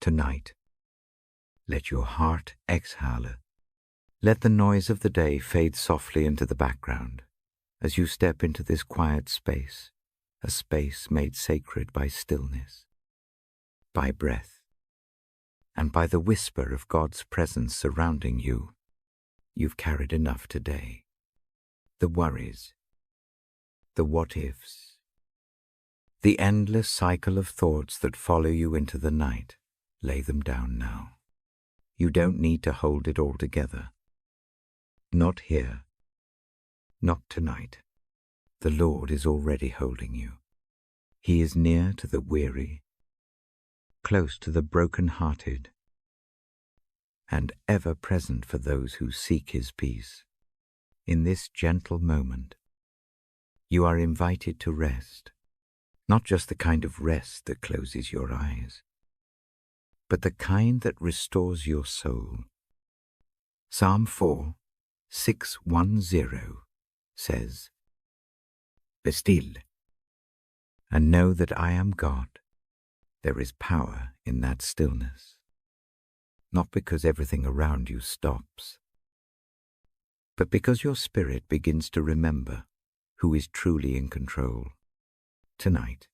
Tonight, let your heart exhale. Let the noise of the day fade softly into the background as you step into this quiet space, a space made sacred by stillness, by breath, and by the whisper of God's presence surrounding you. You've carried enough today. The worries, the what-ifs, the endless cycle of thoughts that follow you into the night, lay them down now. You don't need to hold it all together. Not here. Not tonight. The Lord is already holding you. He is near to the weary, close to the broken-hearted, and ever present for those who seek His peace. In this gentle moment, you are invited to rest, not just the kind of rest that closes your eyes, but the kind that restores your soul. Psalm 4:610 says, "Be still, and know that I am God." There is power in that stillness, not because everything around you stops, but because your spirit begins to remember who is truly in control. Tonight,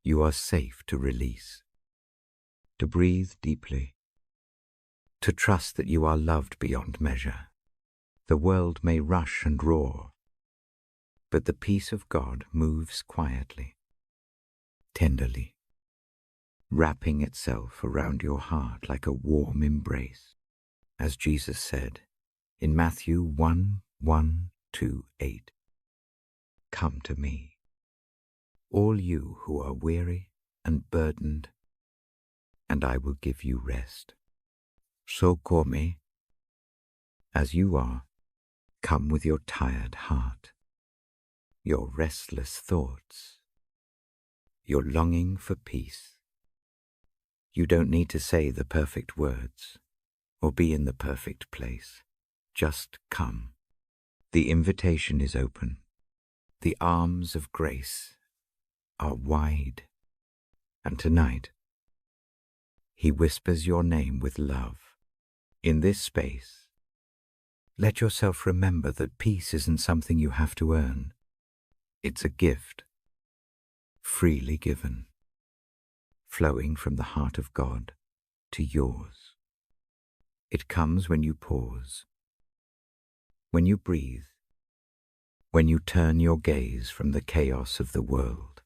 you are safe to release, to breathe deeply, to trust that you are loved beyond measure. The world may rush and roar, but the peace of God moves quietly, tenderly, wrapping itself around your heart like a warm embrace, as Jesus said in Matthew 1:1-8, "Come to me, all you who are weary and burdened, and I will give you rest." So come, as you are, come with your tired heart, your restless thoughts, your longing for peace. You don't need to say the perfect words or be in the perfect place. Just come. The invitation is open. The arms of grace are wide. And tonight, He whispers your name with love. In this space, let yourself remember that peace isn't something you have to earn. It's a gift, freely given, flowing from the heart of God to yours. It comes when you pause, when you breathe, when you turn your gaze from the chaos of the world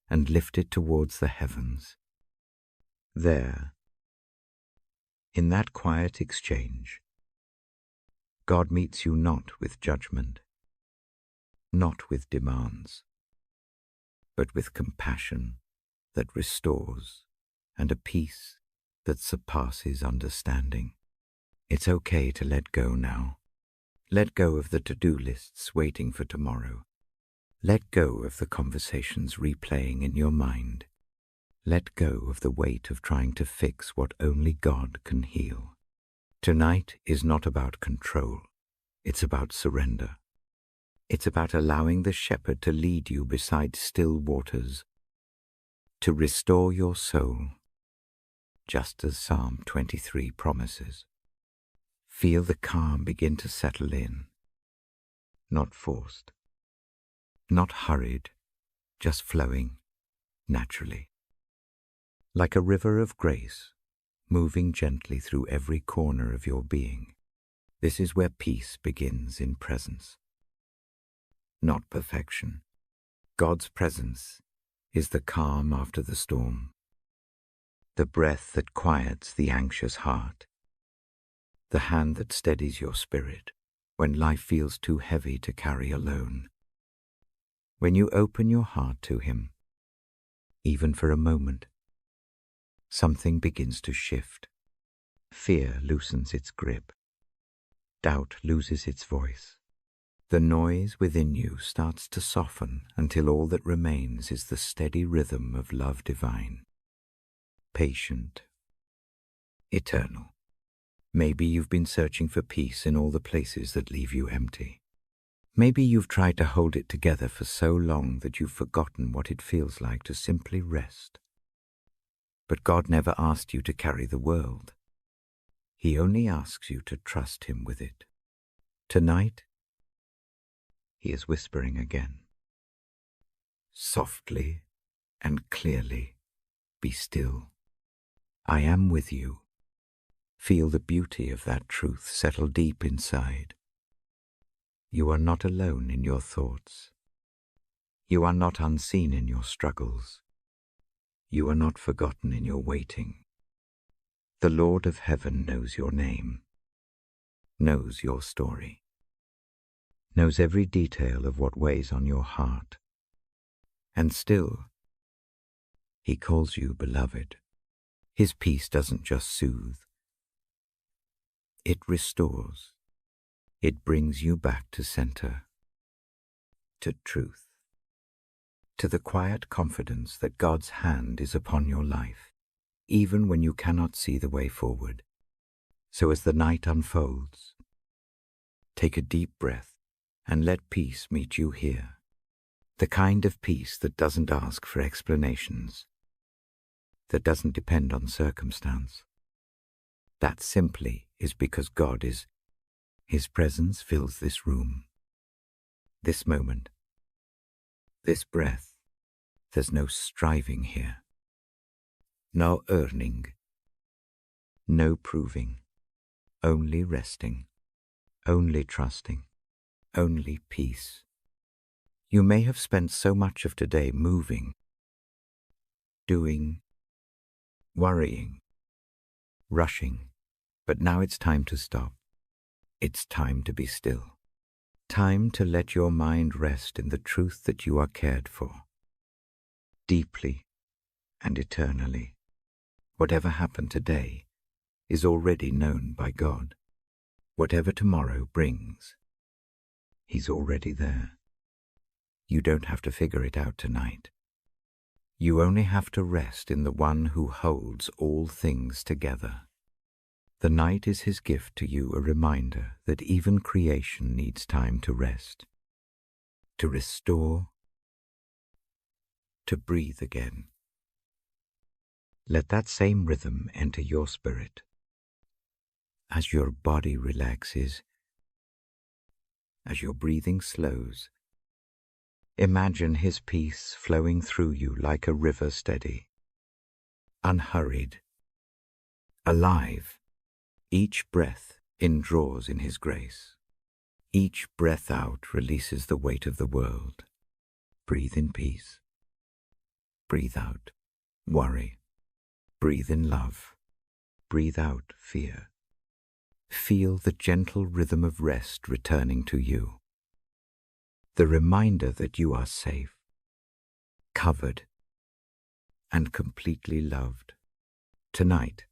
and lift it towards the heavens. There, in that quiet exchange, God meets you not with judgment, not with demands, but with compassion that restores and a peace that surpasses understanding. It's okay to let go now. Let go of the to-do lists waiting for tomorrow. Let go of the conversations replaying in your mind. Let go of the weight of trying to fix what only God can heal. Tonight is not about control. It's about surrender. It's about allowing the shepherd to lead you beside still waters, to restore your soul, just as Psalm 23 promises. Feel the calm begin to settle in, not forced, not hurried, just flowing naturally. Like a river of grace, moving gently through every corner of your being. This is where peace begins in presence, not perfection. God's presence is the calm after the storm, the breath that quiets the anxious heart, the hand that steadies your spirit when life feels too heavy to carry alone. When you open your heart to Him, even for a moment, something begins to shift. Fear loosens its grip. Doubt loses its voice. The noise within you starts to soften until all that remains is the steady rhythm of love divine, patient, eternal. Maybe you've been searching for peace in all the places that leave you empty. Maybe you've tried to hold it together for so long that you've forgotten what it feels like to simply rest. But God never asked you to carry the world. He only asks you to trust him with it. Tonight, he is whispering again. Softly and clearly, be still. I am with you. Feel the beauty of that truth settle deep inside. You are not alone in your thoughts. You are not unseen in your struggles. You are not forgotten in your waiting. The Lord of heaven knows your name, knows your story, knows every detail of what weighs on your heart. And still, he calls you beloved. His peace doesn't just soothe. It restores. It brings you back to center, to truth, to the quiet confidence that God's hand is upon your life, even when you cannot see the way forward. So as the night unfolds, take a deep breath and let peace meet you here. The kind of peace that doesn't ask for explanations, that doesn't depend on circumstance. That simply is because God is. His presence fills this room, this moment, this breath. There's no striving here, no earning, no proving, only resting, only trusting, only peace. You may have spent so much of today moving, doing, worrying, rushing, but now it's time to stop. It's time to be still. Time to let your mind rest in the truth that you are cared for, deeply and eternally. Whatever happened today is already known by God. Whatever tomorrow brings, he's already there. You don't have to figure it out tonight. You only have to rest in the one who holds all things together. The night is his gift to you, a reminder that even creation needs time to rest, to restore, to breathe again. Let that same rhythm enter your spirit. As your body relaxes, as your breathing slows, imagine his peace flowing through you like a river, steady, unhurried, alive. Each breath indraws in his grace. Each breath out releases the weight of the world. Breathe in peace. Breathe out worry. Breathe in love. Breathe out fear. Feel the gentle rhythm of rest returning to you. The reminder that you are safe, covered, and completely loved. Tonight,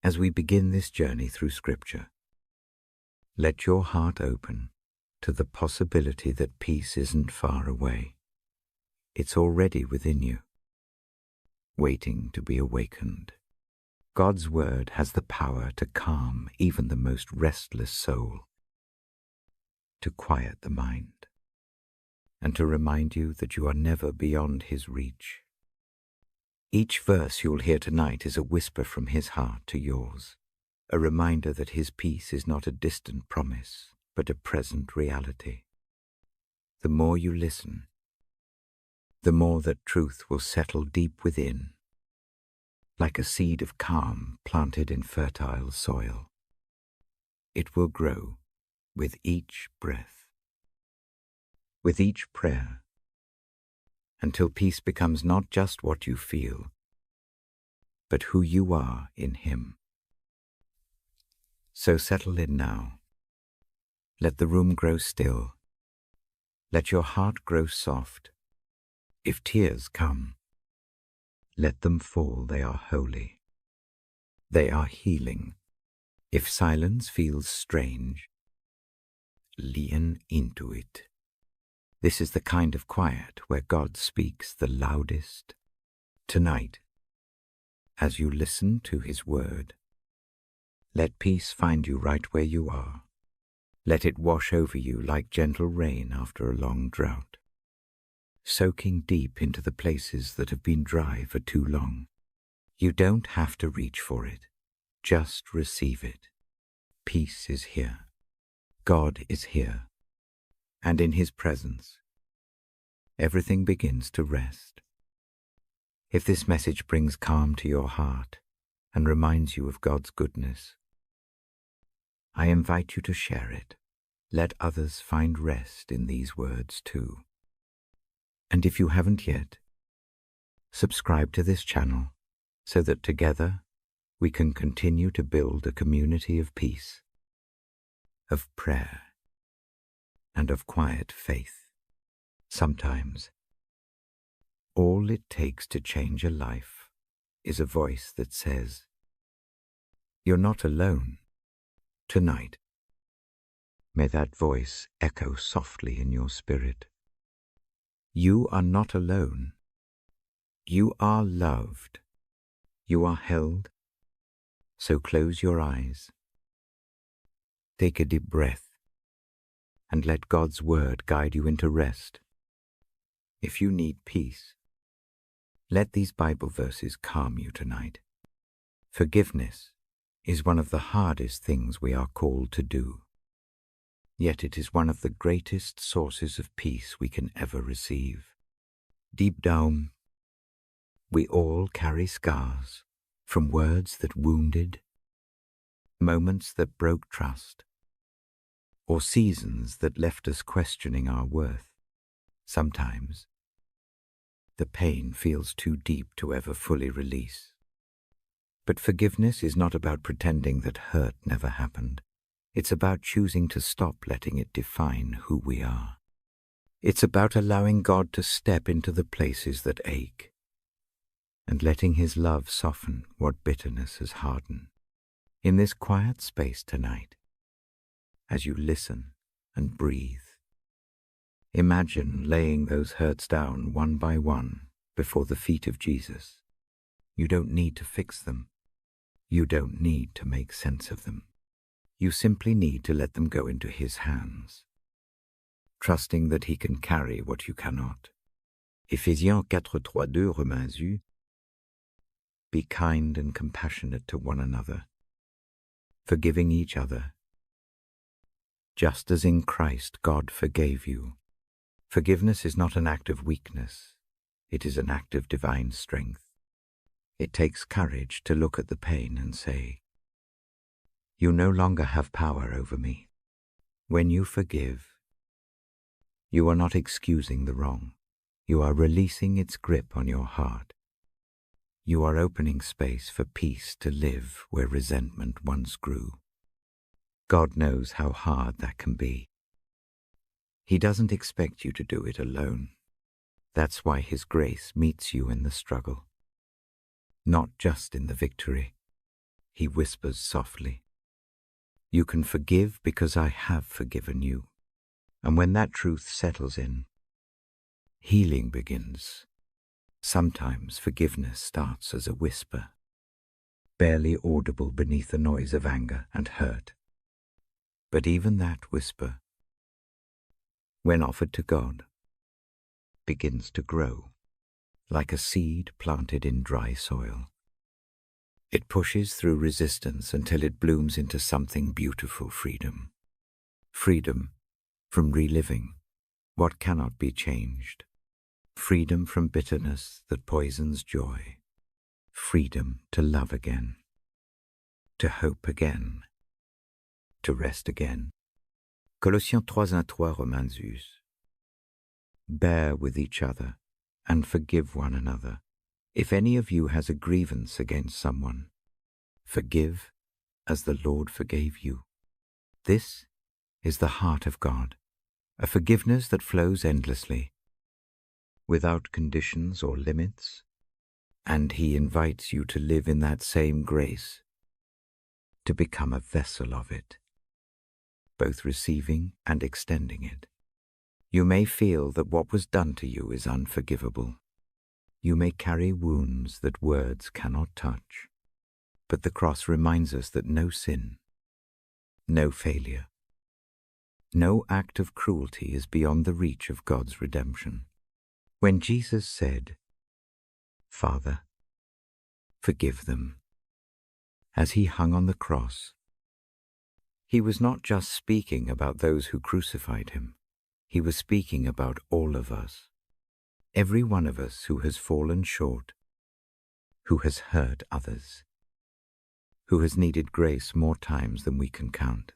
as we begin this journey through Scripture, let your heart open to the possibility that peace isn't far away. It's already within you, waiting to be awakened. God's word has the power to calm even the most restless soul, to quiet the mind, and to remind you that you are never beyond his reach. Each verse you'll hear tonight is a whisper from his heart to yours, a reminder that his peace is not a distant promise, but a present reality. The more you listen, the more that truth will settle deep within, like a seed of calm planted in fertile soil. It will grow with each breath, with each prayer, until peace becomes not just what you feel, but who you are in him. So settle in now. Let the room grow still. Let your heart grow soft. If tears come, let them fall. They are holy. They are healing. If silence feels strange, lean into it. This is the kind of quiet where God speaks the loudest. Tonight, as you listen to his word, let peace find you right where you are. Let it wash over you like gentle rain after a long drought, soaking deep into the places that have been dry for too long. You don't have to reach for it. Just receive it. Peace is here. God is here. And in His presence, everything begins to rest. If this message brings calm to your heart and reminds you of God's goodness, I invite you to share it. Let others find rest in these words too. And if you haven't yet, subscribe to this channel so that together we can continue to build a community of peace, of prayer, and of quiet faith. Sometimes, all it takes to change a life is a voice that says, "You're not alone tonight." May that voice echo softly in your spirit. You are not alone. You are loved. You are held. So close your eyes. Take a deep breath and let God's word guide you into rest. If you need peace, let these Bible verses calm you tonight. Forgiveness is one of the hardest things we are called to do. Yet it is one of the greatest sources of peace we can ever receive. Deep down, we all carry scars from words that wounded, moments that broke trust, or seasons that left us questioning our worth. Sometimes, the pain feels too deep to ever fully release. But forgiveness is not about pretending that hurt never happened. It's about choosing to stop letting it define who we are. It's about allowing God to step into the places that ache and letting His love soften what bitterness has hardened. In this quiet space tonight, as you listen and breathe, imagine laying those hurts down one by one before the feet of Jesus. You don't need to fix them. You don't need to make sense of them. You simply need to let them go into His hands, trusting that He can carry what you cannot. Ephésiens 4:3-2 reminds you, be kind and compassionate to one another, forgiving each other, just as in Christ God forgave you. Forgiveness is not an act of weakness. It is an act of divine strength. It takes courage to look at the pain and say, "You no longer have power over me." When you forgive, you are not excusing the wrong. You are releasing its grip on your heart. You are opening space for peace to live where resentment once grew. God knows how hard that can be. He doesn't expect you to do it alone. That's why His grace meets you in the struggle, not just in the victory. He whispers softly, "You can forgive because I have forgiven you." And when that truth settles in, healing begins. Sometimes forgiveness starts as a whisper, barely audible beneath the noise of anger and hurt. But even that whisper, when offered to God, begins to grow like a seed planted in dry soil. It pushes through resistance until it blooms into something beautiful: freedom. Freedom from reliving what cannot be changed. Freedom from bitterness that poisons joy. Freedom to love again, to hope again, to rest again. Colossiens 3:1-3 reminds us, bear with each other and forgive one another. If any of you has a grievance against someone, forgive as the Lord forgave you. This is the heart of God, a forgiveness that flows endlessly, without conditions or limits, and He invites you to live in that same grace, to become a vessel of it, both receiving and extending it. You may feel that what was done to you is unforgivable. You may carry wounds that words cannot touch, but the cross reminds us that no sin, no failure, no act of cruelty is beyond the reach of God's redemption. When Jesus said, "Father, Forgive them. As he hung on the cross, he was not just speaking about those who crucified him. He was speaking about all of us. Every one of us who has fallen short, who has hurt others, who has needed grace more times than we can count.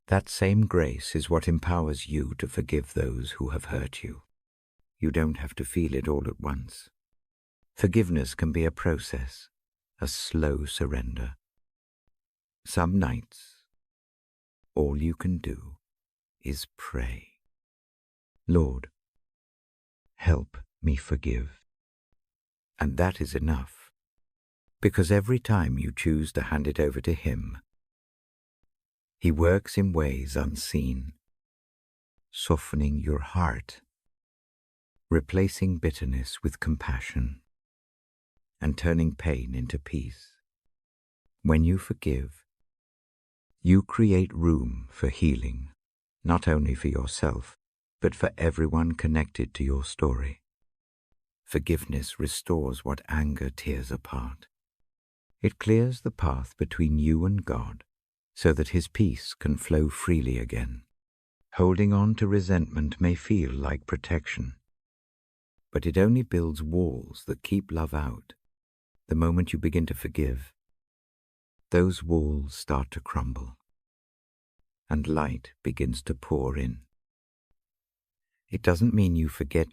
That same grace is what empowers you to forgive those who have hurt you. You don't have to feel it all at once. Forgiveness can be a process, a slow surrender. Some nights, all you can do is pray. Lord, help me forgive. And that is enough, because every time you choose to hand it over to Him, He works in ways unseen, softening your heart, replacing bitterness with compassion, and turning pain into peace. When you forgive, you create room for healing, not only for yourself, but for everyone connected to your story. Forgiveness restores what anger tears apart. It clears the path between you and God so that His peace can flow freely again. Holding on to resentment may feel like protection, but it only builds walls that keep love out. The moment you begin to forgive, those walls start to crumble, and light begins to pour in. It doesn't mean you forget,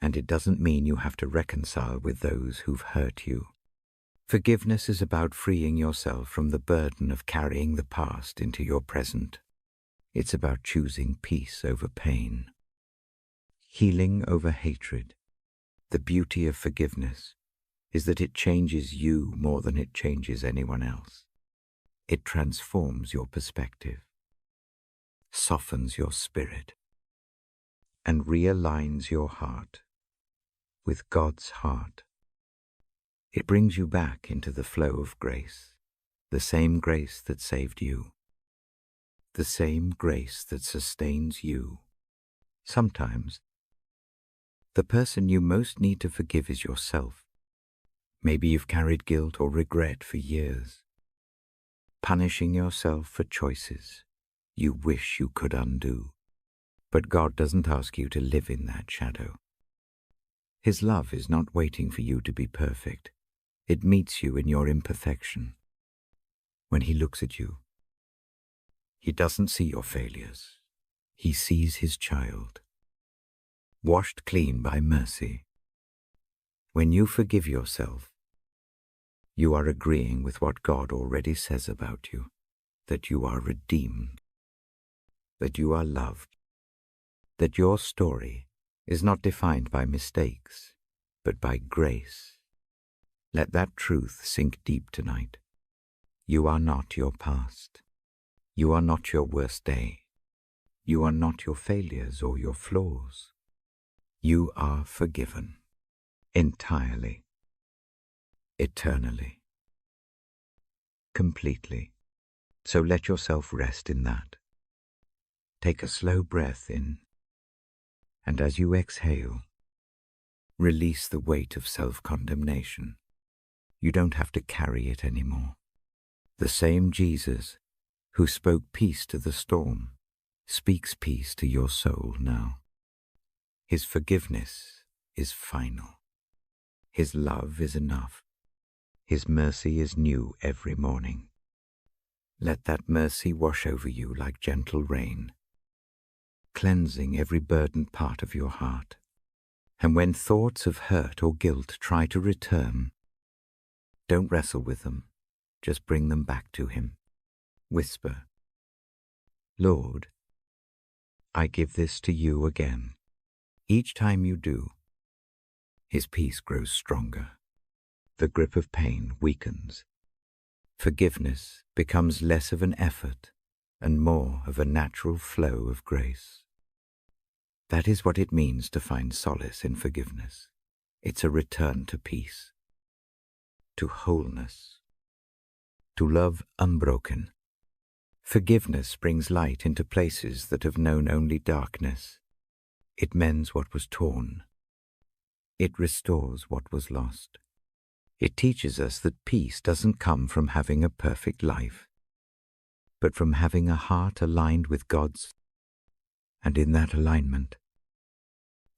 and it doesn't mean you have to reconcile with those who've hurt you. Forgiveness is about freeing yourself from the burden of carrying the past into your present. It's about choosing peace over pain, healing over hatred. The beauty of forgiveness is that it changes you more than it changes anyone else. It transforms your perspective, softens your spirit, and realigns your heart with God's heart. It brings you back into the flow of grace, the same grace that saved you, the same grace that sustains you. Sometimes, the person you most need to forgive is yourself. Maybe you've carried guilt or regret for years, punishing yourself for choices you wish you could undo. But God doesn't ask you to live in that shadow. His love is not waiting for you to be perfect. It meets you in your imperfection. When He looks at you, He doesn't see your failures. He sees His child, washed clean by mercy. When you forgive yourself, you are agreeing with what God already says about you, that you are redeemed, that you are loved, that your story is not defined by mistakes, but by grace. Let that truth sink deep tonight. You are not your past. You are not your worst day. You are not your failures or your flaws. You are forgiven, entirely, eternally, completely. So let yourself rest in that. Take a slow breath in, and as you exhale, release the weight of self-condemnation. You don't have to carry it anymore. The same Jesus who spoke peace to the storm speaks peace to your soul now. His forgiveness is final. His love is enough. His mercy is new every morning. Let that mercy wash over you like gentle rain, cleansing every burdened part of your heart. And when thoughts of hurt or guilt try to return, don't wrestle with them. Just bring them back to Him. Whisper, Lord, I give this to you again. Each time you do, His peace grows stronger. The grip of pain weakens. Forgiveness becomes less of an effort and more of a natural flow of grace. That is what it means to find solace in forgiveness. It's a return to peace, to wholeness, to love unbroken. Forgiveness brings light into places that have known only darkness. It mends what was torn. It restores what was lost. It teaches us that peace doesn't come from having a perfect life, but from having a heart aligned with God's, and in that alignment,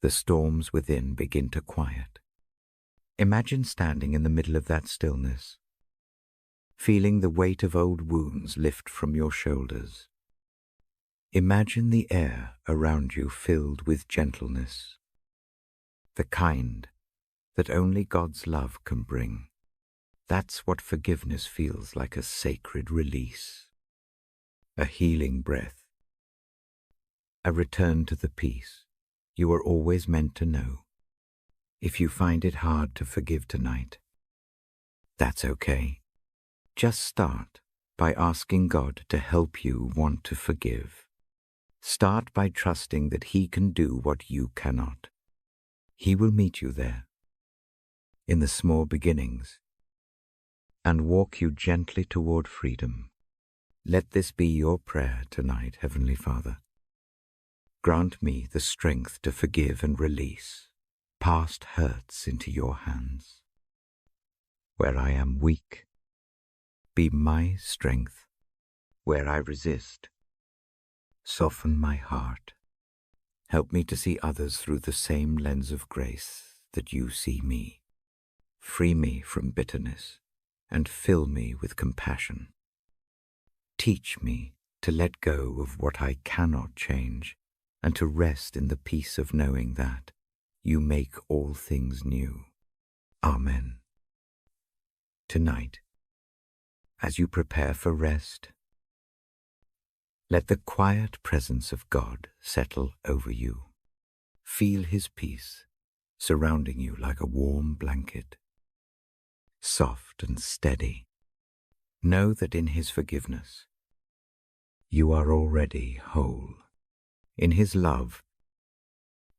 the storms within begin to quiet. Imagine standing in the middle of that stillness, feeling the weight of old wounds lift from your shoulders. Imagine the air around you filled with gentleness, the kind that only God's love can bring. That's what forgiveness feels like, a sacred release, a healing breath, a return to the peace you were always meant to know. If you find it hard to forgive tonight, that's okay. Just start by asking God to help you want to forgive. Start by trusting that He can do what you cannot. He will meet you there, in the small beginnings, and walk you gently toward freedom. Let this be your prayer tonight, Heavenly Father. Grant me the strength to forgive and release past hurts into your hands. Where I am weak, be my strength. Where I resist, soften my heart. Help me to see others through the same lens of grace that you see me. Free me from bitterness and fill me with compassion. Teach me to let go of what I cannot change and to rest in the peace of knowing that you make all things new. Amen. Tonight, as you prepare for rest, let the quiet presence of God settle over you. Feel His peace surrounding you like a warm blanket, soft and steady. Know that in His forgiveness, you are already whole. In His love,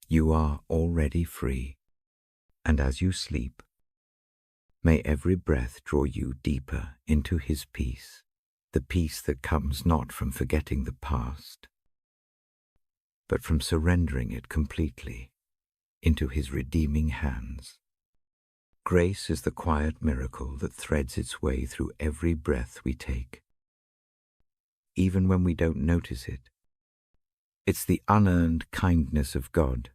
you are already free. And as you sleep, may every breath draw you deeper into His peace, the peace that comes not from forgetting the past, but from surrendering it completely into His redeeming hands. Grace is the quiet miracle that threads its way through every breath we take, even when we don't notice it. It's the unearned kindness of God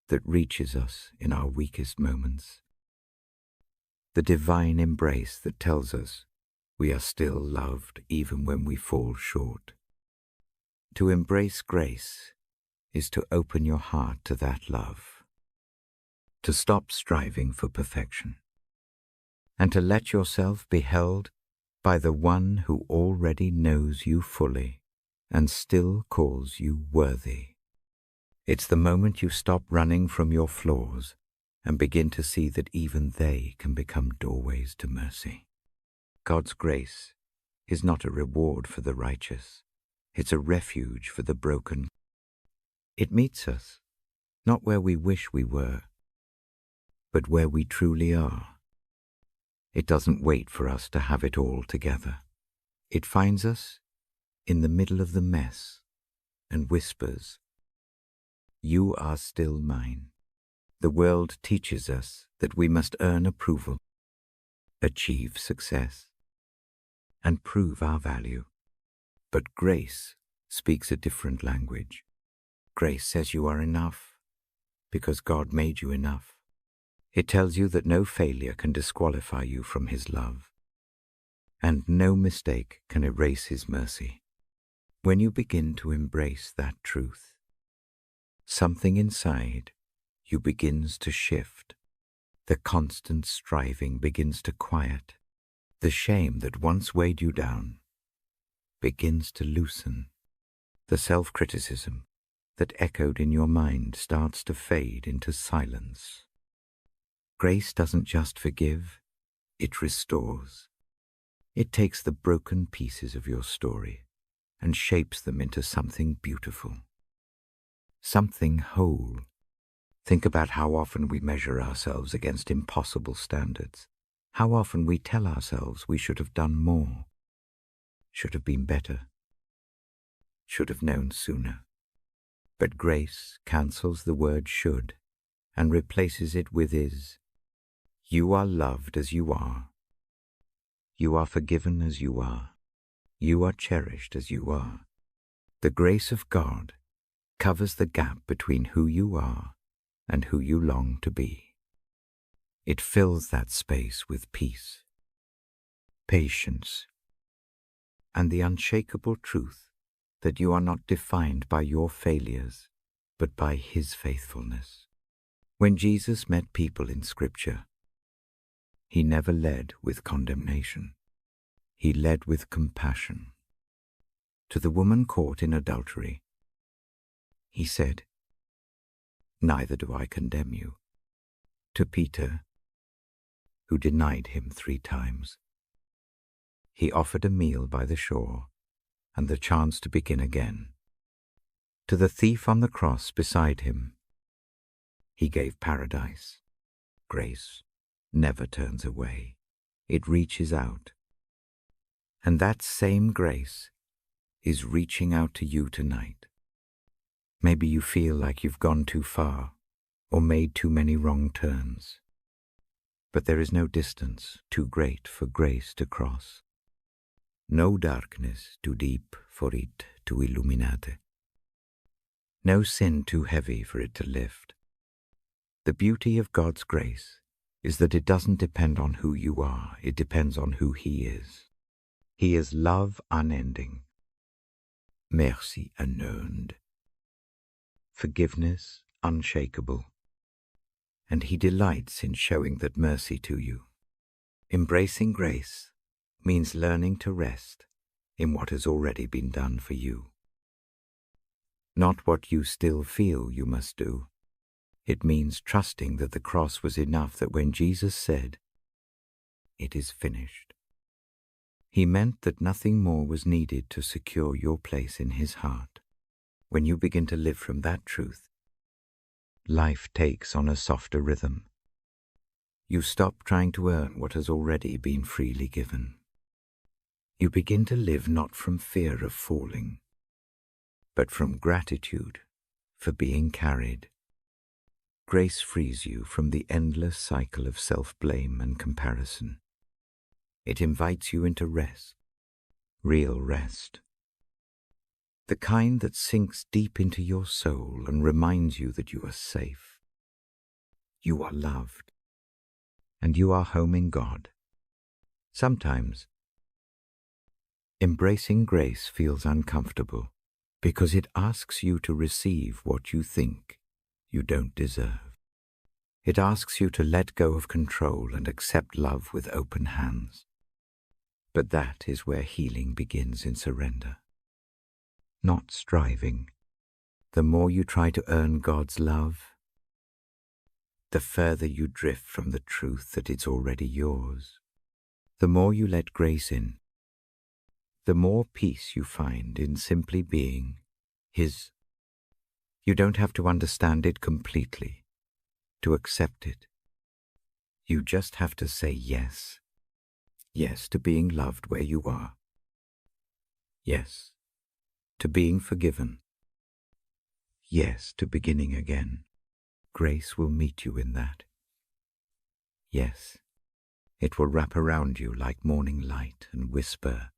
that reaches us in our weakest moments. The divine embrace that tells us we are still loved even when we fall short. To embrace grace is to open your heart to that love, to stop striving for perfection, and to let yourself be held by the one who already knows you fully and still calls you worthy. It's the moment you stop running from your flaws and begin to see that even they can become doorways to mercy. God's grace is not a reward for the righteous. It's a refuge for the broken. It meets us, not where we wish we were, but where we truly are. It doesn't wait for us to have it all together. It finds us in the middle of the mess and whispers, "You are still mine." The world teaches us that we must earn approval, achieve success, and prove our value. But grace speaks a different language. Grace says you are enough because God made you enough. It tells you that no failure can disqualify you from His love, and no mistake can erase His mercy. When you begin to embrace that truth, something inside you begins to shift. The constant striving begins to quiet. The shame that once weighed you down begins to loosen. The self-criticism that echoed in your mind starts to fade into silence. Grace doesn't just forgive, it restores. It takes the broken pieces of your story and shapes them into something beautiful, something whole. Think about how often we measure ourselves against impossible standards, how often we tell ourselves we should have done more, should have been better, should have known sooner. But grace cancels the word should and replaces it with is. You are loved as you are. You are forgiven as you are. You are cherished as you are. The grace of God covers the gap between who you are and who you long to be. It fills that space with peace, patience, and the unshakable truth that you are not defined by your failures, but by His faithfulness. When Jesus met people in Scripture, He never led with condemnation. He led with compassion. To the woman caught in adultery, He said, "Neither do I condemn you." To Peter, who denied Him 3 times, He offered a meal by the shore and the chance to begin again. To the thief on the cross beside Him, He gave paradise. Grace never turns away. It reaches out. And that same grace is reaching out to you tonight. Maybe you feel like you've gone too far or made too many wrong turns. But there is no distance too great for grace to cross. No darkness too deep for it to illuminate. No sin too heavy for it to lift. The beauty of God's grace is that it doesn't depend on who you are, it depends on who He is. He is love unending, merci unearned, forgiveness unshakable, and He delights in showing that mercy to you. Embracing grace means learning to rest in what has already been done for you. Not what you still feel you must do. It means trusting that the cross was enough, that when Jesus said, "It is finished," He meant that nothing more was needed to secure your place in His heart. When you begin to live from that truth, life takes on a softer rhythm. You stop trying to earn what has already been freely given. You begin to live not from fear of falling, but from gratitude for being carried. Grace frees you from the endless cycle of self-blame and comparison. It invites you into rest, real rest. The kind that sinks deep into your soul and reminds you that you are safe. You are loved, and you are home in God. Sometimes, embracing grace feels uncomfortable because it asks you to receive what you think you don't deserve. It asks you to let go of control and accept love with open hands. But that is where healing begins, in surrender, not striving. The more you try to earn God's love, the further you drift from the truth that it's already yours. The more you let grace in, the more peace you find in simply being His. You don't have to understand it completely to accept it. You just have to say yes. Yes to being loved where you are. Yes to being forgiven. Yes to beginning again. Grace will meet you in that. Yes, it will wrap around you like morning light and whisper,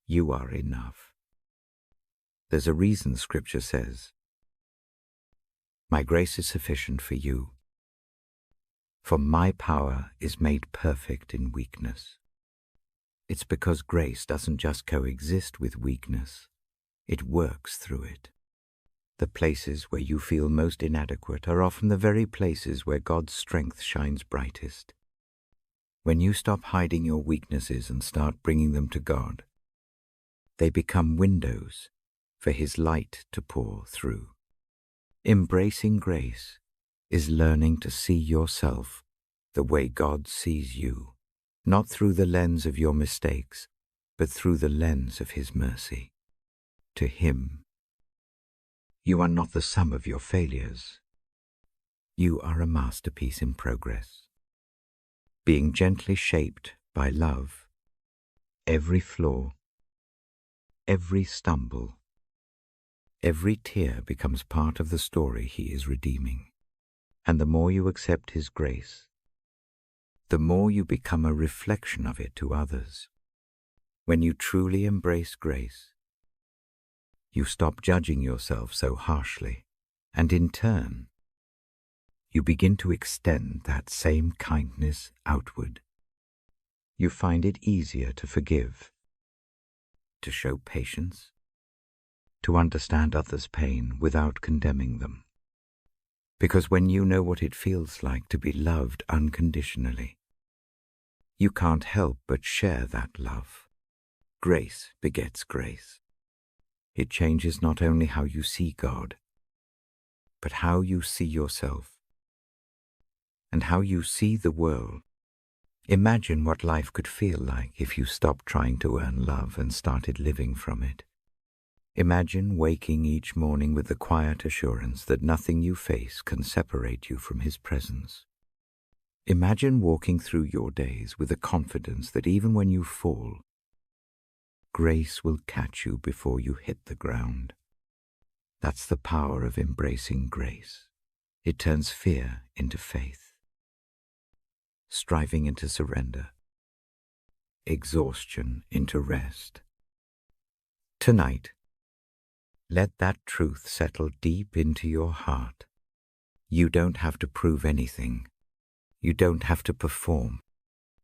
"You are enough." There's a reason Scripture says, "My grace is sufficient for you, for my power is made perfect in weakness." It's because grace doesn't just coexist with weakness, it works through it. The places where you feel most inadequate are often the very places where God's strength shines brightest. When you stop hiding your weaknesses and start bringing them to God, they become windows for His light to pour through. Embracing grace is learning to see yourself the way God sees you, not through the lens of your mistakes, but through the lens of His mercy. To Him, you are not the sum of your failures. You are a masterpiece in progress, being gently shaped by love. Every flaw, every stumble, every tear becomes part of the story He is redeeming. And the more you accept His grace, the more you become a reflection of it to others. When you truly embrace grace, you stop judging yourself so harshly, and in turn, you begin to extend that same kindness outward. You find it easier to forgive, to show patience, to understand others' pain without condemning them. Because when you know what it feels like to be loved unconditionally, you can't help but share that love. Grace begets grace. It changes not only how you see God, but how you see yourself and how you see the world. Imagine what life could feel like if you stopped trying to earn love and started living from it. Imagine waking each morning with the quiet assurance that nothing you face can separate you from His presence. Imagine walking through your days with the confidence that even when you fall, grace will catch you before you hit the ground. That's the power of embracing grace. It turns fear into faith, striving into surrender, exhaustion into rest. Tonight, let that truth settle deep into your heart. You don't have to prove anything. You don't have to perform.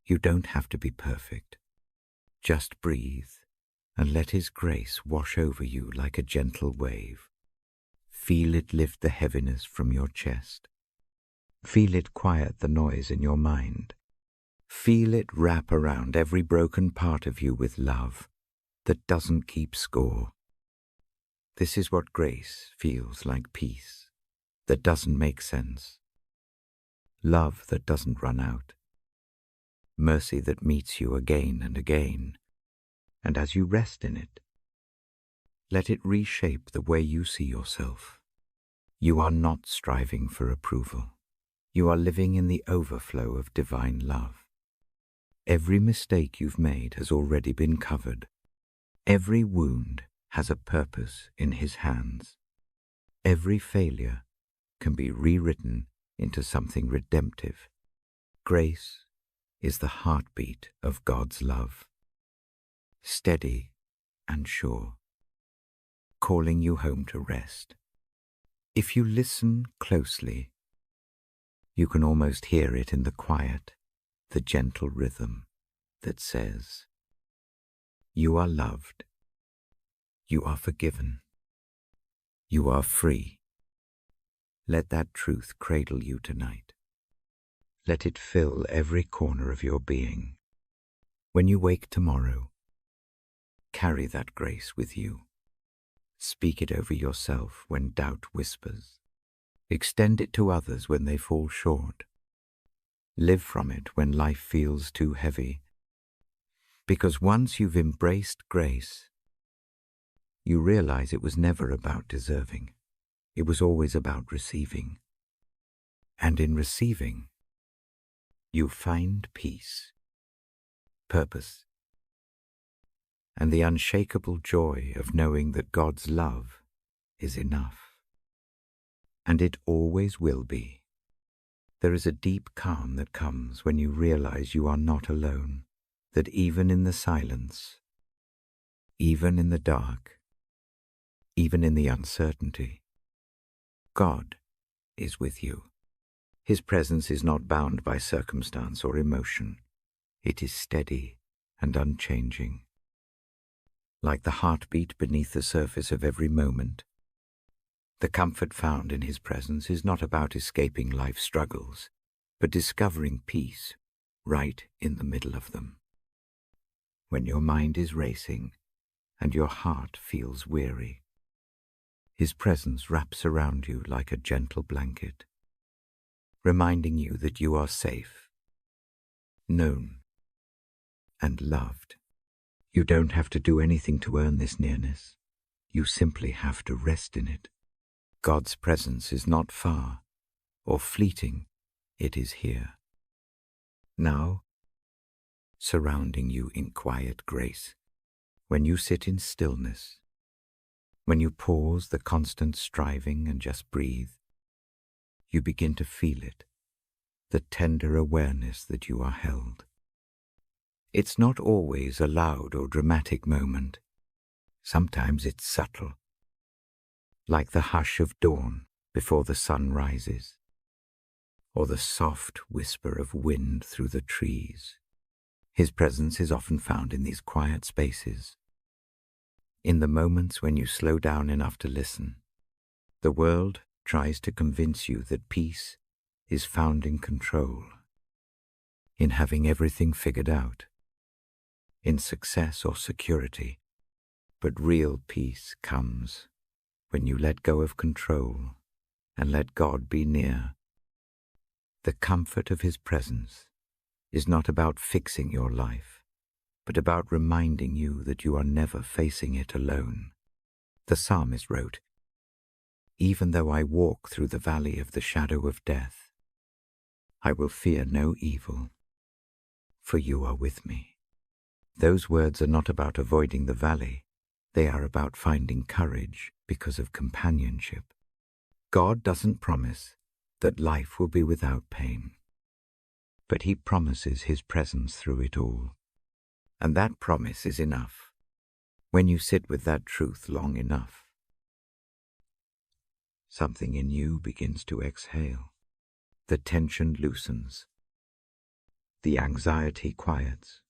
You don't have to be perfect. Just breathe and let His grace wash over you like a gentle wave. Feel it lift the heaviness from your chest. Feel it quiet the noise in your mind. Feel it wrap around every broken part of you with love that doesn't keep score. This is what grace feels like: peace that doesn't make sense, love that doesn't run out, mercy that meets you again and again. And as you rest in it, let it reshape the way you see yourself. You are not striving for approval. You are living in the overflow of divine love. Every mistake you've made has already been covered. Every wound has a purpose in His hands. Every failure can be rewritten into something redemptive. Grace is the heartbeat of God's love, steady and sure, calling you home to rest. If you listen closely, you can almost hear it in the quiet, the gentle rhythm that says, "You are loved. You are forgiven. You are free." Let that truth cradle you tonight. Let it fill every corner of your being. When you wake tomorrow, carry that grace with you. Speak it over yourself when doubt whispers. Extend it to others when they fall short. Live from it when life feels too heavy. Because once you've embraced grace, you realize it was never about deserving. It was always about receiving. And in receiving, you find peace, purpose, and the unshakable joy of knowing that God's love is enough. And it always will be. There is a deep calm that comes when you realize you are not alone, that even in the silence, even in the dark, even in the uncertainty, God is with you. His presence is not bound by circumstance or emotion. It is steady and unchanging. Like the heartbeat beneath the surface of every moment, the comfort found in His presence is not about escaping life's struggles, but discovering peace right in the middle of them. When your mind is racing and your heart feels weary, His presence wraps around you like a gentle blanket, reminding you that you are safe, known, and loved. You don't have to do anything to earn this nearness. You simply have to rest in it. God's presence is not far or fleeting. It is here, now, surrounding you in quiet grace. When you sit in stillness, when you pause the constant striving and just breathe, you begin to feel it, the tender awareness that you are held. It's not always a loud or dramatic moment. Sometimes it's subtle, like the hush of dawn before the sun rises, or the soft whisper of wind through the trees. His presence is often found in these quiet spaces, in the moments when you slow down enough to listen. The world tries to convince you that peace is found in control, in having everything figured out, in success or security. But real peace comes when you let go of control and let God be near. The comfort of His presence is not about fixing your life, but about reminding you that you are never facing it alone. The psalmist wrote, "Even though I walk through the valley of the shadow of death, I will fear no evil, for you are with me." Those words are not about avoiding the valley. They are about finding courage because of companionship. God doesn't promise that life will be without pain, but He promises His presence through it all. And that promise is enough. When you sit with that truth long enough, something in you begins to exhale. The tension loosens. The anxiety quiets.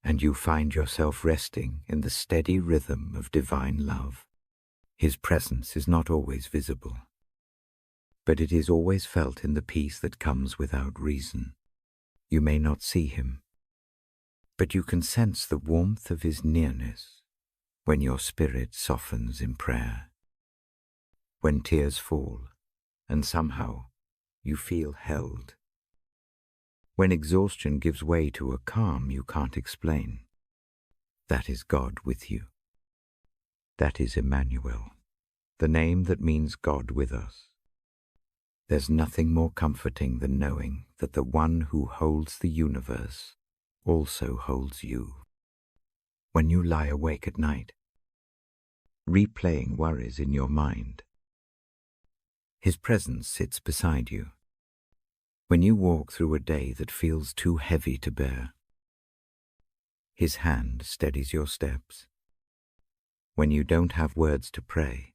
And you find yourself resting in the steady rhythm of divine love. His presence is not always visible, but it is always felt in the peace that comes without reason. You may not see Him, but you can sense the warmth of His nearness when your spirit softens in prayer, when tears fall and somehow you feel held, when exhaustion gives way to a calm you can't explain. That is God with you. That is Emmanuel, the name that means God with us. There's nothing more comforting than knowing that the one who holds the universe also holds you. When you lie awake at night, replaying worries in your mind, His presence sits beside you. When you walk through a day that feels too heavy to bear, His hand steadies your steps. When you don't have words to pray,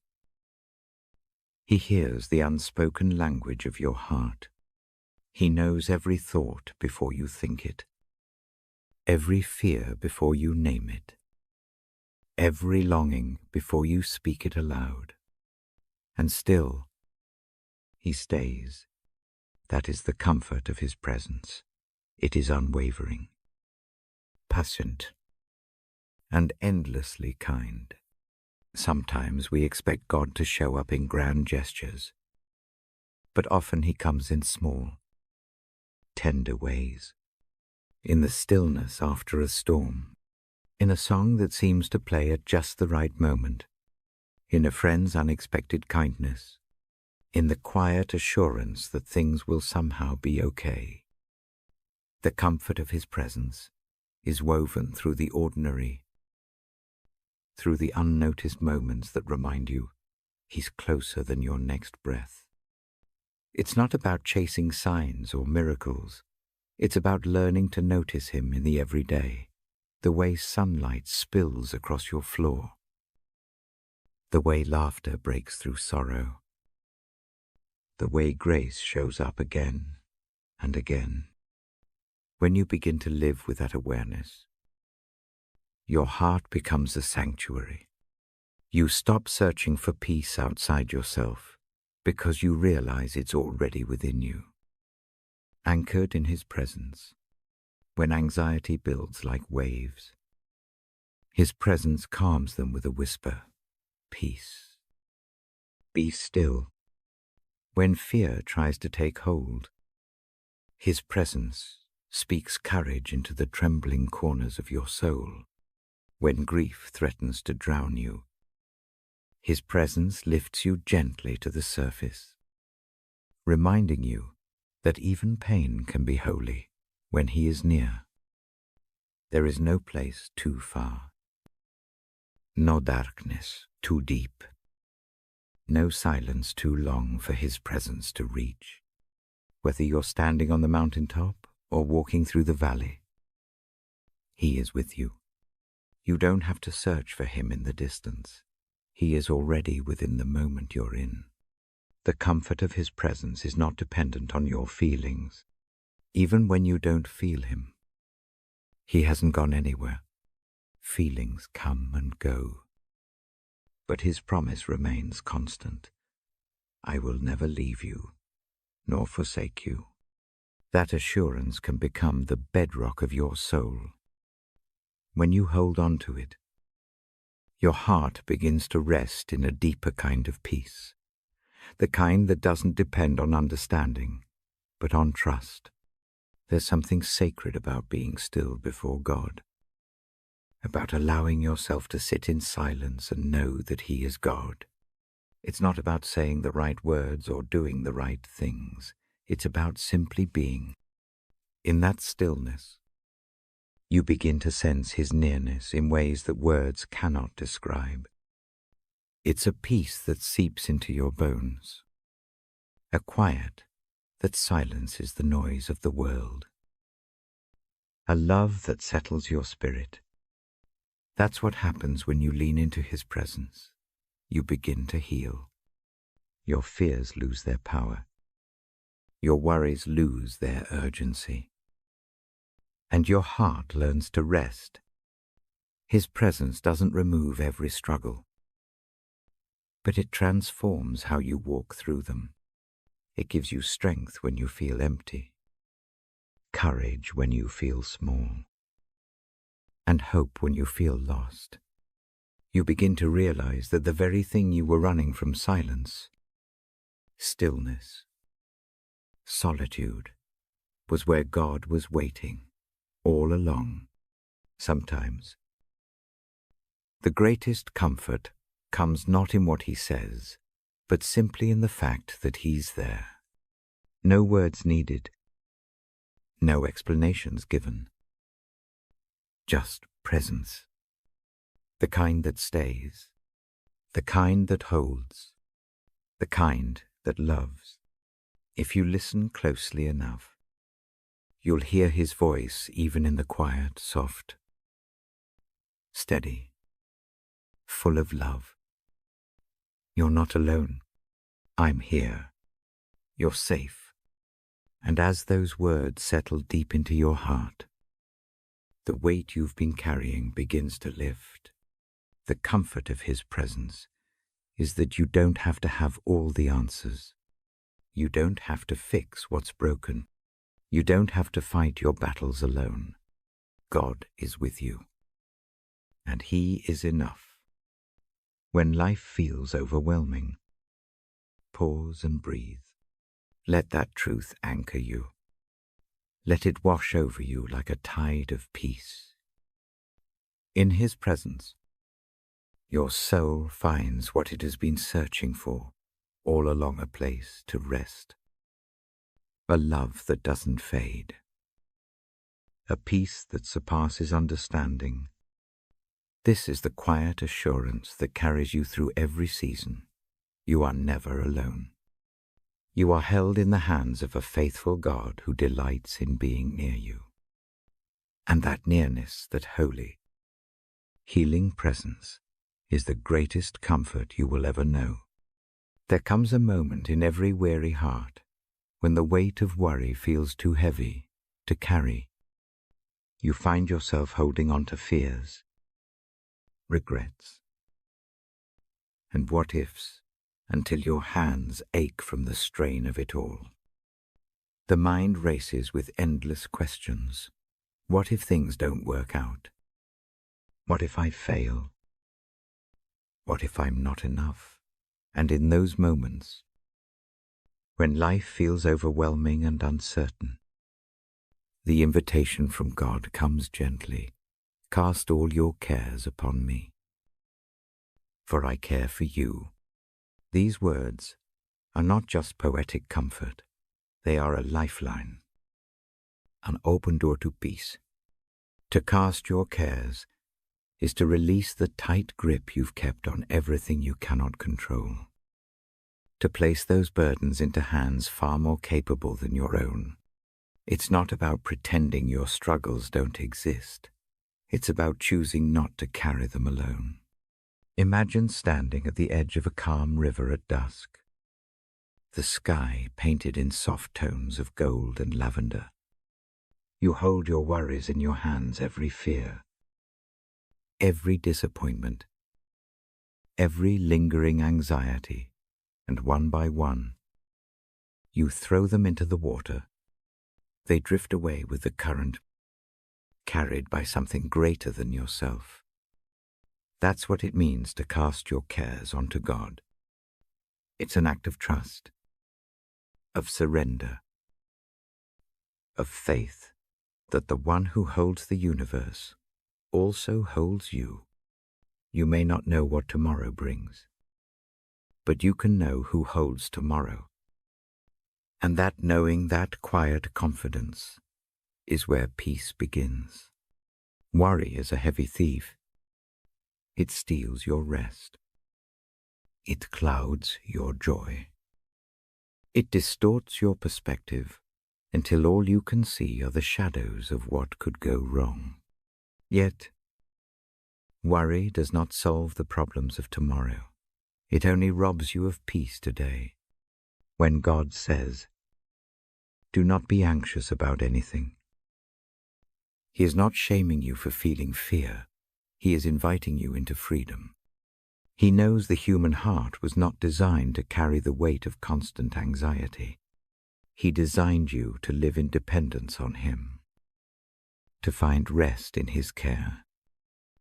He hears the unspoken language of your heart. He knows every thought before you think it, every fear before you name it, every longing before you speak it aloud. And still, He stays. That is the comfort of His presence. It is unwavering, patient, and endlessly kind. Sometimes we expect God to show up in grand gestures, but often He comes in small, tender ways. In the stillness after a storm, in a song that seems to play at just the right moment, in a friend's unexpected kindness, in the quiet assurance that things will somehow be okay. The comfort of His presence is woven through the ordinary, through the unnoticed moments that remind you He's closer than your next breath. It's not about chasing signs or miracles. It's about learning to notice Him in the everyday, the way sunlight spills across your floor, the way laughter breaks through sorrow, the way grace shows up again and again. When you begin to live with that awareness, your heart becomes a sanctuary. You stop searching for peace outside yourself because you realize it's already within you. Anchored in His presence, when anxiety builds like waves, His presence calms them with a whisper, peace. Be still. When fear tries to take hold, His presence speaks courage into the trembling corners of your soul. When grief threatens to drown you, His presence lifts you gently to the surface, reminding you that even pain can be holy when He is near. There is no place too far, no darkness too deep, no silence too long for His presence to reach. whether you're standing on the mountaintop or walking through the valley. He is with you. You don't have to search for him in the distance. He is already within the moment you're in. The comfort of his presence is not dependent on your feelings, even when you don't feel him. He hasn't gone anywhere. Feelings come and go. But his promise remains constant. I will never leave you, nor forsake you. That assurance can become the bedrock of your soul. When you hold on to it, your heart begins to rest in a deeper kind of peace, the kind that doesn't depend on understanding, but on trust. There's something sacred about being still before God, about allowing yourself to sit in silence and know that he is God. It's not about saying the right words or doing the right things. It's about simply being. In that stillness, you begin to sense his nearness in ways that words cannot describe. It's a peace that seeps into your bones, a quiet that silences the noise of the world, a love that settles your spirit. That's what happens when you lean into his presence. You begin to heal. Your fears lose their power. Your worries lose their urgency. And your heart learns to rest. His presence doesn't remove every struggle, but it transforms how you walk through them. It gives you strength when you feel empty, courage when you feel small, and hope when you feel lost. You begin to realize that the very thing you were running from, silence, stillness, solitude, was where God was waiting all along. Sometimes the greatest comfort comes not in what he says, but simply in the fact that he's there. No words needed, no explanations given, just presence. The kind that stays, the kind that holds, the kind that loves. If you listen closely enough, you'll hear his voice even in the quiet, soft, steady, full of love. You're not alone. I'm here. You're safe. And as those words settle deep into your heart, the weight you've been carrying begins to lift. The comfort of his presence is that you don't have to have all the answers. You don't have to fix what's broken. You don't have to fight your battles alone. God is with you, and he is enough. When life feels overwhelming, pause and breathe. Let that truth anchor you. Let it wash over you like a tide of peace. In his presence, your soul finds what it has been searching for all along, a place to rest, a love that doesn't fade, a peace that surpasses understanding. This is the quiet assurance that carries you through every season. You are never alone. You are held in the hands of a faithful God who delights in being near you. And that nearness, that holy, healing presence, is the greatest comfort you will ever know. There comes a moment in every weary heart when the weight of worry feels too heavy to carry. You find yourself holding on to fears, regrets, and what-ifs until your hands ache from the strain of it all. The mind races with endless questions. What if things don't work out? What if I fail? What if I'm not enough? And in those moments, when life feels overwhelming and uncertain, the invitation from God comes gently. Cast all your cares upon me, for I care for you. These words are not just poetic comfort. They are a lifeline, an open door to peace. To cast your cares is to release the tight grip you've kept on everything you cannot control. to place those burdens into hands far more capable than your own. It's not about pretending your struggles don't exist. It's about choosing not to carry them alone. Imagine standing at the edge of a calm river at dusk, the sky painted in soft tones of gold and lavender. You hold your worries in your hands, every fear, every disappointment, every lingering anxiety, and one by one, you throw them into the water. They drift away with the current, carried by something greater than yourself. That's what it means to cast your cares onto God. It's an act of trust, of surrender, of faith that the one who holds the universe also holds you. You may not know what tomorrow brings, but you can know who holds tomorrow. And that knowing, that quiet confidence, is where peace begins. Worry is a heavy thief. It steals your rest. It clouds your joy. It distorts your perspective until all you can see are the shadows of what could go wrong. Yet, worry does not solve the problems of tomorrow. It only robs you of peace today. When God says, "Do not be anxious about anything," He is not shaming you for feeling fear. He is inviting you into freedom. He knows the human heart was not designed to carry the weight of constant anxiety. He designed you to live in dependence on Him, to find rest in His care.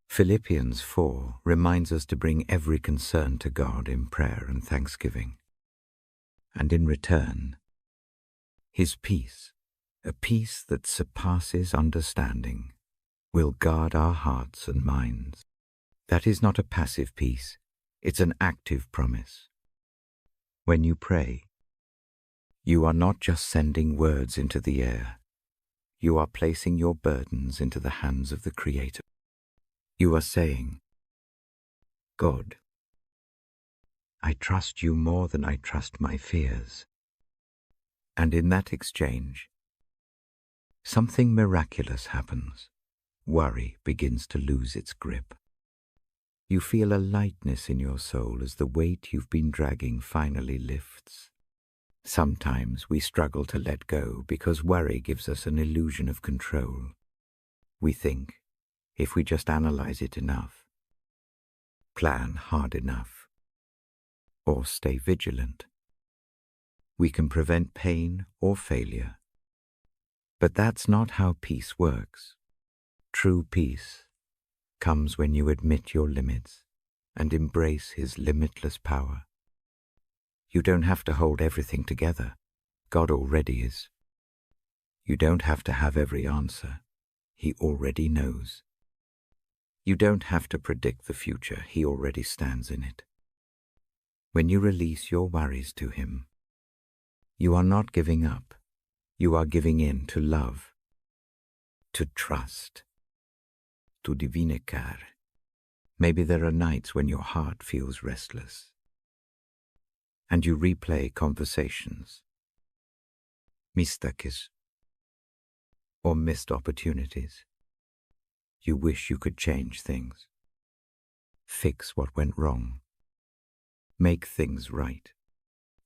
Philippians 4 reminds us to bring every concern to God in prayer and thanksgiving. And in return, His peace, a peace that surpasses understanding, will guard our hearts and minds. That is not a passive peace, it's an active promise. When you pray, you are not just sending words into the air. You are placing your burdens into the hands of the Creator. You are saying, "God, I trust you more than I trust my fears." And in that exchange, something miraculous happens. Worry begins to lose its grip. You feel a lightness in your soul as the weight you've been dragging finally lifts. Sometimes we struggle to let go because worry gives us an illusion of control. We think, if we just analyze it enough, plan hard enough, or stay vigilant, we can prevent pain or failure. But that's not how peace works. True peace comes when you admit your limits and embrace His limitless power. You don't have to hold everything together. God already is. You don't have to have every answer. He already knows. You don't have to predict the future. He already stands in it. When you release your worries to Him, you are not giving up. You are giving in to love, to trust, to divine care. Maybe there are nights when your heart feels restless, and you replay conversations, mistakes, or missed opportunities. You wish you could change things, fix what went wrong, make things right.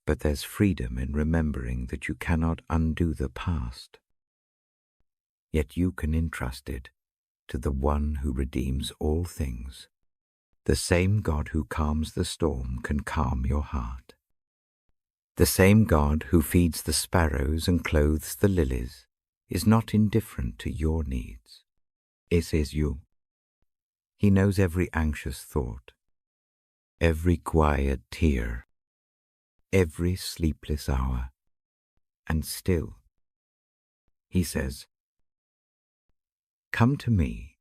But there's freedom in remembering that you cannot undo the past. Yet you can entrust it to the one who redeems all things. The same God who calms the storm can calm your heart. The same God who feeds the sparrows and clothes the lilies is not indifferent to your needs. It is you. He knows every anxious thought, every quiet tear, every sleepless hour, and still, He says, "Come to me,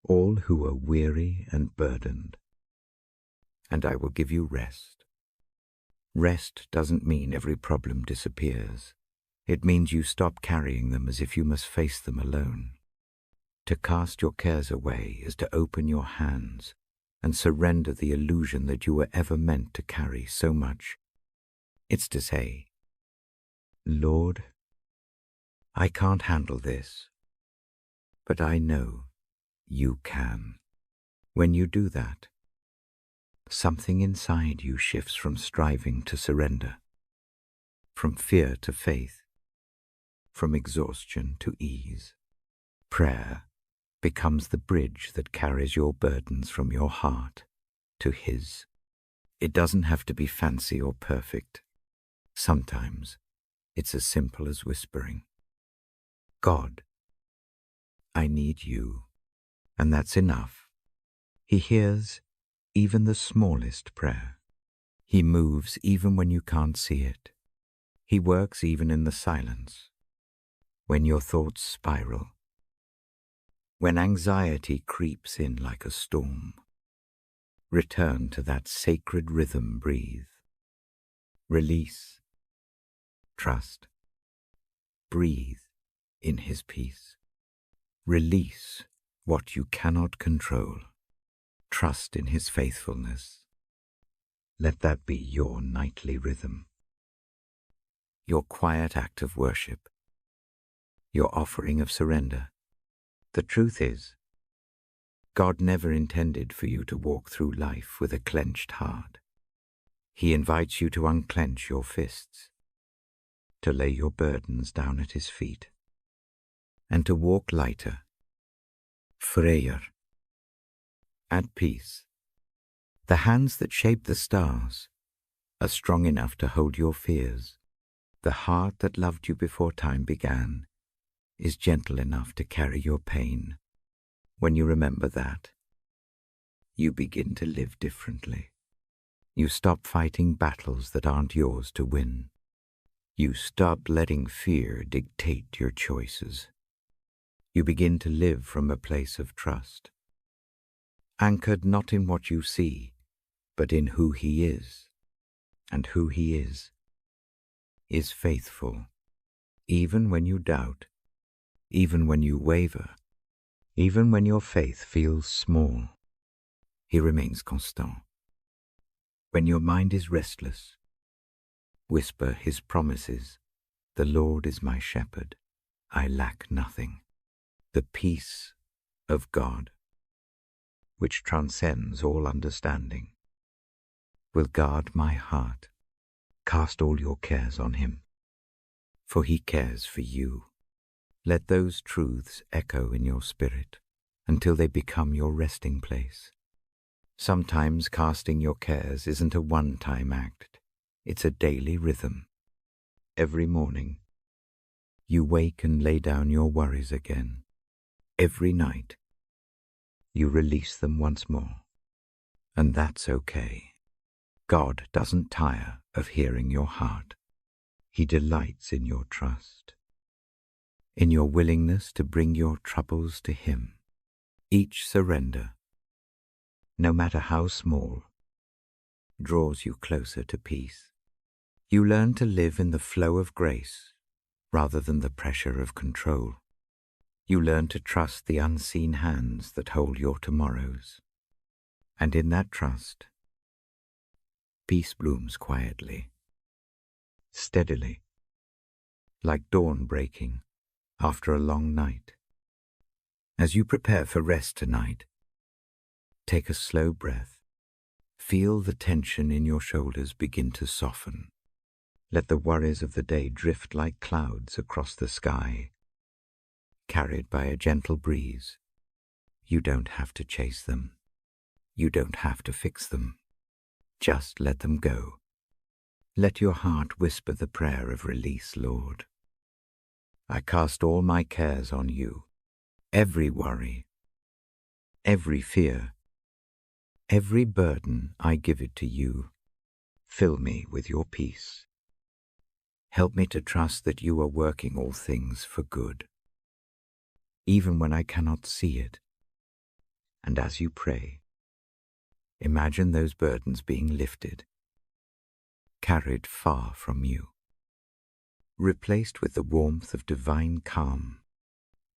all who are weary and burdened, and I will give you rest." Rest doesn't mean every problem disappears. It means you stop carrying them as if you must face them alone. To cast your cares away is to open your hands and surrender the illusion that you were ever meant to carry so much It's to say, Lord, I can't handle this, but I know you can. When you do that, something inside you shifts from striving to surrender, from fear to faith, from exhaustion to ease. Prayer becomes the bridge that carries your burdens from your heart to His. It doesn't have to be fancy or perfect. Sometimes it's as simple as whispering, God, I need you, and that's enough. He hears even the smallest prayer. He moves even when you can't see it. He works even in the silence, when your thoughts spiral, when anxiety creeps in like a storm. Return to that sacred rhythm, breathe. Release, trust, breathe in His peace. Release what you cannot control. Trust in His faithfulness. Let that be your nightly rhythm, your quiet act of worship, your offering of surrender. The truth is, God never intended for you to walk through life with a clenched heart. He invites you to unclench your fists, to lay your burdens down at His feet, and to walk lighter, freer, at peace. The hands that shape the stars are strong enough to hold your fears. The heart that loved you before time began is gentle enough to carry your pain. When you remember that, you begin to live differently. You stop fighting battles that aren't yours to win. You stop letting fear dictate your choices. You begin to live from a place of trust, anchored not in what you see, but in who He is. And who He is faithful, even when you doubt, even when you waver, even when your faith feels small. He remains constant. When your mind is restless, whisper His promises. The Lord is my shepherd, I lack nothing. The peace of God, which transcends all understanding, will guard my heart. Cast all your cares on Him, for He cares for you. Let those truths echo in your spirit until they become your resting place. Sometimes casting your cares isn't a one-time act. It's a daily rhythm. Every morning, you wake and lay down your worries again. Every night, you release them once more. And that's okay. God doesn't tire of hearing your heart. He delights in your trust, in your willingness to bring your troubles to Him. Each surrender, no matter how small, draws you closer to peace. You learn to live in the flow of grace rather than the pressure of control. You learn to trust the unseen hands that hold your tomorrows. And in that trust, peace blooms quietly, steadily, like dawn breaking after a long night. As you prepare for rest tonight, take a slow breath. Feel the tension in your shoulders begin to soften. Let the worries of the day drift like clouds across the sky, carried by a gentle breeze. You don't have to chase them. You don't have to fix them. Just let them go. Let your heart whisper the prayer of release, Lord. I cast all my cares on you. Every worry, every fear, every burden, I give it to you. Fill me with your peace. Help me to trust that you are working all things for good, even when I cannot see it. And as you pray, imagine those burdens being lifted, carried far from you, replaced with the warmth of divine calm.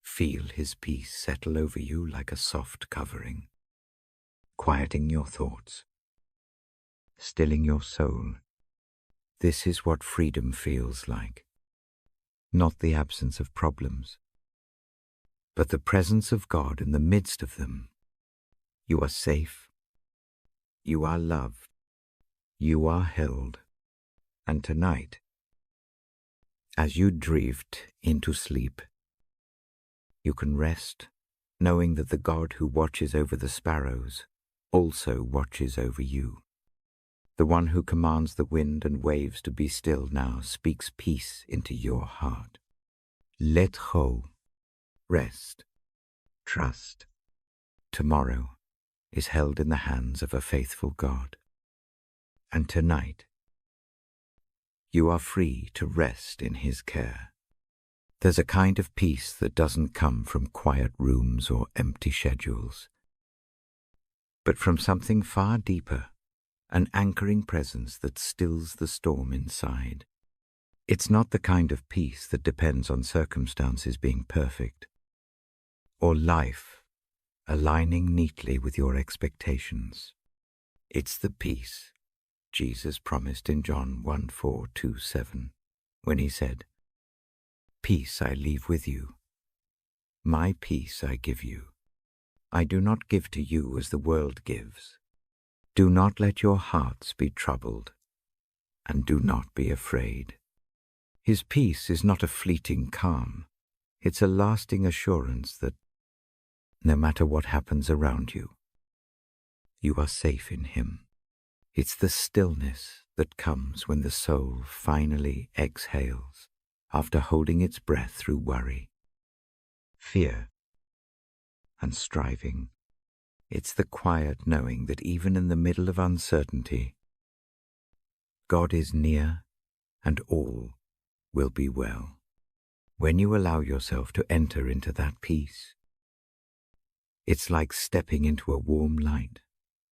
Feel His peace settle over you like a soft covering, quieting your thoughts, stilling your soul, This is what freedom feels like. Not the absence of problems, but the presence of God in the midst of them. You are safe. You are loved. You are held. And tonight, as you drift into sleep, you can rest knowing that the God who watches over the sparrows also watches over you. The one who commands the wind and waves to be still now speaks peace into your heart. Let go, rest, trust. Tomorrow is held in the hands of a faithful God. And tonight, you are free to rest in His care. There's a kind of peace that doesn't come from quiet rooms or empty schedules, but from something far deeper, an anchoring presence that stills the storm inside. It's not the kind of peace that depends on circumstances being perfect, or life aligning neatly with your expectations. It's the peace Jesus promised in John 1:4-7, when He said, "Peace I leave with you. My peace I give you. I do not give to you as the world gives. Do not let your hearts be troubled, and do not be afraid." His peace is not a fleeting calm. It's a lasting assurance that no matter what happens around you, you are safe in Him. It's the stillness that comes when the soul finally exhales after holding its breath through worry, fear, and striving. It's the quiet knowing that even in the middle of uncertainty, God is near and all will be well. When you allow yourself to enter into that peace, it's like stepping into a warm light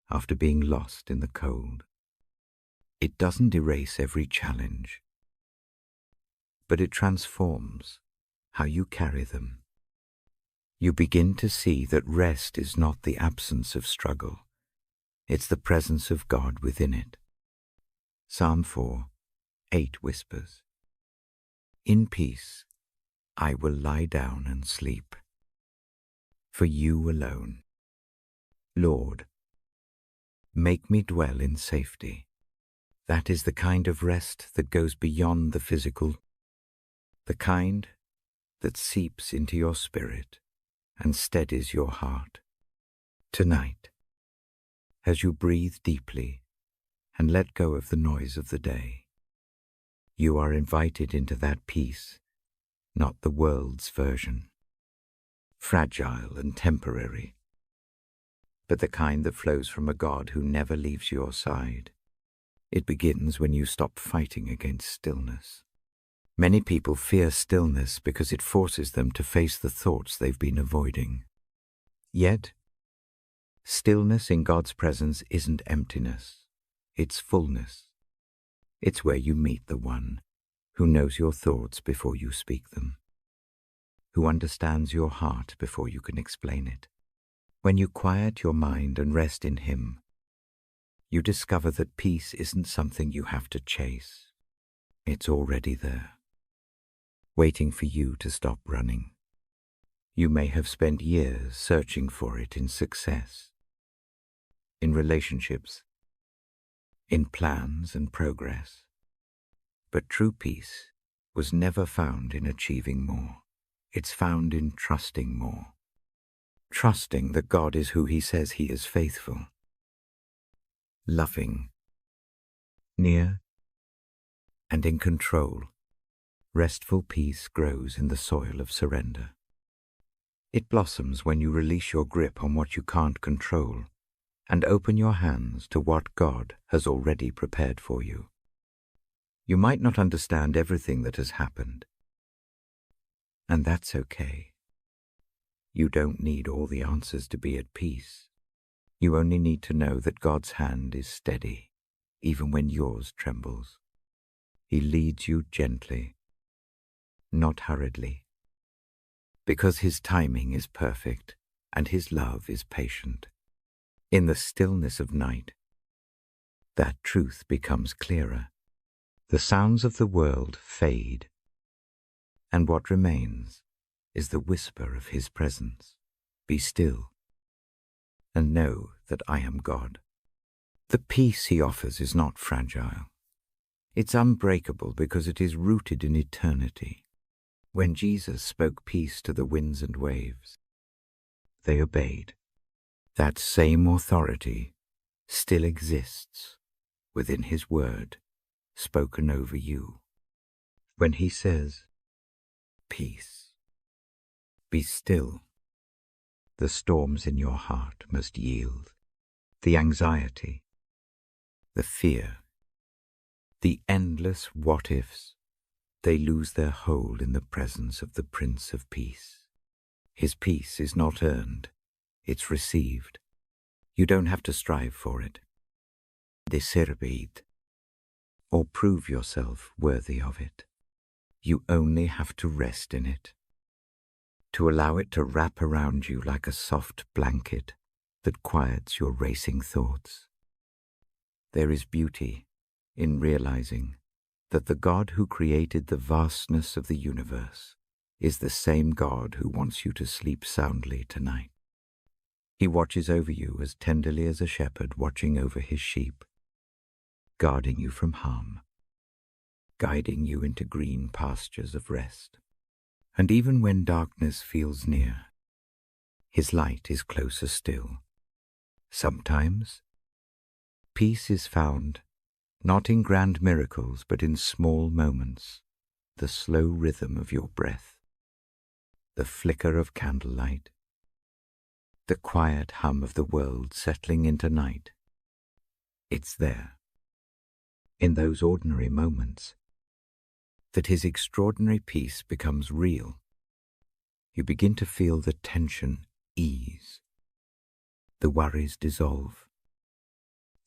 after being lost in the cold. It doesn't erase every challenge, but it transforms how you carry them. You begin to see that rest is not the absence of struggle. It's the presence of God within it. Psalm 4:8 whispers, "In peace I will lie down and sleep, for you alone. Lord, make me dwell in safety." That is the kind of rest that goes beyond the physical, the kind that seeps into your spirit and steadies your heart. Tonight, as you breathe deeply and let go of the noise of the day, you are invited into that peace, not the world's version, fragile and temporary, but the kind that flows from a God who never leaves your side. It begins when you stop fighting against stillness. Many people fear stillness because it forces them to face the thoughts they've been avoiding. Yet, stillness in God's presence isn't emptiness, it's fullness. It's where you meet the One who knows your thoughts before you speak them, who understands your heart before you can explain it. When you quiet your mind and rest in Him, you discover that peace isn't something you have to chase. It's already there, waiting for you to stop running. You may have spent years searching for it in success, in relationships, in plans and progress. But true peace was never found in achieving more. It's found in trusting more. Trusting that God is who He says He is, faithful, loving, near, and in control. Restful peace grows in the soil of surrender. It blossoms when you release your grip on what you can't control and open your hands to what God has already prepared for you. You might not understand everything that has happened, and that's okay. You don't need all the answers to be at peace. You only need to know that God's hand is steady, even when yours trembles. He leads you gently, not hurriedly, because His timing is perfect and His love is patient. In the stillness of night, that truth becomes clearer. The sounds of the world fade, and what remains is the whisper of his presence. Be still, and know that I am God. The peace he offers is not fragile. It's unbreakable because it is rooted in eternity. When Jesus spoke peace to the winds and waves, they obeyed. That same authority still exists within his word spoken over you. When he says, peace, be still, the storms in your heart must yield. The anxiety, the fear, the endless what-ifs, they lose their hold in the presence of the Prince of Peace. His peace is not earned, it's received. You don't have to strive for it, deserved, or prove yourself worthy of it. You only have to rest in it, to allow it to wrap around you like a soft blanket that quiets your racing thoughts. There is beauty in realizing that the God who created the vastness of the universe is the same God who wants you to sleep soundly tonight. He watches over you as tenderly as a shepherd watching over his sheep, guarding you from harm, guiding you into green pastures of rest. And even when darkness feels near, his light is closer still. Sometimes, peace is found not in grand miracles but in small moments, the slow rhythm of your breath, the flicker of candlelight, the quiet hum of the world settling into night. It's there, in those ordinary moments, that his extraordinary peace becomes real. You begin to feel the tension ease, the worries dissolve,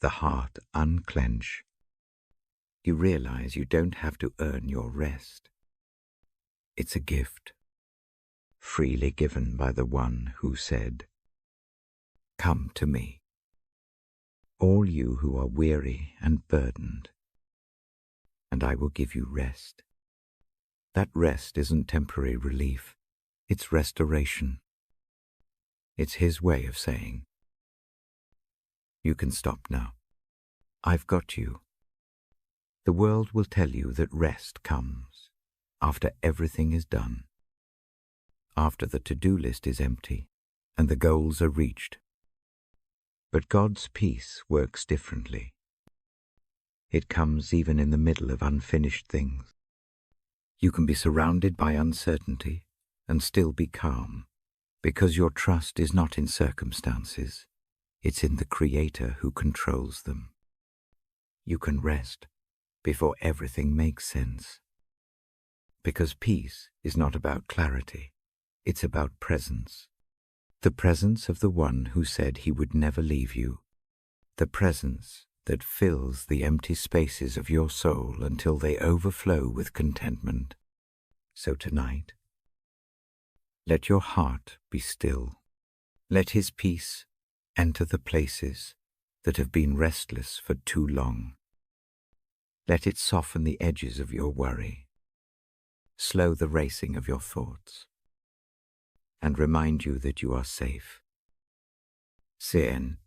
the heart unclench. You realize you don't have to earn your rest. It's a gift, freely given by the one who said, "Come to me, all you who are weary and burdened, and I will give you rest." That rest isn't temporary relief, it's restoration. It's his way of saying, you can stop now. I've got you. The world will tell you that rest comes after everything is done, after the to-do list is empty and the goals are reached. But God's peace works differently. It comes even in the middle of unfinished things. You can be surrounded by uncertainty and still be calm, because your trust is not in circumstances, it's in the Creator who controls them. You can rest before everything makes sense, because peace is not about clarity, it's about presence. The presence of the one who said he would never leave you, the presence that fills the empty spaces of your soul until they overflow with contentment. So tonight, let your heart be still. Let his peace enter the places that have been restless for too long. Let it soften the edges of your worry, slow the racing of your thoughts, and remind you that you are safe, seen,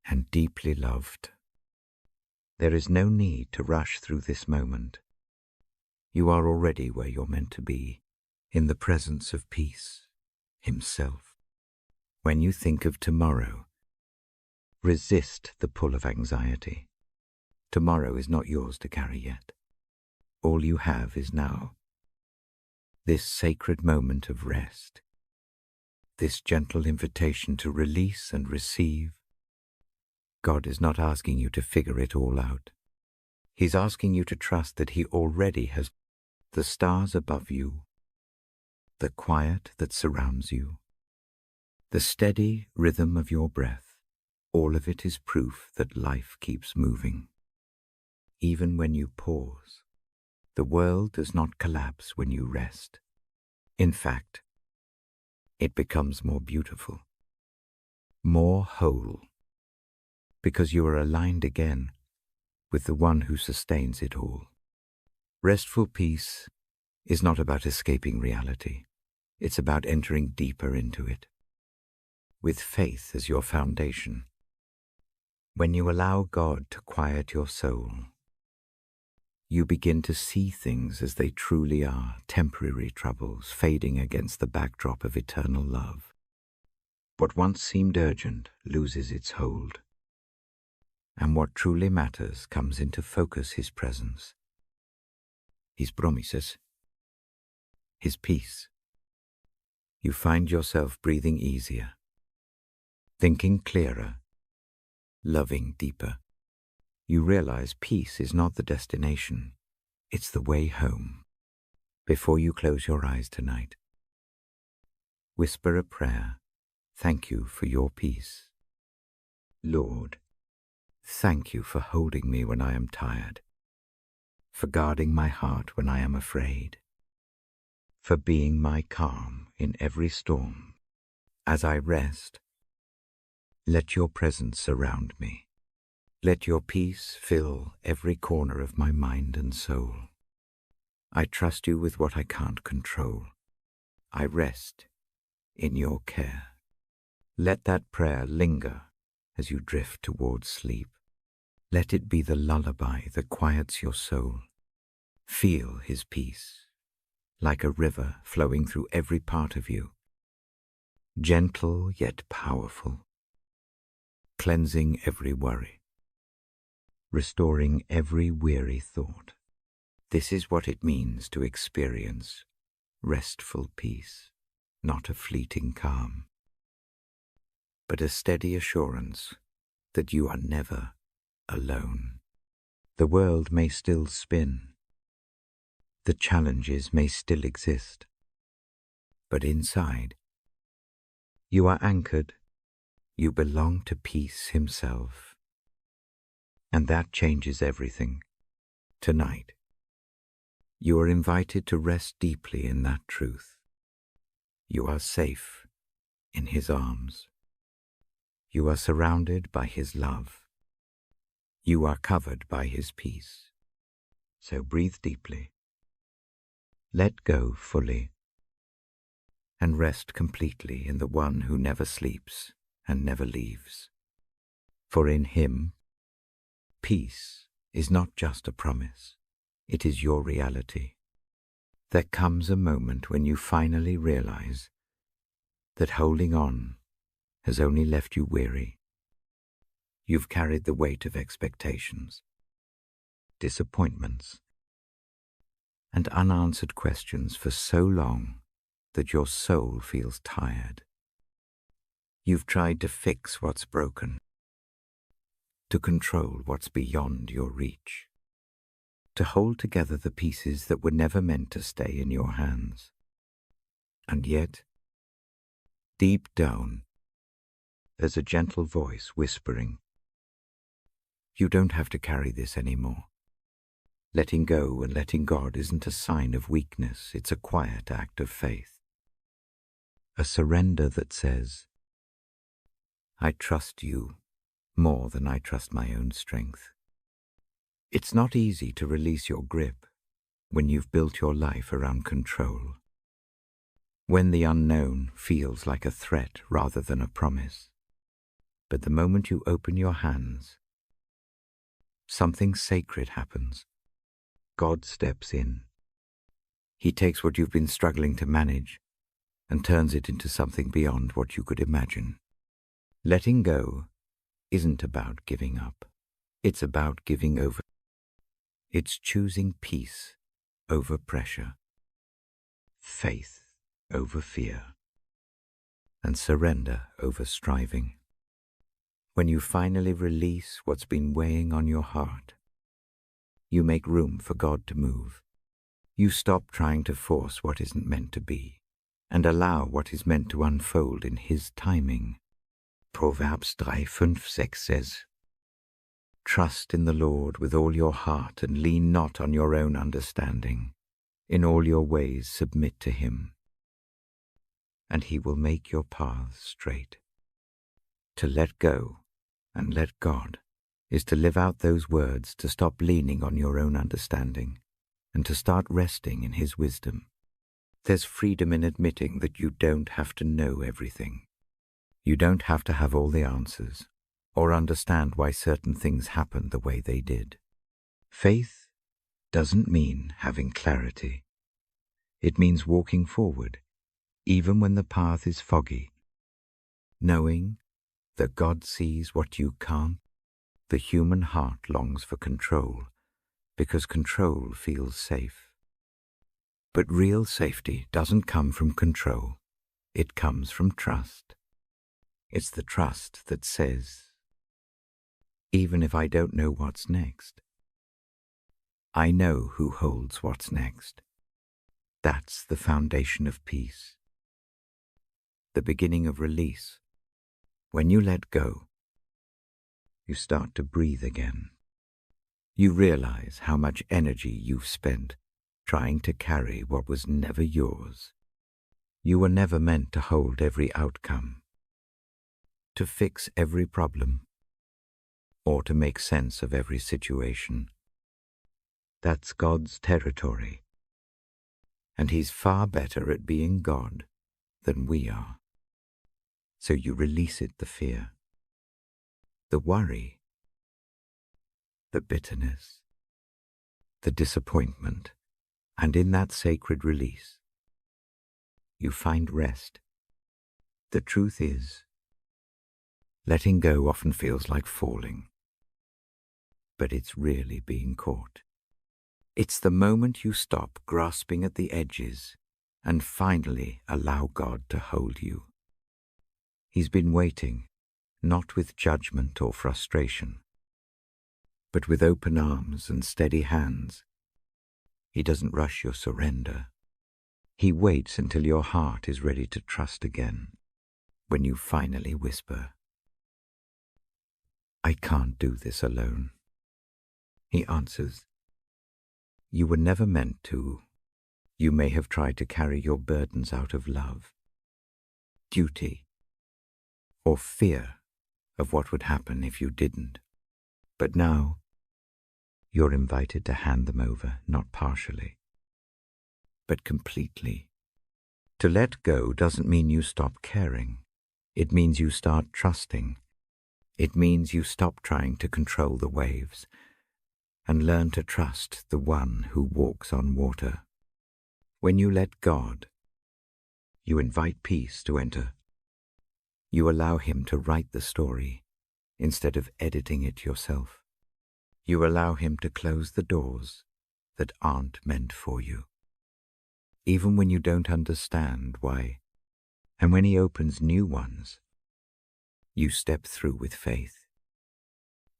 and deeply loved. There is no need to rush through this moment. You are already where you're meant to be, in the presence of peace himself. When you think of tomorrow, resist the pull of anxiety. Tomorrow is not yours to carry yet. All you have is now. This sacred moment of rest, this gentle invitation to release and receive. God is not asking you to figure it all out. He's asking you to trust that he already has the stars above you, the quiet that surrounds you, the steady rhythm of your breath. All of it is proof that life keeps moving. Even when you pause, the world does not collapse when you rest. In fact, it becomes more beautiful, more whole, because you are aligned again with the one who sustains it all. Restful peace is not about escaping reality. It's about entering deeper into it, with faith as your foundation. When you allow God to quiet your soul, you begin to see things as they truly are, temporary troubles fading against the backdrop of eternal love. What once seemed urgent loses its hold, and what truly matters comes into focus: His presence, His promises, His peace. You find yourself breathing easier, thinking clearer, loving deeper. You realize peace is not the destination, it's the way home. Before you close your eyes tonight, whisper a prayer. Thank you for your peace. Lord, thank you for holding me when I am tired, for guarding my heart when I am afraid, for being my calm in every storm. As I rest, let your presence surround me. Let your peace fill every corner of my mind and soul. I trust you with what I can't control. I rest in your care. Let that prayer linger as you drift towards sleep. Let it be the lullaby that quiets your soul. Feel His peace, like a river flowing through every part of you, gentle yet powerful, cleansing every worry, restoring every weary thought. This is what it means to experience restful peace, not a fleeting calm, but a steady assurance that you are never alone. The world may still spin, the challenges may still exist, but inside, you are anchored, you belong to peace himself. And that changes everything. Tonight, you are invited to rest deeply in that truth. You are safe in his arms. You are surrounded by his love. You are covered by his peace. So breathe deeply. Let go fully. And rest completely in the one who never sleeps and never leaves. For in him, peace is not just a promise. It is your reality. There comes a moment when you finally realize that holding on has only left you weary. You've carried the weight of expectations, disappointments, and unanswered questions for so long that your soul feels tired. You've tried to fix what's broken, to control what's beyond your reach, to hold together the pieces that were never meant to stay in your hands. And yet, deep down, there's a gentle voice whispering, you don't have to carry this anymore. Letting go and letting God isn't a sign of weakness, it's a quiet act of faith. A surrender that says, I trust you more than I trust my own strength. It's not easy to release your grip when you've built your life around control, when the unknown feels like a threat rather than a promise. But the moment you open your hands, something sacred happens. God steps in. He takes what you've been struggling to manage and turns it into something beyond what you could imagine. Letting go isn't about giving up. It's about giving over. It's choosing peace over pressure, faith over fear, and surrender over striving. When you finally release what's been weighing on your heart, you make room for God to move. You stop trying to force what isn't meant to be and allow what is meant to unfold in his timing. Proverbs 3:5-6 says, Trust in the Lord with all your heart and lean not on your own understanding. In all your ways submit to him, and he will make your paths straight. To let go and let God is to live out those words, to stop leaning on your own understanding, and to start resting in His wisdom. There's freedom in admitting that you don't have to know everything. You don't have to have all the answers, or understand why certain things happened the way they did. Faith doesn't mean having clarity. It means walking forward, even when the path is foggy, knowing that God sees what you can't. The human heart longs for control, because control feels safe. But real safety doesn't come from control. It comes from trust. It's the trust that says, even if I don't know what's next, I know who holds what's next. That's the foundation of peace, the beginning of release. When you let go, you start to breathe again. You realize how much energy you've spent trying to carry what was never yours. You were never meant to hold every outcome, to fix every problem, or to make sense of every situation. That's God's territory, and He's far better at being God than we are. So you release it, the fear, the worry, the bitterness, the disappointment, and in that sacred release, you find rest. The truth is, letting go often feels like falling, but it's really being caught. It's the moment you stop grasping at the edges and finally allow God to hold you. He's been waiting, not with judgment or frustration, but with open arms and steady hands. He doesn't rush your surrender. He waits until your heart is ready to trust again, when you finally whisper, I can't do this alone. He answers, you were never meant to. You may have tried to carry your burdens out of love, duty, or fear of what would happen if you didn't. But now, you're invited to hand them over, not partially, but completely. To let go doesn't mean you stop caring. It means you start trusting. It means you stop trying to control the waves and learn to trust the one who walks on water. When you let God, you invite peace to enter. You allow Him to write the story instead of editing it yourself. You allow Him to close the doors that aren't meant for you, even when you don't understand why. And when He opens new ones, you step through with faith,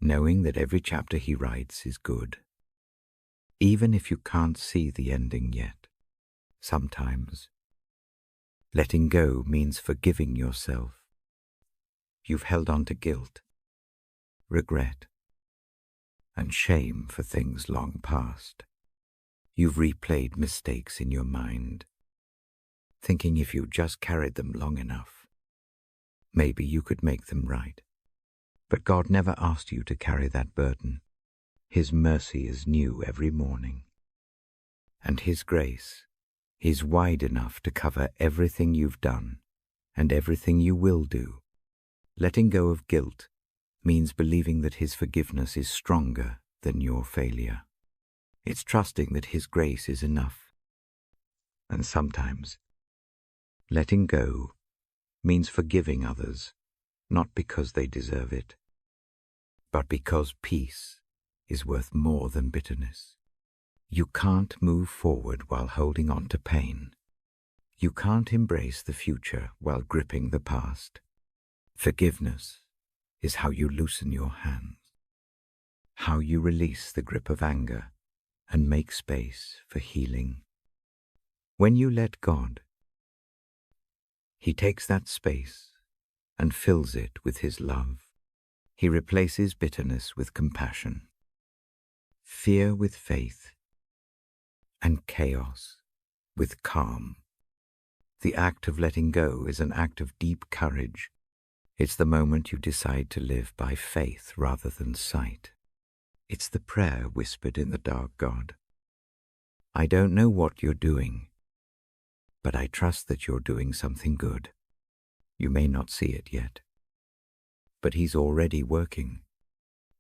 knowing that every chapter He writes is good, even if you can't see the ending yet. Sometimes, letting go means forgiving yourself. You've held on to guilt, regret, and shame for things long past. You've replayed mistakes in your mind, thinking if you just carried them long enough, maybe you could make them right. But God never asked you to carry that burden. His mercy is new every morning, and His grace is wide enough to cover everything you've done and everything you will do. Letting go of guilt means believing that His forgiveness is stronger than your failure. It's trusting that His grace is enough. And sometimes, letting go means forgiving others, not because they deserve it, but because peace is worth more than bitterness. You can't move forward while holding on to pain. You can't embrace the future while gripping the past. Forgiveness is how you loosen your hands, how you release the grip of anger and make space for healing. When you let God, He takes that space and fills it with His love. He replaces bitterness with compassion, fear with faith, and chaos with calm. The act of letting go is an act of deep courage. It's the moment you decide to live by faith rather than sight. It's the prayer whispered in the dark, God. I don't know what you're doing, but I trust that you're doing something good. You may not see it yet, but He's already working.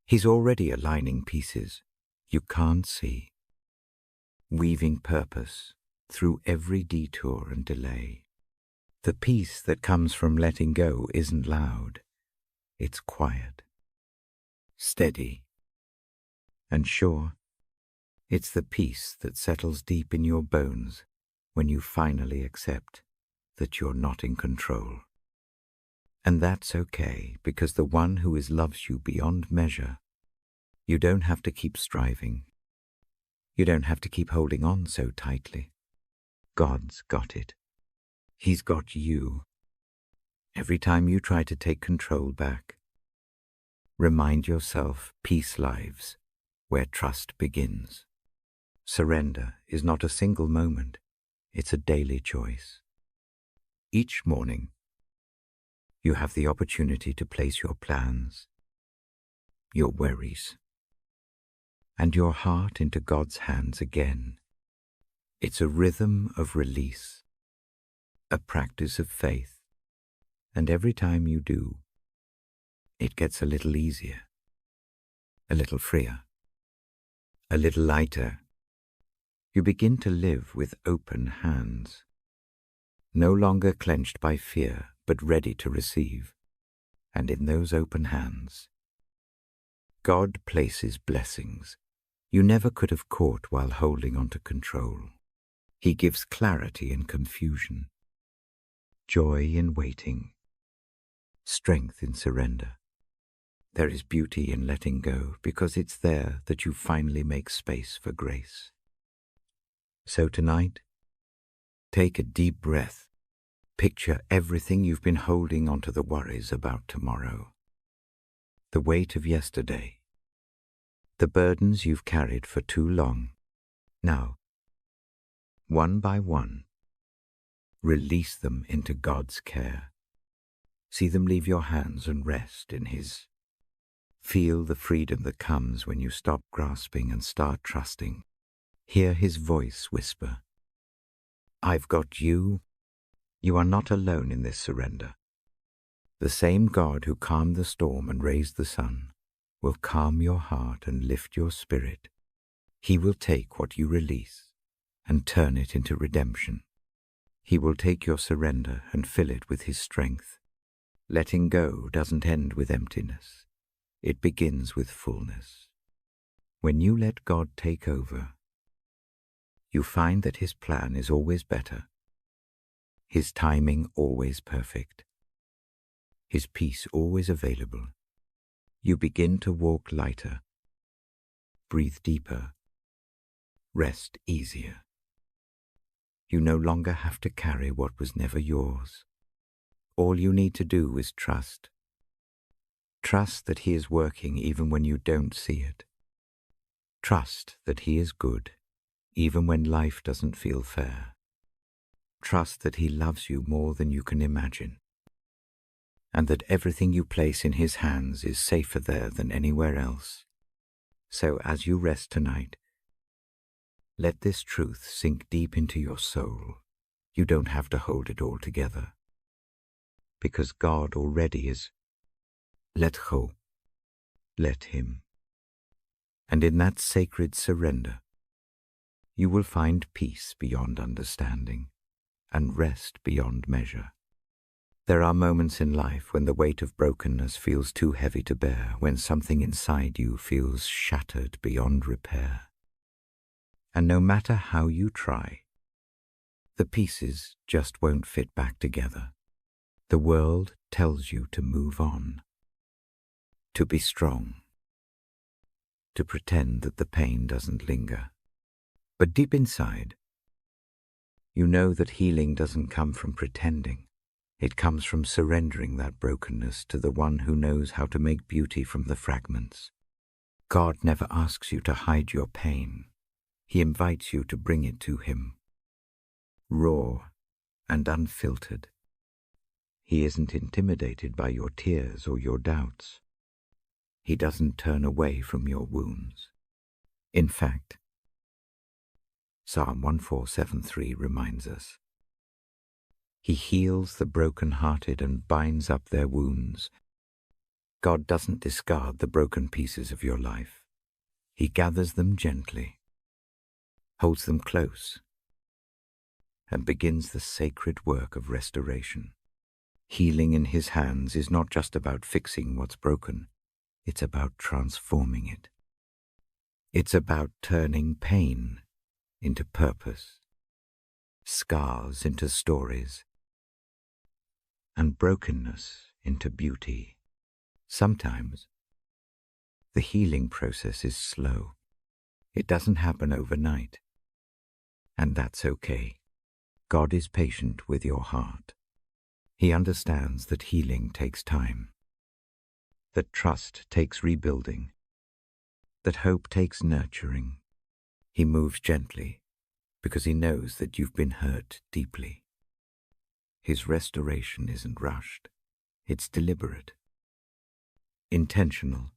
He's already aligning pieces you can't see, weaving purpose through every detour and delay. The peace that comes from letting go isn't loud. It's quiet, steady, and sure. It's the peace that settles deep in your bones when you finally accept that you're not in control. And that's okay, because the one who loves you beyond measure, you don't have to keep striving. You don't have to keep holding on so tightly. God's got it. He's got you. Every time you try to take control back, remind yourself peace lives where trust begins. Surrender is not a single moment. It's a daily choice. Each morning, you have the opportunity to place your plans, your worries, and your heart into God's hands again. It's a rhythm of release, a practice of faith, and every time you do, it gets a little easier, a little freer, a little lighter. You begin to live with open hands, no longer clenched by fear, but ready to receive. And in those open hands, God places blessings you never could have caught while holding on to control. He gives clarity in confusion, joy in waiting, strength in surrender. There is beauty in letting go, because it's there that you finally make space for grace. So tonight, take a deep breath. Picture everything you've been holding onto, the worries about tomorrow, the weight of yesterday, the burdens you've carried for too long. Now, one by one, release them into God's care. See them leave your hands and rest in His. Feel the freedom that comes when you stop grasping and start trusting. Hear His voice whisper, I've got you. You are not alone in this surrender. The same God who calmed the storm and raised the sun will calm your heart and lift your spirit. He will take what you release and turn it into redemption. He will take your surrender and fill it with His strength. Letting go doesn't end with emptiness. It begins with fullness. When you let God take over, you find that His plan is always better, His timing always perfect, His peace always available. You begin to walk lighter, breathe deeper, rest easier. You no longer have to carry what was never yours. All you need to do is trust. Trust that He is working even when you don't see it. Trust that He is good even when life doesn't feel fair. Trust that He loves you more than you can imagine, and that everything you place in His hands is safer there than anywhere else. So as you rest tonight, let this truth sink deep into your soul. You don't have to hold it all together, because God already is. Let go. Let Him. And in that sacred surrender, you will find peace beyond understanding and rest beyond measure. There are moments in life when the weight of brokenness feels too heavy to bear, when something inside you feels shattered beyond repair. And no matter how you try, the pieces just won't fit back together. The world tells you to move on, to be strong, to pretend that the pain doesn't linger. But deep inside, you know that healing doesn't come from pretending. It comes from surrendering that brokenness to the one who knows how to make beauty from the fragments. God never asks you to hide your pain. He invites you to bring it to Him, raw and unfiltered. He isn't intimidated by your tears or your doubts. He doesn't turn away from your wounds. In fact, Psalm 1473 reminds us, He heals the broken-hearted and binds up their wounds. God doesn't discard the broken pieces of your life. He gathers them gently, holds them close, and begins the sacred work of restoration. Healing in His hands is not just about fixing what's broken. It's about transforming it. It's about turning pain into purpose, scars into stories, and brokenness into beauty. Sometimes the healing process is slow. It doesn't happen overnight. And that's okay. God is patient with your heart. He understands that healing takes time, that trust takes rebuilding, that hope takes nurturing. He moves gently because He knows that you've been hurt deeply. His restoration isn't rushed. It's deliberate, intentional,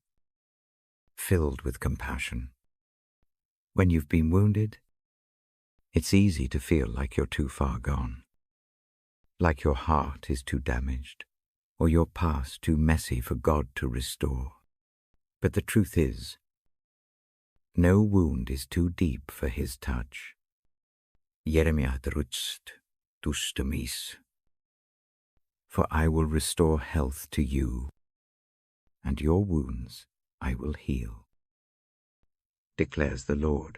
filled with compassion. When you've been wounded, it's easy to feel like you're too far gone, like your heart is too damaged, or your past too messy for God to restore. But the truth is, no wound is too deep for His touch. Jeremiah drutst tustamis. For I will restore health to you, and your wounds I will heal, declares the Lord.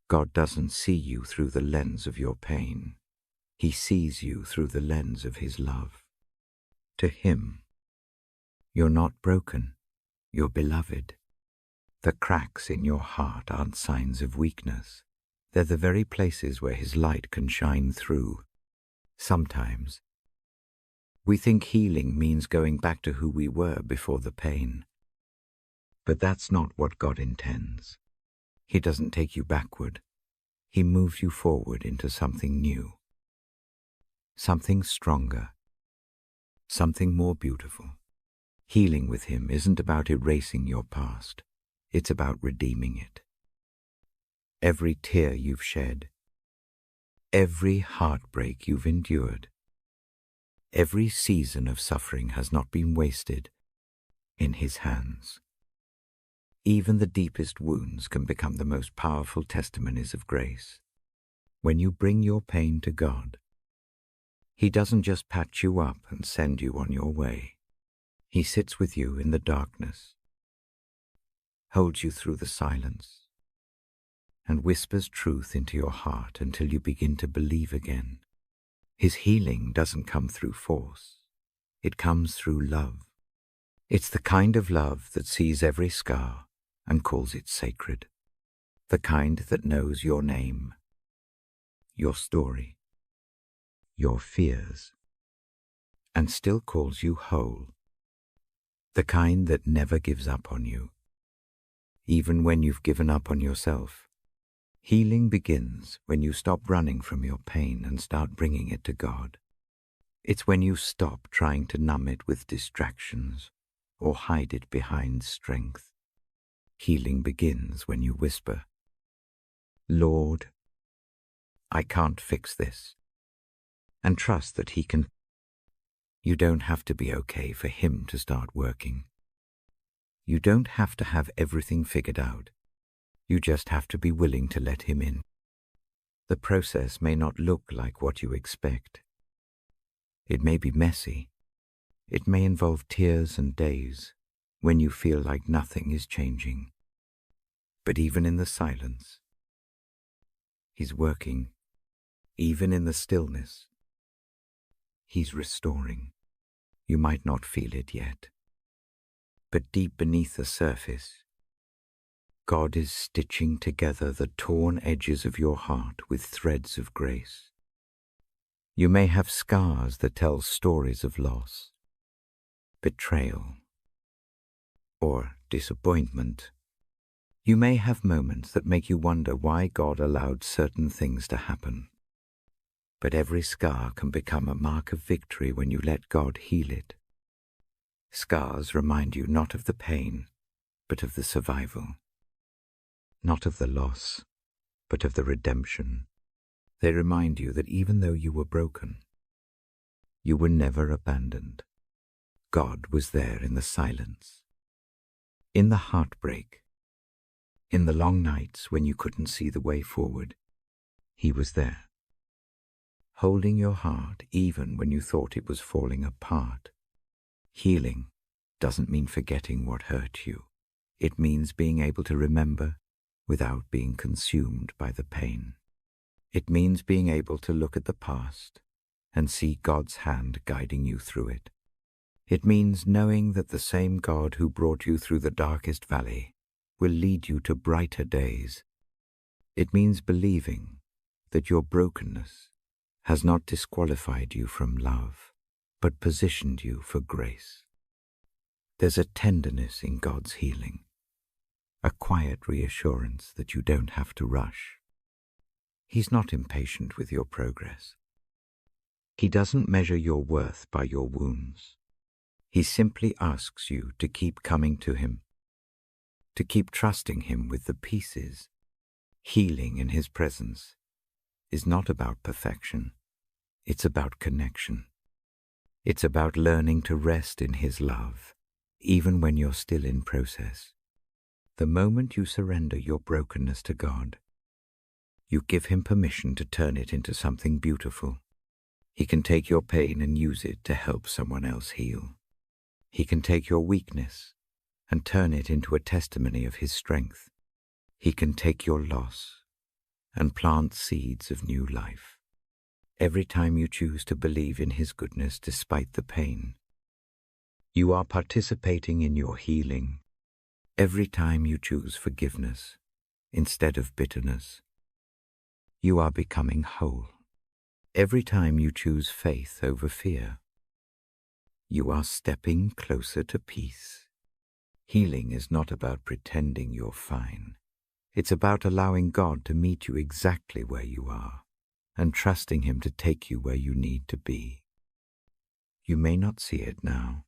God doesn't see you through the lens of your pain. He sees you through the lens of His love. To Him, you're not broken, you're beloved. The cracks in your heart aren't signs of weakness. They're the very places where His light can shine through. Sometimes, we think healing means going back to who we were before the pain. But that's not what God intends. He doesn't take you backward. He moves you forward into something new, something stronger, something more beautiful. Healing with Him isn't about erasing your past. It's about redeeming it. Every tear you've shed, every heartbreak you've endured, every season of suffering has not been wasted in His hands. Even the deepest wounds can become the most powerful testimonies of grace. When you bring your pain to God, He doesn't just patch you up and send you on your way. He sits with you in the darkness, holds you through the silence, and whispers truth into your heart until you begin to believe again. His healing doesn't come through force. It comes through love. It's the kind of love that sees every scar and calls it sacred. The kind that knows your name, your story, your fears, and still calls you whole. The kind that never gives up on you, even when you've given up on yourself. Healing begins when you stop running from your pain and start bringing it to God. It's when you stop trying to numb it with distractions or hide it behind strength. Healing begins when you whisper, Lord, I can't fix this, and trust that He can. You don't have to be okay for Him to start working. You don't have to have everything figured out. You just have to be willing to let Him in. The process may not look like what you expect. It may be messy. It may involve tears and days when you feel like nothing is changing. But even in the silence, He's working. Even in the stillness, He's restoring. You might not feel it yet, but deep beneath the surface, God is stitching together the torn edges of your heart with threads of grace. You may have scars that tell stories of loss, betrayal, or disappointment. You may have moments that make you wonder why God allowed certain things to happen. but every scar can become a mark of victory when you let God heal it. Scars remind you not of the pain, but of the survival. Not of the loss, but of the redemption. They remind you that even though you were broken, you were never abandoned. God was there in the silence, in the heartbreak, in the long nights when you couldn't see the way forward. He was there, holding your heart even when you thought it was falling apart. Healing doesn't mean forgetting what hurt you. It means being able to remember without being consumed by the pain. It means being able to look at the past and see God's hand guiding you through it. It means knowing that the same God who brought you through the darkest valley will lead you to brighter days. It means believing that your brokenness has not disqualified you from love, but positioned you for grace. There's a tenderness in God's healing, a quiet reassurance that you don't have to rush. He's not impatient with your progress. He doesn't measure your worth by your wounds. He simply asks you to keep coming to him, to keep trusting him with the pieces. Healing in his presence is not about perfection. It's about connection. It's about learning to rest in his love, even when you're still in process. The moment you surrender your brokenness to God, you give him permission to turn it into something beautiful. He can take your pain and use it to help someone else heal. He can take your weakness and turn it into a testimony of his strength. He can take your loss and plant seeds of new life. Every time you choose to believe in his goodness despite the pain, you are participating in your healing. Every time you choose forgiveness instead of bitterness, you are becoming whole. Every time you choose faith over fear, you are stepping closer to peace. Healing is not about pretending you're fine. It's about allowing God to meet you exactly where you are and trusting him to take you where you need to be. You may not see it now,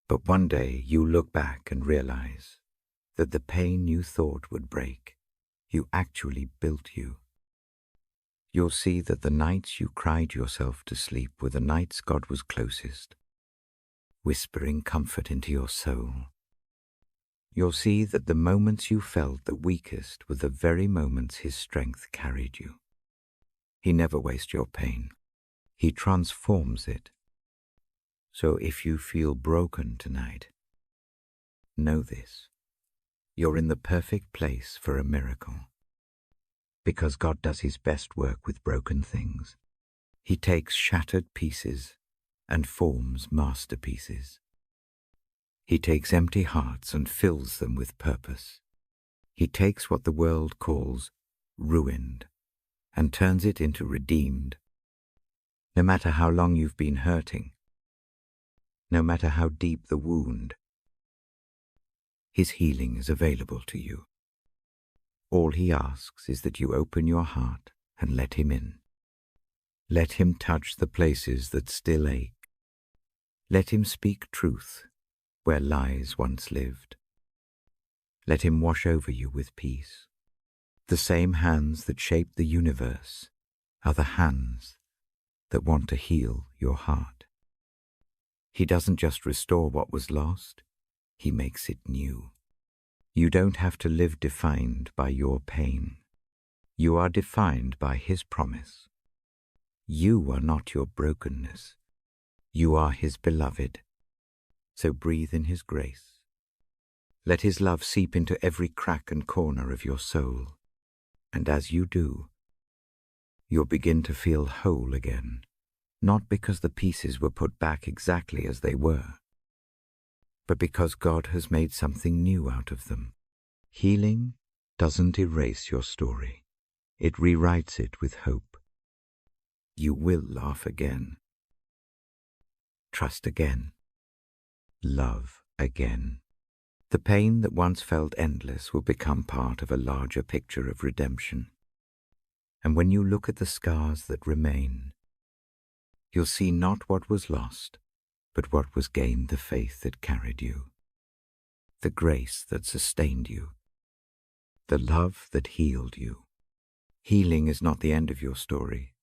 but one day you'll look back and realize that the pain you thought would break, you actually built you. You'll see that the nights you cried yourself to sleep were the nights God was closest, whispering comfort into your soul. You'll see that the moments you felt the weakest were the very moments his strength carried you. He never wastes your pain. He transforms it. So if you feel broken tonight, know this: you're in the perfect place for a miracle. Because God does his best work with broken things. He takes shattered pieces and forms masterpieces. He takes empty hearts and fills them with purpose. He takes what the world calls ruined and turns it into redeemed. No matter how long you've been hurting, no matter how deep the wound, his healing is available to you. All he asks is that you open your heart and let him in. Let him touch the places that still ache. Let him speak truth where lies once lived. Let him wash over you with peace. The same hands that shaped the universe are the hands that want to heal your heart. He doesn't just restore what was lost, he makes it new. You don't have to live defined by your pain. You are defined by his promise. You are not your brokenness. You are his beloved. So breathe in his grace. Let his love seep into every crack and corner of your soul. And as you do, you'll begin to feel whole again, not because the pieces were put back exactly as they were, but because God has made something new out of them. Healing doesn't erase your story. It rewrites it with hope. You will laugh again. Trust again. Love again. The pain that once felt endless will become part of a larger picture of redemption. And when you look at the scars that remain, you'll see not what was lost, but what was gained, the faith that carried you, the grace that sustained you, the love that healed you. Healing is not the end of your story.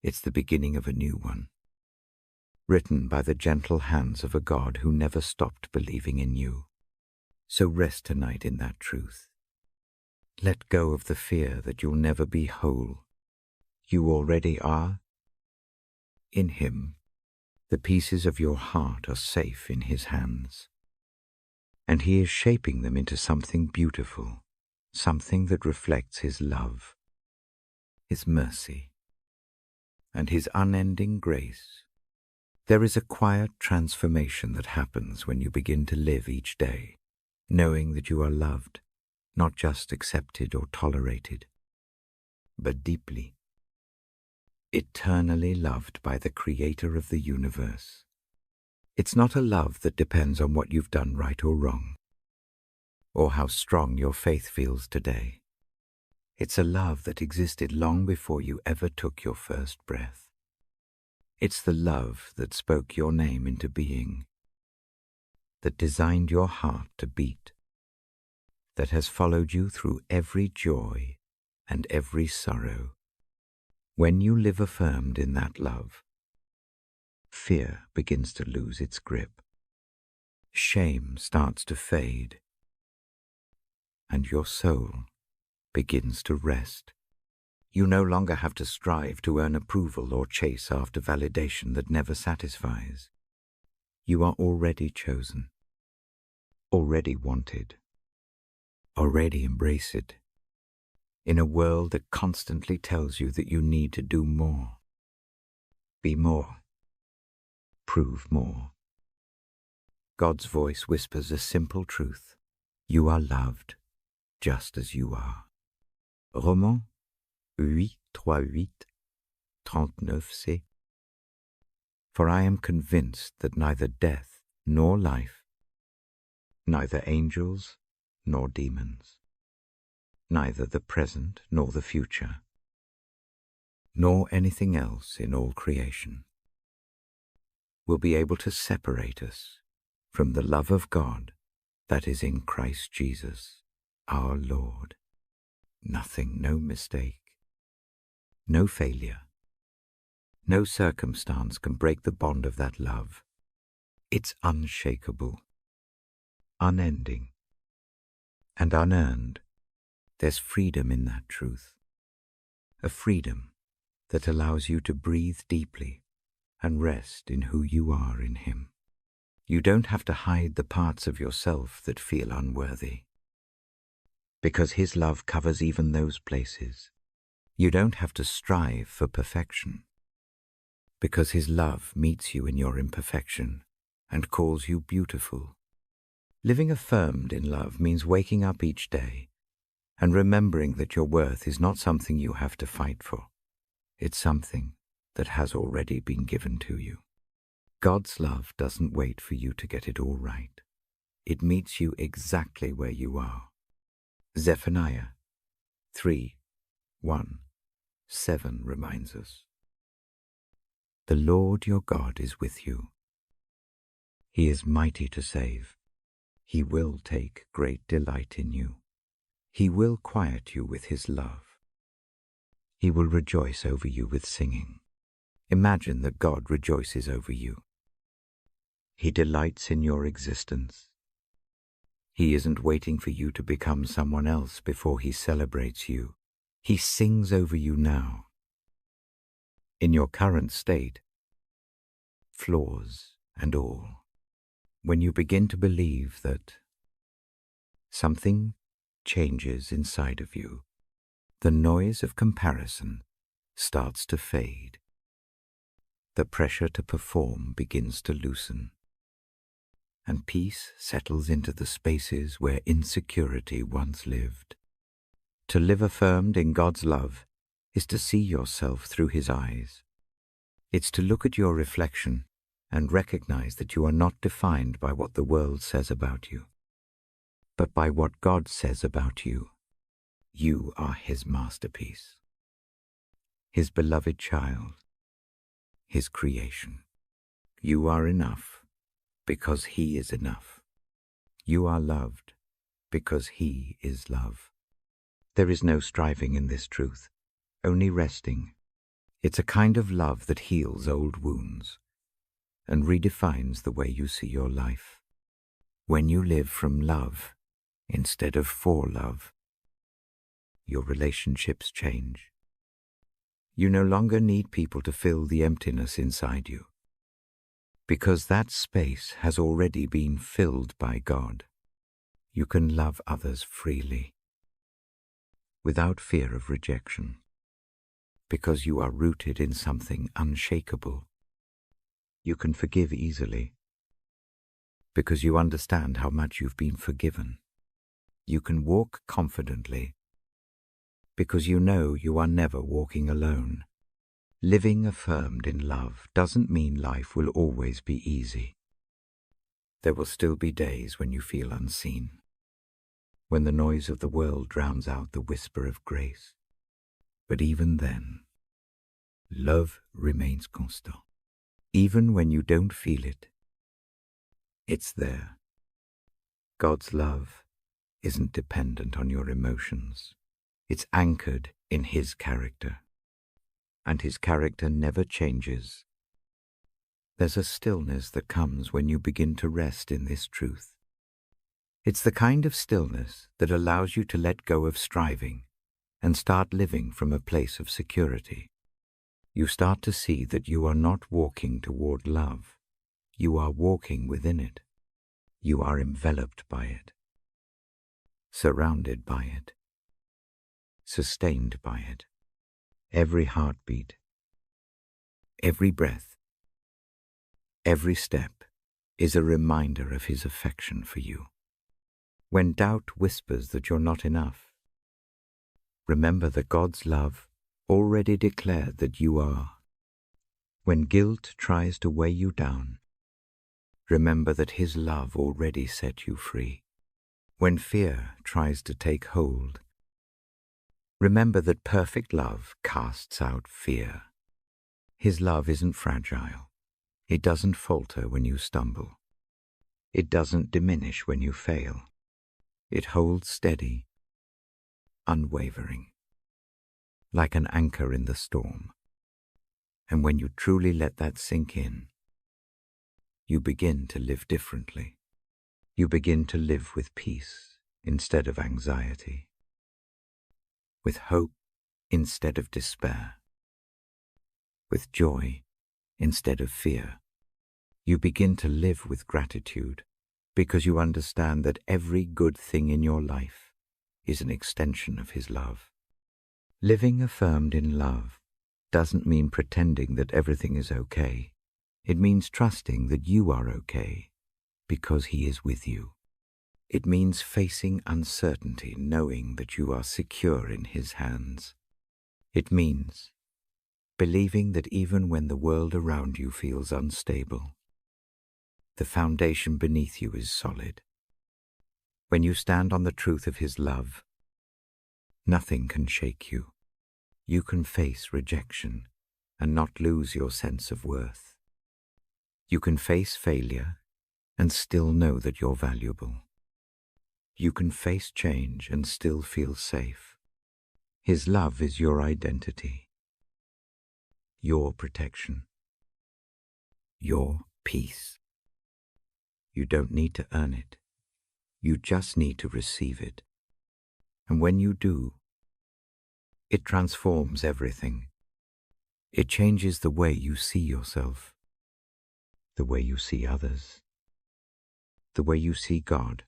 It's the beginning of a new one, written by the gentle hands of a God who never stopped believing in you. So rest tonight in that truth. Let go of the fear that you'll never be whole. You already are. In Him, the pieces of your heart are safe in His hands, and He is shaping them into something beautiful, something that reflects His love, His mercy, and His unending grace. There is a quiet transformation that happens when you begin to live each day, knowing that you are loved, not just accepted or tolerated, but deeply, eternally loved by the Creator of the universe. It's not a love that depends on what you've done right or wrong, or how strong your faith feels today. It's a love that existed long before you ever took your first breath. It's the love that spoke your name into being, that designed your heart to beat, that has followed you through every joy and every sorrow. When you live affirmed in that love, fear begins to lose its grip, shame starts to fade, and your soul begins to rest. You no longer have to strive to earn approval or chase after validation that never satisfies. You are already chosen, already wanted, already embraced, in a world that constantly tells you that you need to do more, be more, prove more. God's voice whispers a simple truth. You are loved just as you are. Romans 8:38-39c. For I am convinced that neither death nor life, neither angels nor demons, neither the present nor the future, nor anything else in all creation, will be able to separate us from the love of God that is in Christ Jesus, our Lord. Nothing, no mistake, no failure, no circumstance can break the bond of that love. It's unshakable, unending, and unearned. There's freedom in that truth, a freedom that allows you to breathe deeply and rest in who you are in Him. You don't have to hide the parts of yourself that feel unworthy, because His love covers even those places. You don't have to strive for perfection, because His love meets you in your imperfection and calls you beautiful. Living affirmed in love means waking up each day and remembering that your worth is not something you have to fight for. It's something that has already been given to you. God's love doesn't wait for you to get it all right. It meets you exactly where you are. Zephaniah 3:1-7 reminds us. The Lord your God is with you. He is mighty to save. He will take great delight in you. He will quiet you with His love. He will rejoice over you with singing. Imagine that God rejoices over you. He delights in your existence. He isn't waiting for you to become someone else before He celebrates you. He sings over you now. In your current state, flaws and all, when you begin to believe that something changes inside of you, the noise of comparison starts to fade. The pressure to perform begins to loosen, and peace settles into the spaces where insecurity once lived. To live affirmed in God's love is to see yourself through His eyes. It's to look at your reflection and recognize that you are not defined by what the world says about you, but by what God says about you. You are His masterpiece. his beloved child, his creation. You are enough because he is enough. You are loved because he is love. There is no striving in this truth, only resting. It's a kind of love that heals old wounds and redefines the way you see your life. When you live from love instead of for love, your relationships change. You no longer need people to fill the emptiness inside you, because that space has already been filled by God. You can love others freely, without fear of rejection, because you are rooted in something unshakable. You can forgive easily, because you understand how much you've been forgiven. You can walk confidently, because you know you are never walking alone. Living affirmed in love doesn't mean life will always be easy. There will still be days when you feel unseen, when the noise of the world drowns out the whisper of grace. But even then, love remains constant. Even when you don't feel it, it's there. God's love isn't dependent on your emotions. It's anchored in his character, and his character never changes. There's a stillness that comes when you begin to rest in this truth. It's the kind of stillness that allows you to let go of striving and start living from a place of security. You start to see that you are not walking toward love. You are walking within it. You are enveloped by it, surrounded by it, sustained by it. Every heartbeat, every breath, every step is a reminder of his affection for you. When doubt whispers that you're not enough, remember that God's love already declared that you are. When guilt tries to weigh you down, remember that his love already set you free. When fear tries to take hold, remember that perfect love casts out fear. His love isn't fragile. It doesn't falter when you stumble. It doesn't diminish when you fail. It holds steady, unwavering, like an anchor in the storm. And when you truly let that sink in, you begin to live differently. You begin to live with peace instead of anxiety, with hope instead of despair, with joy instead of fear. You begin to live with gratitude because you understand that every good thing in your life is an extension of his love. Living affirmed in love doesn't mean pretending that everything is okay. It means trusting that you are okay because he is with you. It means facing uncertainty knowing that you are secure in his hands. It means believing that even when the world around you feels unstable, the foundation beneath you is solid. When you stand on the truth of his love, nothing can shake you. You can face rejection and not lose your sense of worth. You can face failure and still know that you're valuable. You can face change and still feel safe. His love is your identity, your protection, your peace. You don't need to earn it. You just need to receive it. And when you do, it transforms everything. It changes the way you see yourself, the way you see others, the way you see God.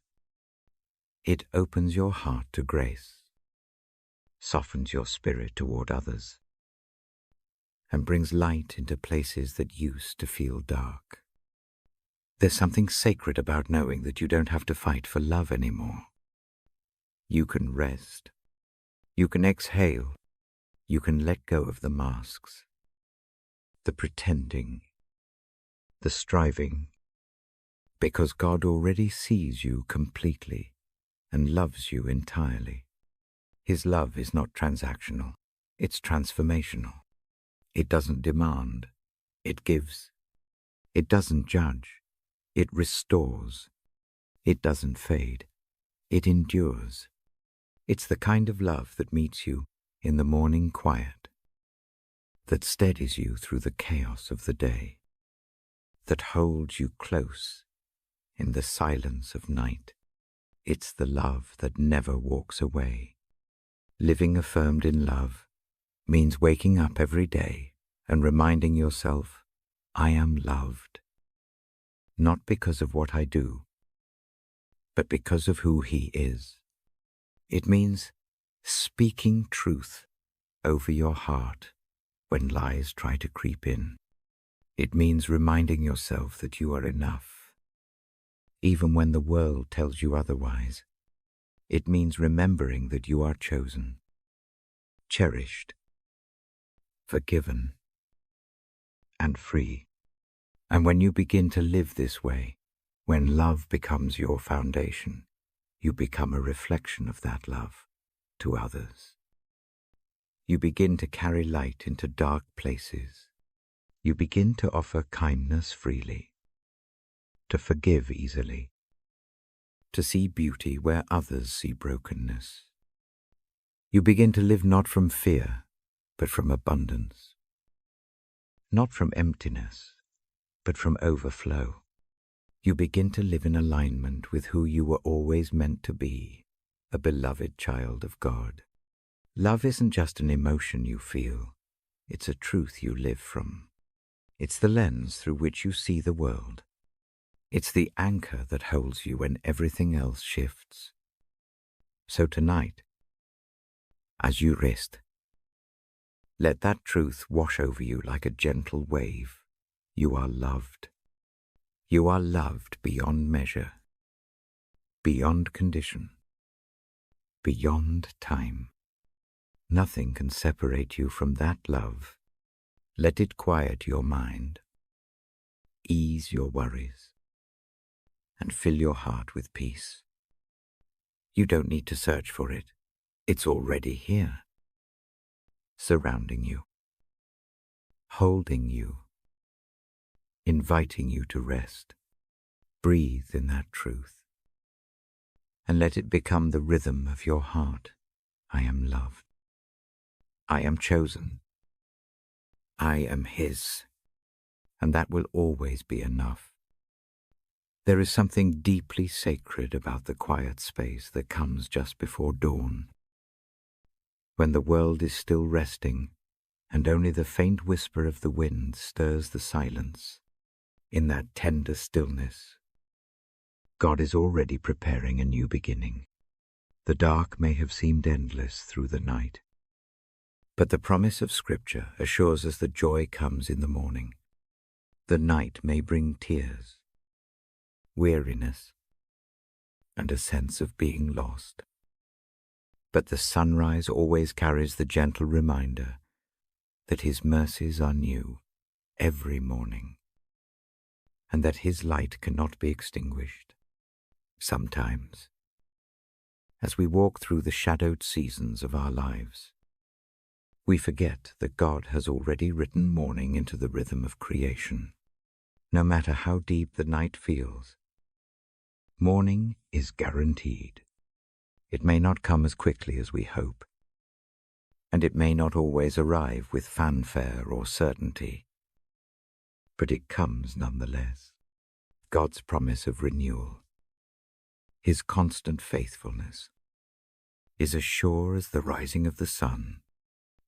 It opens your heart to grace, softens your spirit toward others, and brings light into places that used to feel dark. There's something sacred about knowing that you don't have to fight for love anymore. You can rest. You can exhale. You can let go of the masks, the pretending, the striving, because God already sees you completely and loves you entirely. His love is not transactional, it's transformational. It doesn't demand. It gives. It doesn't judge. It restores. It doesn't fade. It endures. It's the kind of love that meets you in the morning quiet, that steadies you through the chaos of the day, that holds you close in the silence of night. It's the love that never walks away. Living affirmed in love means waking up every day and reminding yourself, I am loved, not because of what I do, but because of who He is. It means speaking truth over your heart when lies try to creep in. It means reminding yourself that you are enough, even when the world tells you otherwise. It means remembering that you are chosen, cherished, forgiven, and free. And when you begin to live this way, when love becomes your foundation, you become a reflection of that love to others. You begin to carry light into dark places. You begin to offer kindness freely, to forgive easily, to see beauty where others see brokenness. You begin to live not from fear, but from abundance, not from emptiness, but from overflow. You begin to live in alignment with who you were always meant to be, a beloved child of God. Love isn't just an emotion you feel, it's a truth you live from. It's the lens through which you see the world. It's the anchor that holds you when everything else shifts. So tonight, as you rest, let that truth wash over you like a gentle wave. You are loved. You are loved beyond measure, beyond condition, beyond time. Nothing can separate you from that love. Let it quiet your mind, ease your worries, and fill your heart with peace. You don't need to search for it. It's already here, surrounding you, holding you, inviting you to rest. Breathe in that truth, and let it become the rhythm of your heart. I am loved. I am chosen. I am His, and that will always be enough. There is something deeply sacred about the quiet space that comes just before dawn, when the world is still resting and only the faint whisper of the wind stirs the silence. In that tender stillness, God is already preparing a new beginning. The dark may have seemed endless through the night, but the promise of Scripture assures us that joy comes in the morning. The night may bring tears, weariness, and a sense of being lost, but the sunrise always carries the gentle reminder that His mercies are new every morning, and that His light cannot be extinguished. Sometimes, as we walk through the shadowed seasons of our lives, we forget that God has already written morning into the rhythm of creation. No matter how deep the night feels, morning is guaranteed. It may not come as quickly as we hope, and it may not always arrive with fanfare or certainty, but it comes nonetheless. God's promise of renewal, His constant faithfulness, is as sure as the rising of the sun.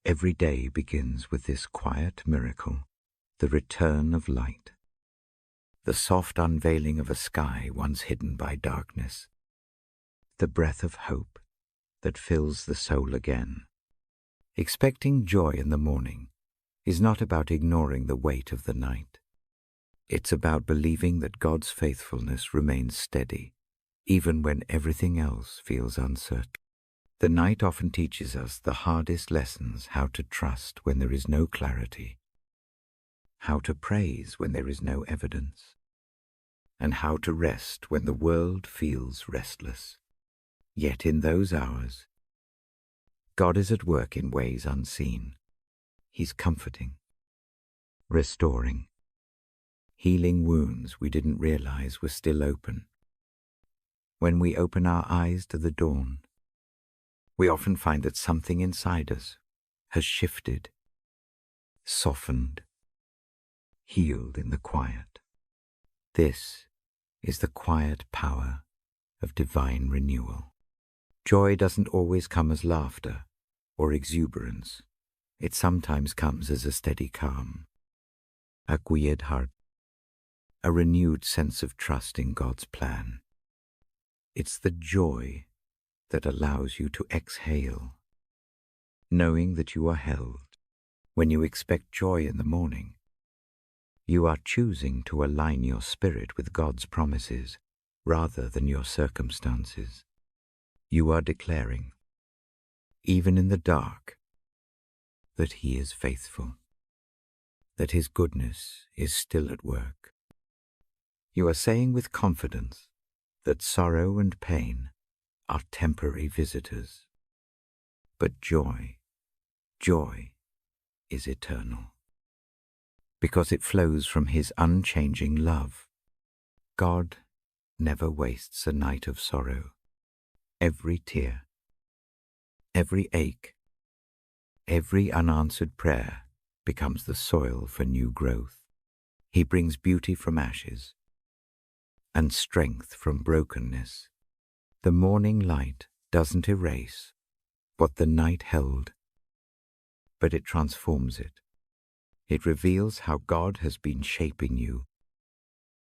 Every day begins with this quiet miracle, the return of light, the soft unveiling of a sky once hidden by darkness, the breath of hope that fills the soul again. Expecting joy in the morning is not about ignoring the weight of the night. It's about believing that God's faithfulness remains steady, even when everything else feels uncertain. The night often teaches us the hardest lessons: how to trust when there is no clarity, how to praise when there is no evidence, and how to rest when the world feels restless. Yet in those hours, God is at work in ways unseen. He's comforting, restoring, healing wounds we didn't realize were still open. When we open our eyes to the dawn, we often find that something inside us has shifted, softened, healed in the quiet. This is the quiet power of divine renewal. Joy doesn't always come as laughter or exuberance. It sometimes comes as a steady calm, a quiet heart, a renewed sense of trust in God's plan. It's the joy that allows you to exhale, knowing that you are held. When you expect joy in the morning, you are choosing to align your spirit with God's promises rather than your circumstances. You are declaring, even in the dark, that He is faithful, that His goodness is still at work. You are saying with confidence that sorrow and pain are temporary visitors, but joy is eternal, because it flows from His unchanging love. God never wastes a night of sorrow. Every tear, every ache, every unanswered prayer becomes the soil for new growth. He brings beauty from ashes and strength from brokenness. The morning light doesn't erase what the night held, but it transforms it. It reveals how God has been shaping you,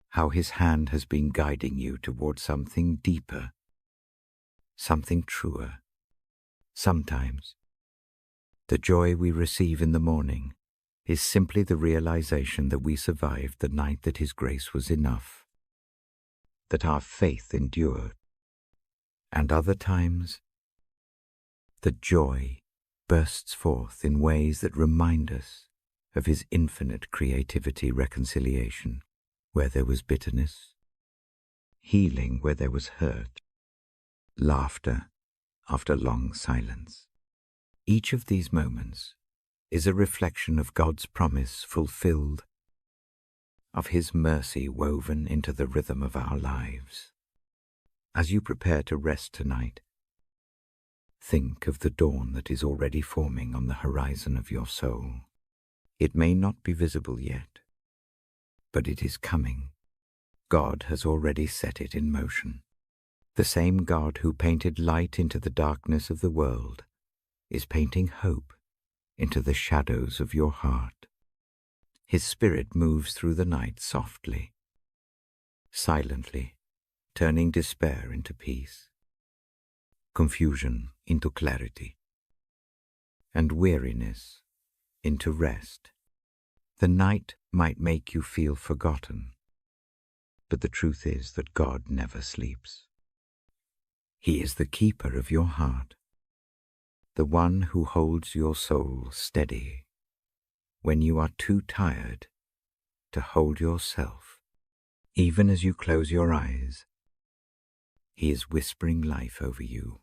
how His hand has been guiding you toward something deeper, something truer. Sometimes, the joy we receive in the morning is simply the realization that we survived the night, that His grace was enough, that our faith endured. And other times, the joy bursts forth in ways that remind us of His infinite creativity, reconciliation where there was bitterness, healing where there was hurt, laughter after long silence. Each of these moments is a reflection of God's promise fulfilled, of His mercy woven into the rhythm of our lives. As you prepare to rest tonight, think of the dawn that is already forming on the horizon of your soul. It may not be visible yet, but it is coming. God has already set it in motion. The same God who painted light into the darkness of the world is painting hope into the shadows of your heart. His Spirit moves through the night softly, silently, turning despair into peace, confusion into clarity, and weariness into rest. The night might make you feel forgotten, but the truth is that God never sleeps. He is the keeper of your heart, the one who holds your soul steady when you are too tired to hold yourself. Even as you close your eyes, He is whispering life over you,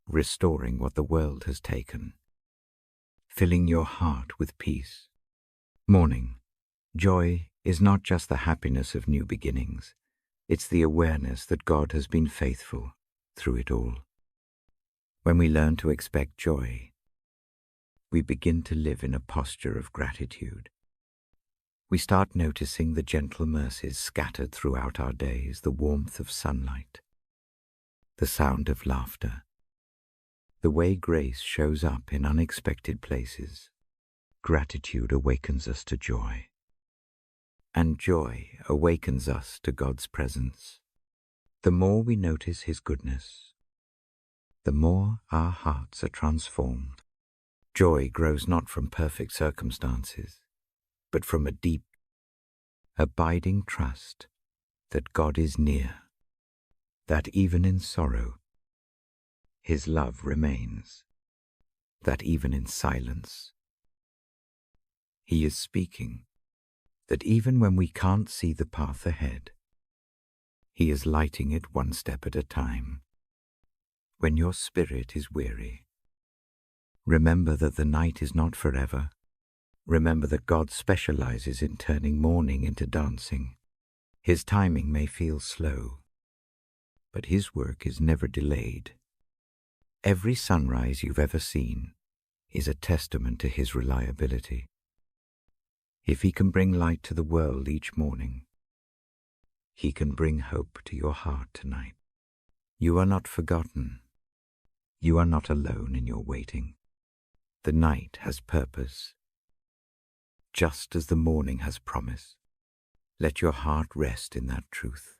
restoring what the world has taken, filling your heart with peace. Morning, joy is not just the happiness of new beginnings. It's the awareness that God has been faithful through it all. When we learn to expect joy, we begin to live in a posture of gratitude. We start noticing the gentle mercies scattered throughout our days, the warmth of sunlight, the sound of laughter, the way grace shows up in unexpected places. Gratitude awakens us to joy, and joy awakens us to God's presence. The more we notice His goodness, the more our hearts are transformed. Joy grows not from perfect circumstances, but from a deep, abiding trust that God is near, that even in sorrow, His love remains, that even in silence, He is speaking, that even when we can't see the path ahead, He is lighting it one step at a time. When your spirit is weary, remember that the night is not forever. Remember that God specializes in turning mourning into dancing. His timing may feel slow, but His work is never delayed. Every sunrise you've ever seen is a testament to His reliability. If He can bring light to the world each morning, He can bring hope to your heart tonight. You are not forgotten. You are not alone in your waiting. The night has purpose, just as the morning has promise. Let your heart rest in that truth.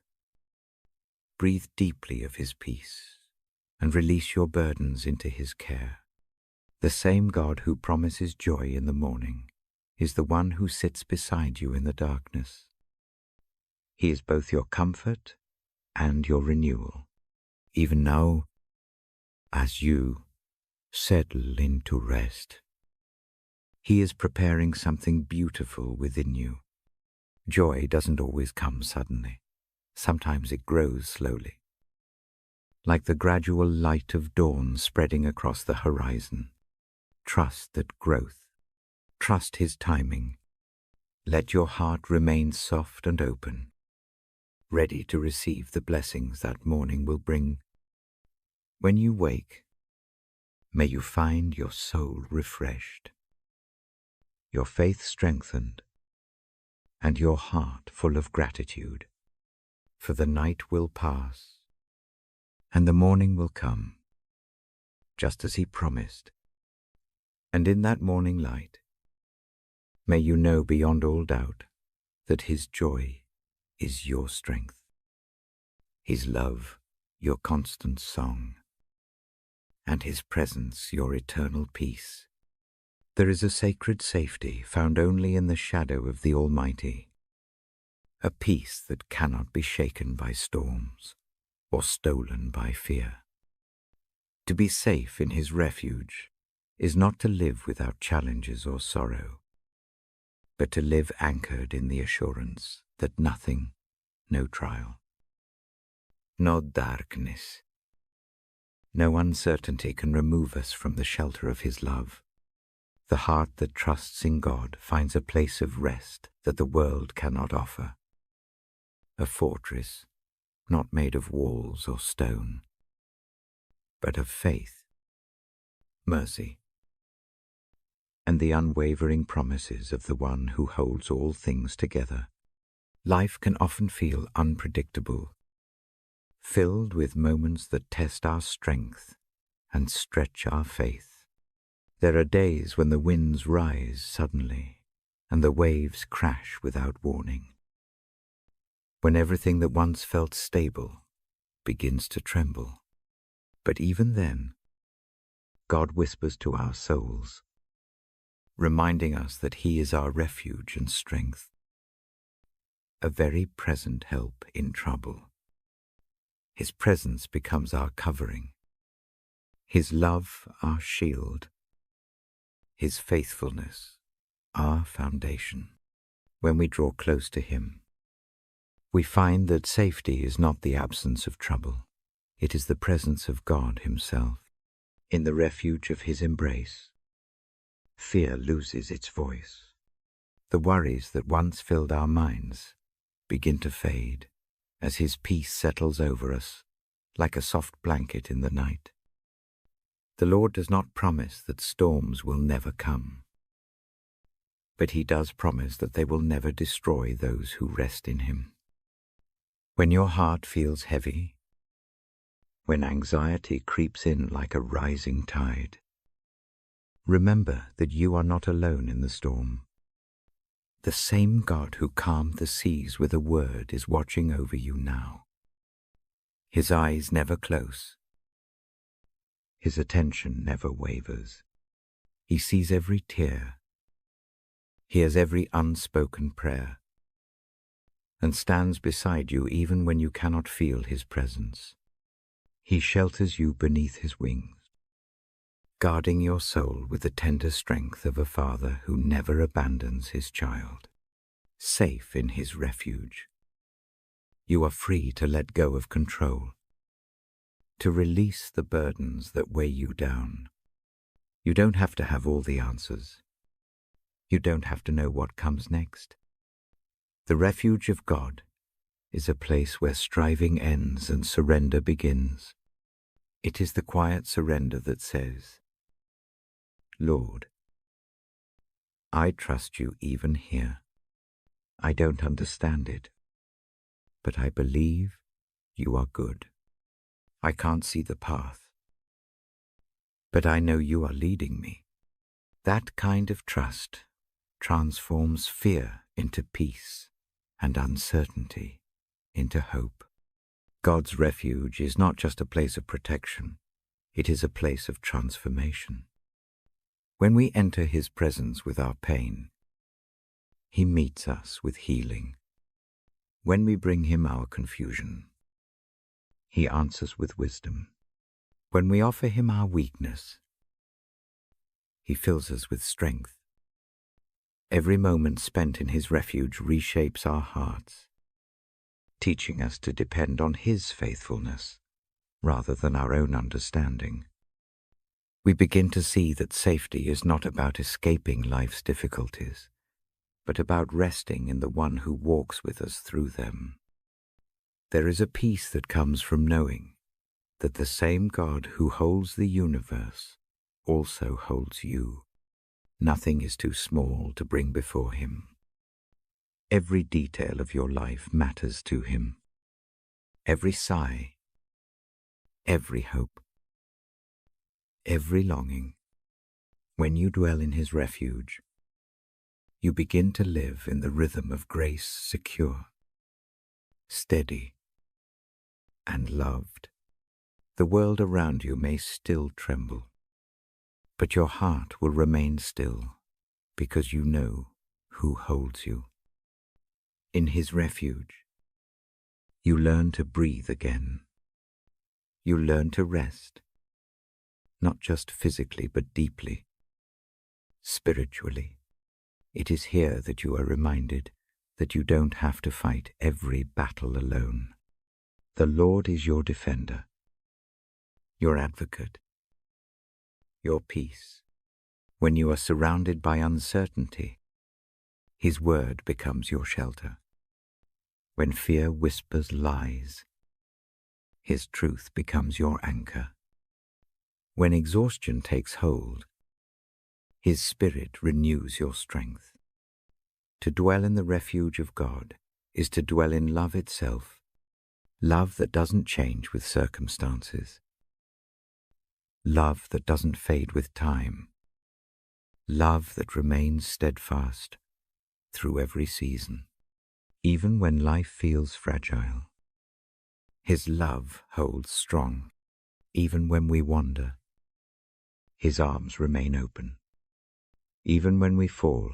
Breathe deeply of His peace and release your burdens into His care. The same God who promises joy in the morning is the one who sits beside you in the darkness. He is both your comfort and your renewal. Even now, as you settle into rest, He is preparing something beautiful within you. Joy doesn't always come suddenly. Sometimes it grows slowly, like the gradual light of dawn spreading across the horizon. Trust that growth. Trust His timing. Let your heart remain soft and open, ready to receive the blessings that morning will bring. When you wake, may you find your soul refreshed, your faith strengthened, and your heart full of gratitude. For the night will pass, and the morning will come, just as He promised. And in that morning light, may you know beyond all doubt that His joy is your strength, His love your constant song, and His presence your eternal peace. There is a sacred safety found only in the shadow of the Almighty, a peace that cannot be shaken by storms or stolen by fear. To be safe in His refuge is not to live without challenges or sorrow, but to live anchored in the assurance that nothing, no trial, no darkness, no uncertainty can remove us from the shelter of His love. The heart that trusts in God finds a place of rest that the world cannot offer, a fortress not made of walls or stone, but of faith, mercy, and the unwavering promises of the One who holds all things together. Life can often feel unpredictable, filled with moments that test our strength and stretch our faith. There are days when the winds rise suddenly and the waves crash without warning, when everything that once felt stable begins to tremble. But even then, God whispers to our souls, reminding us that He is our refuge and strength, a very present help in trouble. His presence becomes our covering, His love our shield, His faithfulness our foundation. When we draw close to Him, we find that safety is not the absence of trouble. It is the presence of God Himself. In the refuge of His embrace, fear loses its voice. The worries that once filled our minds begin to fade as His peace settles over us like a soft blanket in the night. The Lord does not promise that storms will never come, but He does promise that they will never destroy those who rest in Him. When your heart feels heavy, when anxiety creeps in like a rising tide, remember that you are not alone in the storm. The same God who calmed the seas with a word is watching over you now. His eyes never close. His attention never wavers. He sees every tear, hears every unspoken prayer, and stands beside you even when you cannot feel His presence. He shelters you beneath His wings, guarding your soul with the tender strength of a father who never abandons his child. Safe in His refuge, you are free to let go of control, to release the burdens that weigh you down. You don't have to have all the answers. You don't have to know what comes next. The refuge of God is a place where striving ends and surrender begins. It is the quiet surrender that says, Lord, I trust you even here. I don't understand it, but I believe you are good. I can't see the path, but I know you are leading me. That kind of trust transforms fear into peace and uncertainty into hope. God's refuge is not just a place of protection, it is a place of transformation. When we enter His presence with our pain, He meets us with healing. When we bring Him our confusion, He answers with wisdom. When we offer Him our weakness, He fills us with strength. Every moment spent in His refuge reshapes our hearts, teaching us to depend on His faithfulness rather than our own understanding. We begin to see that safety is not about escaping life's difficulties, but about resting in the One who walks with us through them. There is a peace that comes from knowing that the same God who holds the universe also holds you. Nothing is too small to bring before Him. Every detail of your life matters to Him. Every sigh, every hope, every longing. When you dwell in His refuge, you begin to live in the rhythm of grace, secure, steady, and loved. The world around you may still tremble, but your heart will remain still because you know who holds you. In His refuge, you learn to breathe again. You learn to rest, not just physically but deeply, spiritually. It is here that you are reminded that you don't have to fight every battle alone. The Lord is your defender, your advocate, your peace. When you are surrounded by uncertainty, His word becomes your shelter. When fear whispers lies, His truth becomes your anchor. When exhaustion takes hold, His Spirit renews your strength. To dwell in the refuge of God is to dwell in love itself, love that doesn't change with circumstances, love that doesn't fade with time, love that remains steadfast through every season. Even when life feels fragile, His love holds strong. Even when we wander, His arms remain open. Even when we fall,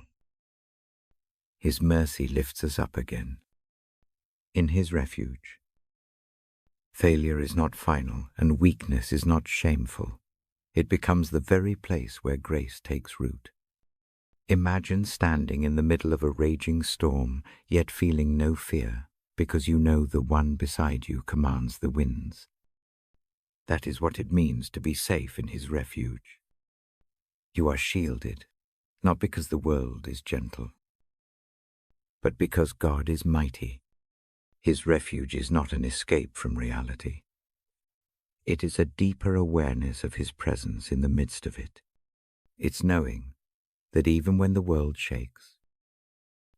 His mercy lifts us up again. In His refuge, failure is not final and weakness is not shameful. It becomes the very place where grace takes root. Imagine standing in the middle of a raging storm, yet feeling no fear, because you know the One beside you commands the winds. That is what it means to be safe in His refuge. You are shielded, not because the world is gentle, but because God is mighty. His refuge is not an escape from reality. It is a deeper awareness of His presence in the midst of it. It's knowing that even when the world shakes,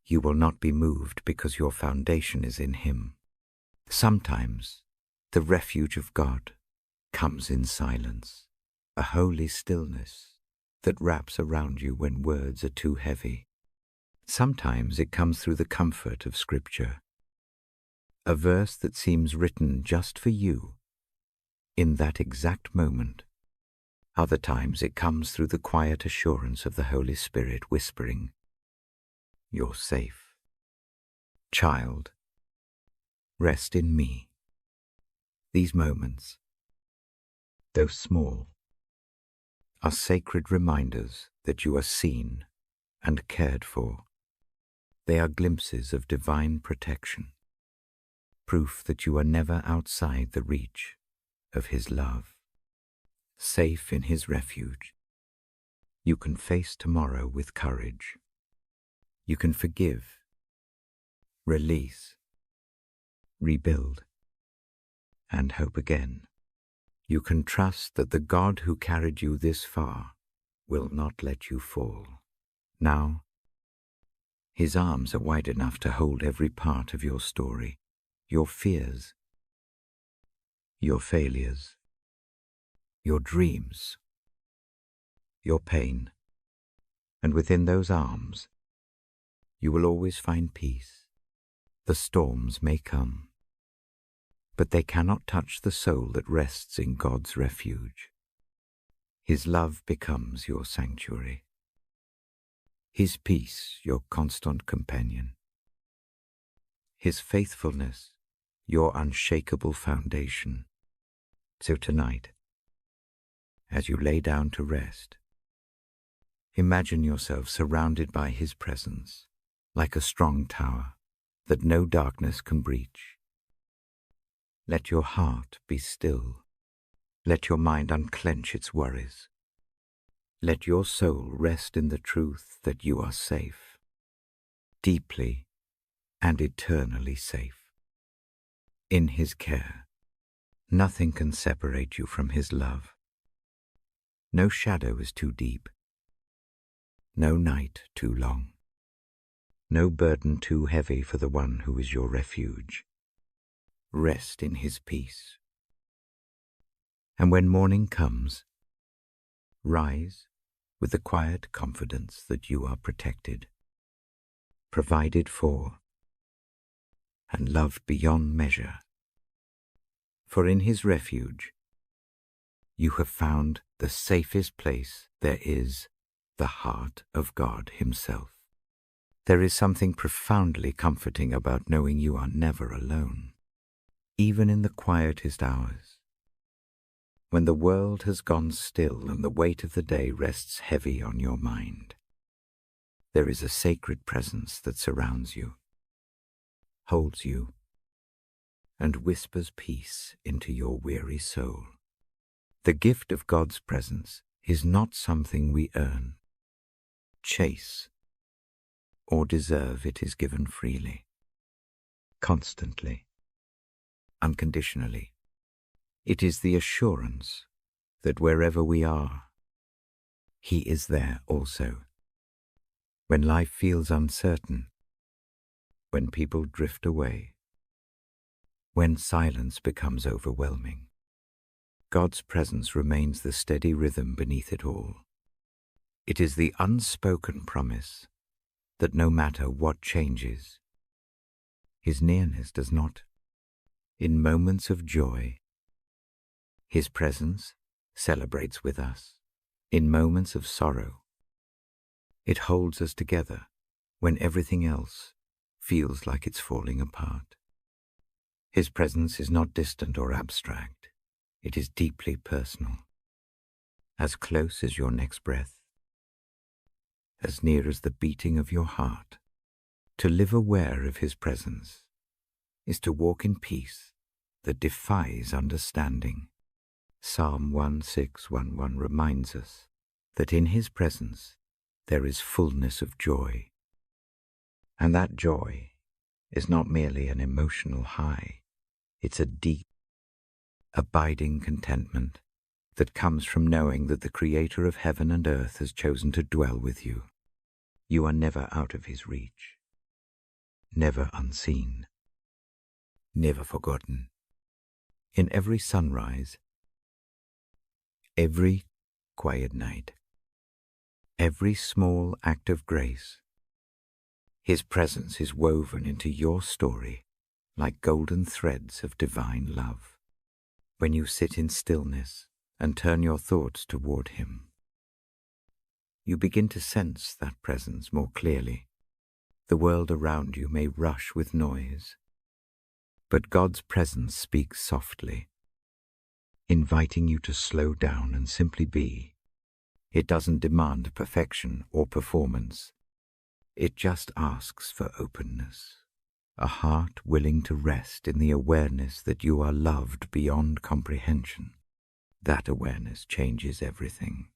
you will not be moved because your foundation is in Him. Sometimes the refuge of God comes in silence, a holy stillness that wraps around you when words are too heavy. Sometimes it comes through the comfort of Scripture, a verse that seems written just for you in that exact moment. Other times it comes through the quiet assurance of the Holy Spirit whispering, "You're safe. Child, rest in me." These moments, though small, are sacred reminders that you are seen and cared for. They are glimpses of divine protection, proof that you are never outside the reach of His love. Safe in His refuge, you can face tomorrow with courage. You can forgive, release, rebuild, and hope again. You can trust that the God who carried you this far will not let you fall. Now, his arms are wide enough to hold every part of your story, your fears, your failures, your dreams, your pain, and within those arms, you will always find peace. The storms may come, but they cannot touch the soul that rests in God's refuge. His love becomes your sanctuary, his peace your constant companion, his faithfulness your unshakable foundation. So tonight, as you lay down to rest, imagine yourself surrounded by his presence, like a strong tower that no darkness can breach. Let your heart be still. Let your mind unclench its worries. Let your soul rest in the truth that you are safe, deeply and eternally safe. In his care, nothing can separate you from his love. No shadow is too deep, no night too long, no burden too heavy for the one who is your refuge. Rest in his peace. And when morning comes, rise with the quiet confidence that you are protected, provided for, and loved beyond measure. For in his refuge, you have found the safest place there is, the heart of God himself. There is something profoundly comforting about knowing you are never alone, even in the quietest hours. When the world has gone still and the weight of the day rests heavy on your mind, there is a sacred presence that surrounds you, holds you, and whispers peace into your weary soul. The gift of God's presence is not something we earn, chase, or deserve. It is given freely, constantly, unconditionally. It is the assurance that wherever we are, he is there also. When life feels uncertain, when people drift away, when silence becomes overwhelming, God's presence remains the steady rhythm beneath it all. It is the unspoken promise that no matter what changes, his nearness does not. In moments of joy, his presence celebrates with us. In moments of sorrow, it holds us together when everything else feels like it's falling apart. His presence is not distant or abstract. It is deeply personal, as close as your next breath, as near as the beating of your heart. To live aware of his presence is to walk in peace that defies understanding. Psalm 16:11 reminds us that in his presence there is fullness of joy. And that joy is not merely an emotional high. It's a deep, abiding contentment that comes from knowing that the Creator of heaven and earth has chosen to dwell with you. You are never out of his reach, never unseen, never forgotten. In every sunrise, every quiet night, every small act of grace, his presence is woven into your story like golden threads of divine love. When you sit in stillness and turn your thoughts toward him, you begin to sense that presence more clearly. The world around you may rush with noise, but God's presence speaks softly, inviting you to slow down and simply be. It doesn't demand perfection or performance. It just asks for openness, a heart willing to rest in the awareness that you are loved beyond comprehension. That awareness changes everything.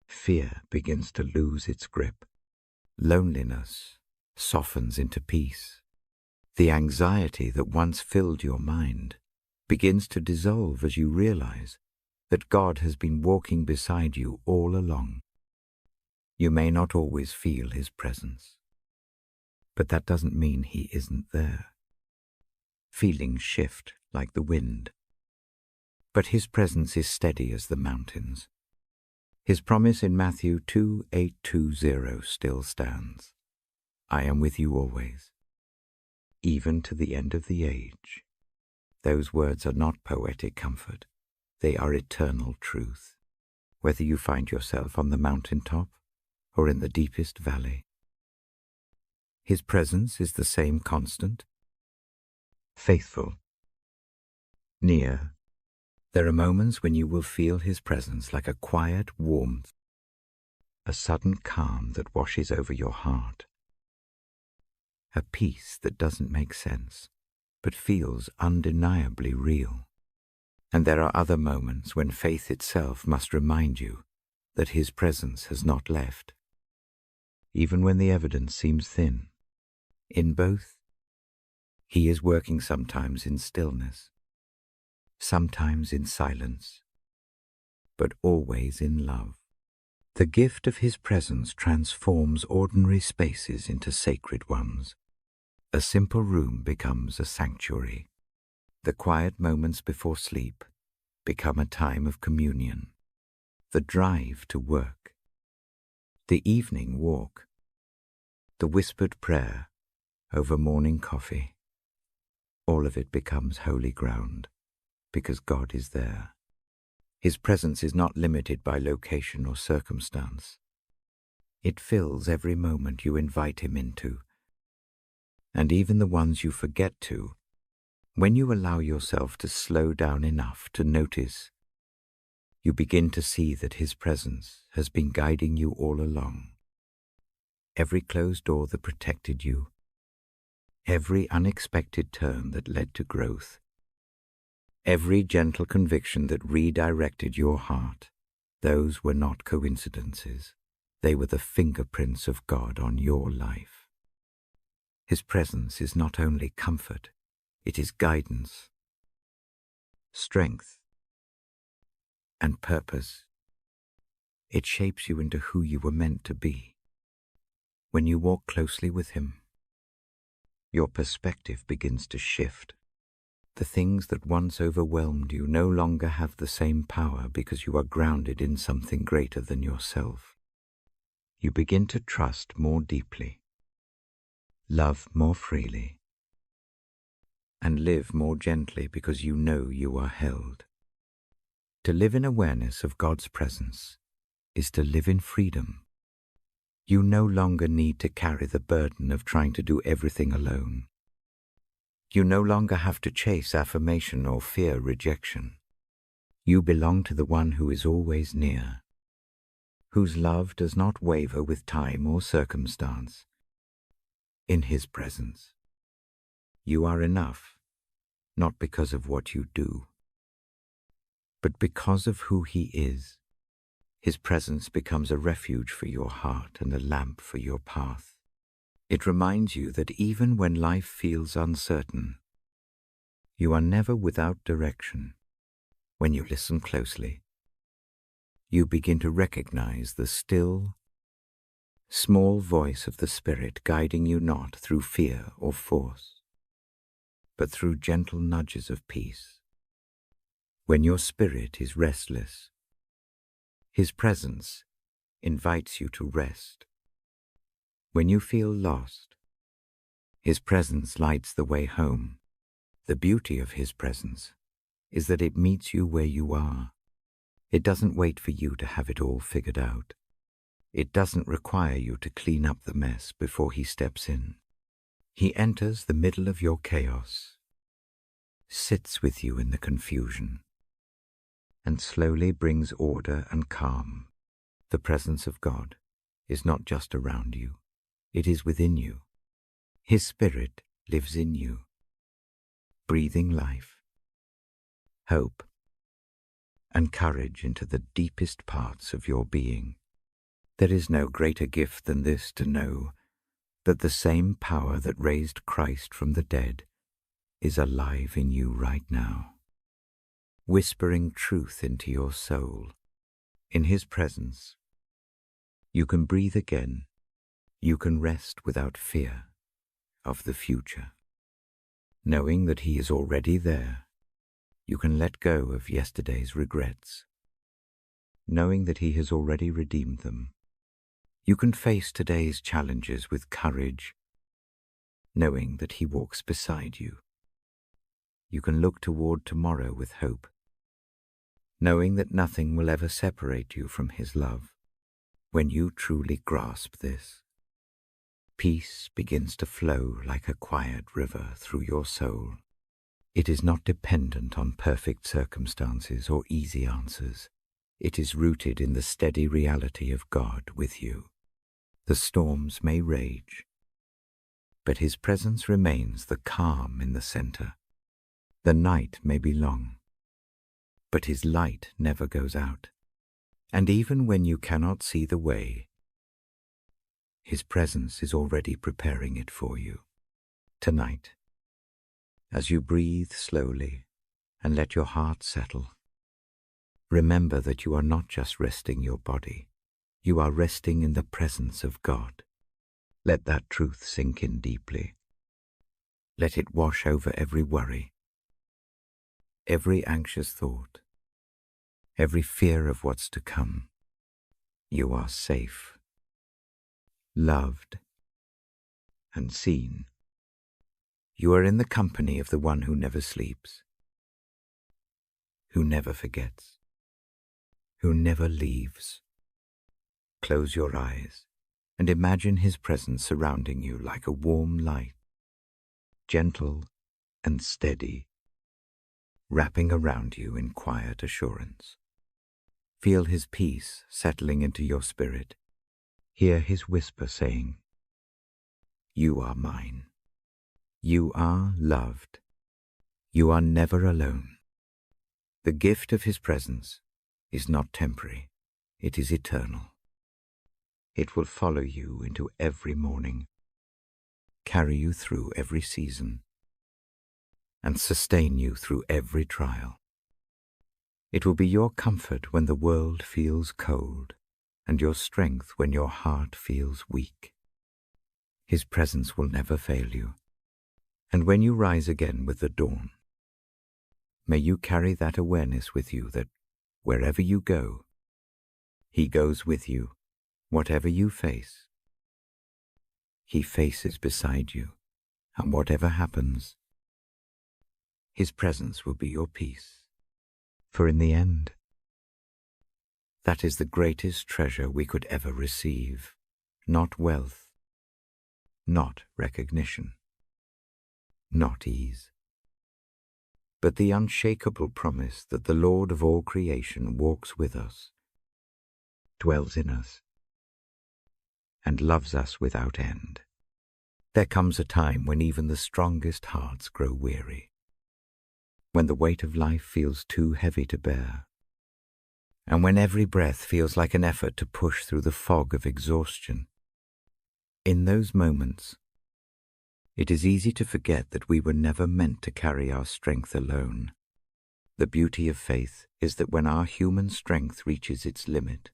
Fear begins to lose its grip. Loneliness softens into peace. The anxiety that once filled your mind begins to dissolve as you realize that God has been walking beside you all along. You may not always feel His presence, but that doesn't mean He isn't there. Feelings shift like the wind, but His presence is steady as the mountains. His promise in Matthew 2:8-20 still stands. I am with you always, even to the end of the age. Those words are not poetic comfort. They are eternal truth, whether you find yourself on the mountaintop or in the deepest valley. His presence is the same constant, faithful, near. There are moments when you will feel His presence like a quiet warmth, a sudden calm that washes over your heart, a peace that doesn't make sense but feels undeniably real. And there are other moments when faith itself must remind you that His presence has not left, even when the evidence seems thin. In both, He is working sometimes in stillness, sometimes in silence, but always in love. The gift of His presence transforms ordinary spaces into sacred ones. A simple room becomes a sanctuary. The quiet moments before sleep become a time of communion. The drive to work, the evening walk, the whispered prayer over morning coffee, all of it becomes holy ground because God is there. His presence is not limited by location or circumstance. It fills every moment you invite Him into, and even the ones you forget to. When you allow yourself to slow down enough to notice, you begin to see that His presence has been guiding you all along. Every closed door that protected you, every unexpected turn that led to growth, every gentle conviction that redirected your heart, those were not coincidences. They were the fingerprints of God on your life. His presence is not only comfort, it is guidance, strength, and purpose. It shapes you into who you were meant to be. When you walk closely with Him, your perspective begins to shift. The things that once overwhelmed you no longer have the same power because you are grounded in something greater than yourself. You begin to trust more deeply, love more freely, and live more gently because you know you are held. To live in awareness of God's presence is to live in freedom. You no longer need to carry the burden of trying to do everything alone. You no longer have to chase affirmation or fear rejection. You belong to the one who is always near, whose love does not waver with time or circumstance. In His presence, you are enough, not because of what you do, but because of who He is. His presence becomes a refuge for your heart and a lamp for your path. It reminds you that even when life feels uncertain, you are never without direction. When you listen closely, you begin to recognize the still, small voice of the Spirit guiding you not through fear or force, but through gentle nudges of peace. When your spirit is restless, His presence invites you to rest. When you feel lost, His presence lights the way home. The beauty of His presence is that it meets you where you are. It doesn't wait for you to have it all figured out. It doesn't require you to clean up the mess before He steps in. He enters the middle of your chaos, sits with you in the confusion, and slowly brings order and calm. The presence of God is not just around you, it is within you. His Spirit lives in you, breathing life, hope, and courage into the deepest parts of your being. There is no greater gift than this, to know that the same power that raised Christ from the dead is alive in you right now, whispering truth into your soul. In His presence, you can breathe again. You can rest without fear of the future. Knowing that He is already there, you can let go of yesterday's regrets. Knowing that He has already redeemed them, you can face today's challenges with courage, knowing that He walks beside you. You can look toward tomorrow with hope, knowing that nothing will ever separate you from His love. When you truly grasp this, peace begins to flow like a quiet river through your soul. It is not dependent on perfect circumstances or easy answers. It is rooted in the steady reality of God with you. The storms may rage, but His presence remains the calm in the center. The night may be long, but His light never goes out. And even when you cannot see the way, His presence is already preparing it for you. Tonight, as you breathe slowly and let your heart settle, remember that you are not just resting your body, you are resting in the presence of God. Let that truth sink in deeply. Let it wash over every worry, every anxious thought, every fear of what's to come. You are safe, loved, and seen. You are in the company of the one who never sleeps, who never forgets, who never leaves. Close your eyes and imagine His presence surrounding you like a warm light, gentle and steady, wrapping around you in quiet assurance. Feel His peace settling into your spirit. Hear His whisper saying, "You are mine. You are loved. You are never alone." The gift of His presence is not temporary. It is eternal. It will follow you into every morning, carry you through every season, and sustain you through every trial. It will be your comfort when the world feels cold, and your strength when your heart feels weak. His presence will never fail you. And when you rise again with the dawn, may you carry that awareness with you that wherever you go, He goes with you. Whatever you face, He faces beside you. And whatever happens, His presence will be your peace. For in the end, that is the greatest treasure we could ever receive. Not wealth, not recognition, not ease, but the unshakable promise that the Lord of all creation walks with us, dwells in us, and loves us without end. There comes a time when even the strongest hearts grow weary, when the weight of life feels too heavy to bear, and when every breath feels like an effort to push through the fog of exhaustion. In those moments, it is easy to forget that we were never meant to carry our strength alone. The beauty of faith is that when our human strength reaches its limit,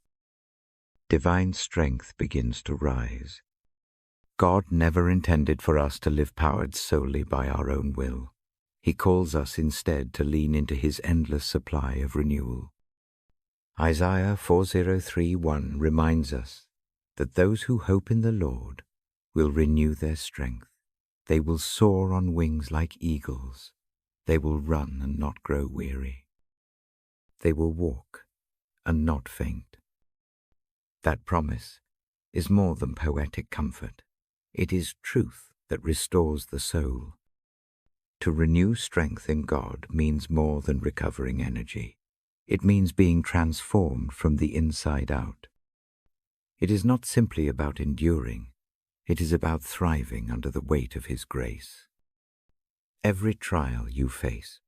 divine strength begins to rise. God never intended for us to live powered solely by our own will. He calls us instead to lean into His endless supply of renewal. Isaiah 40:3-1 reminds us that those who hope in the Lord will renew their strength. They will soar on wings like eagles. They will run and not grow weary. They will walk and not faint. That promise is more than poetic comfort. It is truth that restores the soul. To renew strength in God means more than recovering energy. It means being transformed from the inside out. It is not simply about enduring. It is about thriving under the weight of His grace. Every trial you face,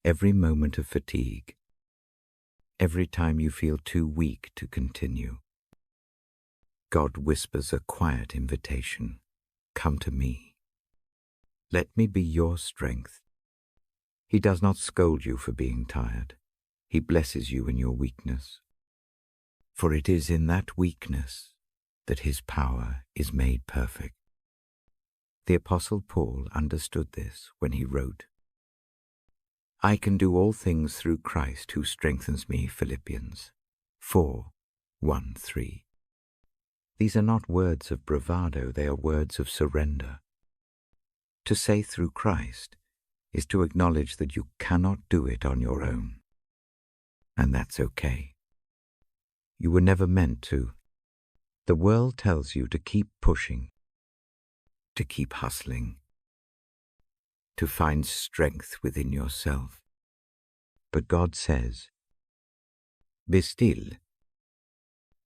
every moment of fatigue, every time you feel too weak to continue, God whispers a quiet invitation. Come to me. Let me be your strength. He does not scold you for being tired. He blesses you in your weakness. For it is in that weakness that his power is made perfect. The Apostle Paul understood this when he wrote, I can do all things through Christ who strengthens me, Philippians 4:1-3. These are not words of bravado, they are words of surrender. To say through Christ is to acknowledge that you cannot do it on your own. And that's okay. You were never meant to. The world tells you to keep pushing, to keep hustling, to find strength within yourself. But God says, be still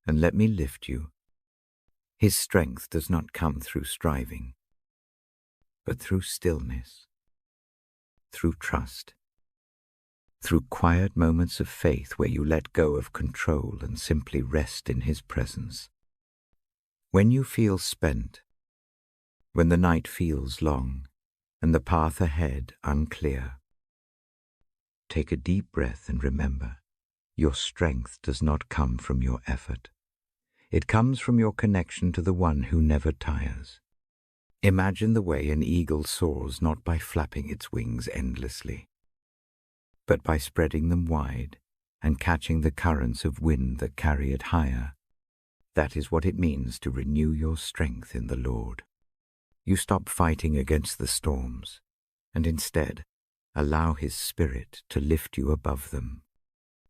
and let me lift you. His strength does not come through striving, but through stillness, through trust, through quiet moments of faith where you let go of control and simply rest in his presence. When you feel spent, when the night feels long and the path ahead unclear, take a deep breath and remember, your strength does not come from your effort. It comes from your connection to the one who never tires. Imagine the way an eagle soars not by flapping its wings endlessly, but by spreading them wide and catching the currents of wind that carry it higher. That is what it means to renew your strength in the Lord. You stop fighting against the storms, and instead allow his Spirit to lift you above them.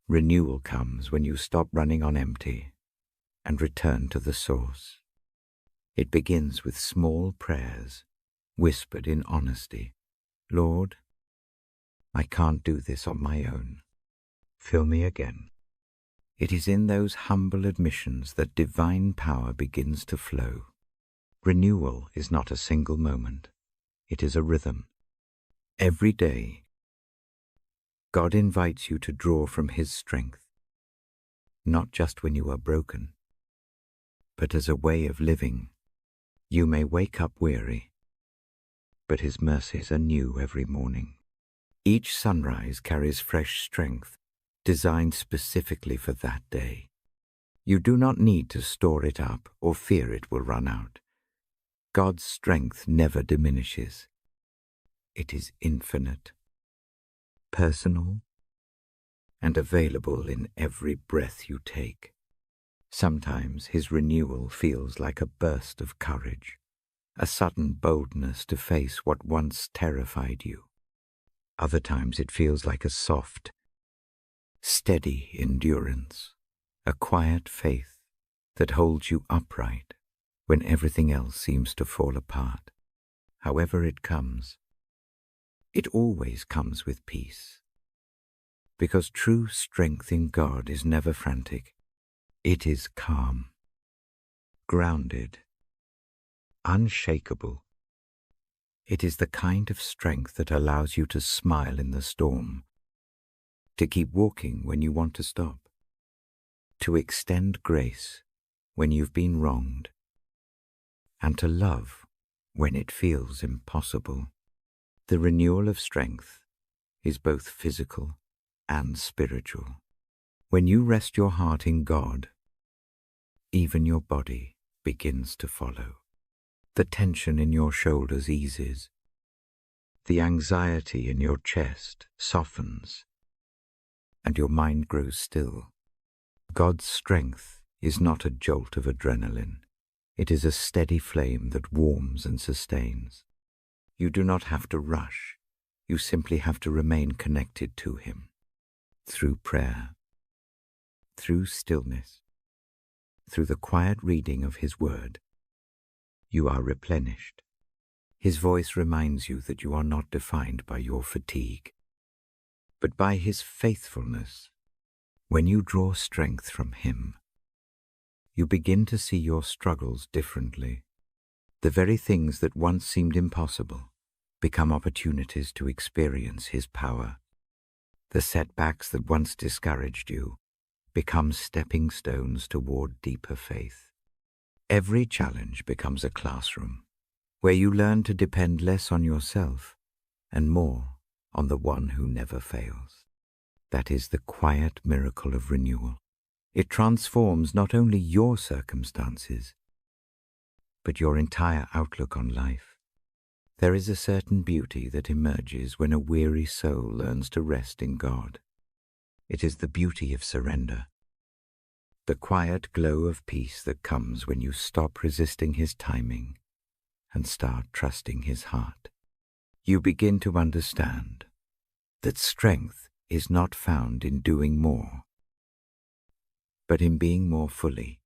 Renewal comes when you stop running on empty and return to the source. It begins with small prayers, whispered in honesty. Lord, I can't do this on my own. Fill me again. It is in those humble admissions that divine power begins to flow. Renewal is not a single moment. It is a rhythm. Every day, God invites you to draw from his strength, not just when you are broken, but as a way of living. You may wake up weary, but his mercies are new every morning. Each sunrise carries fresh strength, designed specifically for that day. You do not need to store it up or fear it will run out. God's strength never diminishes. It is infinite, personal, and available in every breath you take. Sometimes his renewal feels like a burst of courage, a sudden boldness to face what once terrified you. Other times it feels like a soft, steady endurance, a quiet faith that holds you upright when everything else seems to fall apart. However it comes, it always comes with peace, because true strength in God is never frantic. It is calm, grounded, unshakable. It is the kind of strength that allows you to smile in the storm, to keep walking when you want to stop, to extend grace when you've been wronged, and to love when it feels impossible. The renewal of strength is both physical and spiritual. When you rest your heart in God, even your body begins to follow. The tension in your shoulders eases. The anxiety in your chest softens, and your mind grows still. God's strength is not a jolt of adrenaline. It is a steady flame that warms and sustains. You do not have to rush. You simply have to remain connected to him. Through prayer, through stillness, through the quiet reading of his word, you are replenished. His voice reminds you that you are not defined by your fatigue, but by his faithfulness. When you draw strength from him, you begin to see your struggles differently. The very things that once seemed impossible become opportunities to experience his power. The setbacks that once discouraged you become stepping stones toward deeper faith. Every challenge becomes a classroom where you learn to depend less on yourself and more on the one who never fails. That is the quiet miracle of renewal. It transforms not only your circumstances, but your entire outlook on life. There is a certain beauty that emerges when a weary soul learns to rest in God. It is the beauty of surrender, the quiet glow of peace that comes when you stop resisting His timing and start trusting His heart. You begin to understand that strength is not found in doing more, but in being more fully.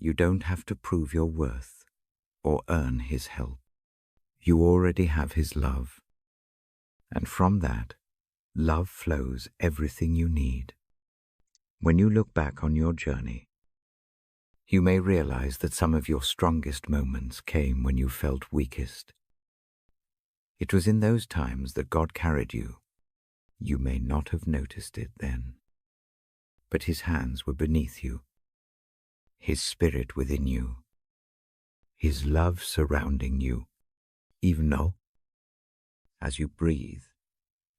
You don't have to prove your worth or earn His help. You already have His love, and from that, love flows everything you need. When you look back on your journey, you may realize that some of your strongest moments came when you felt weakest. It was in those times that God carried you. You may not have noticed it then, but His hands were beneath you, His Spirit within you, His love surrounding you, even though, as you breathe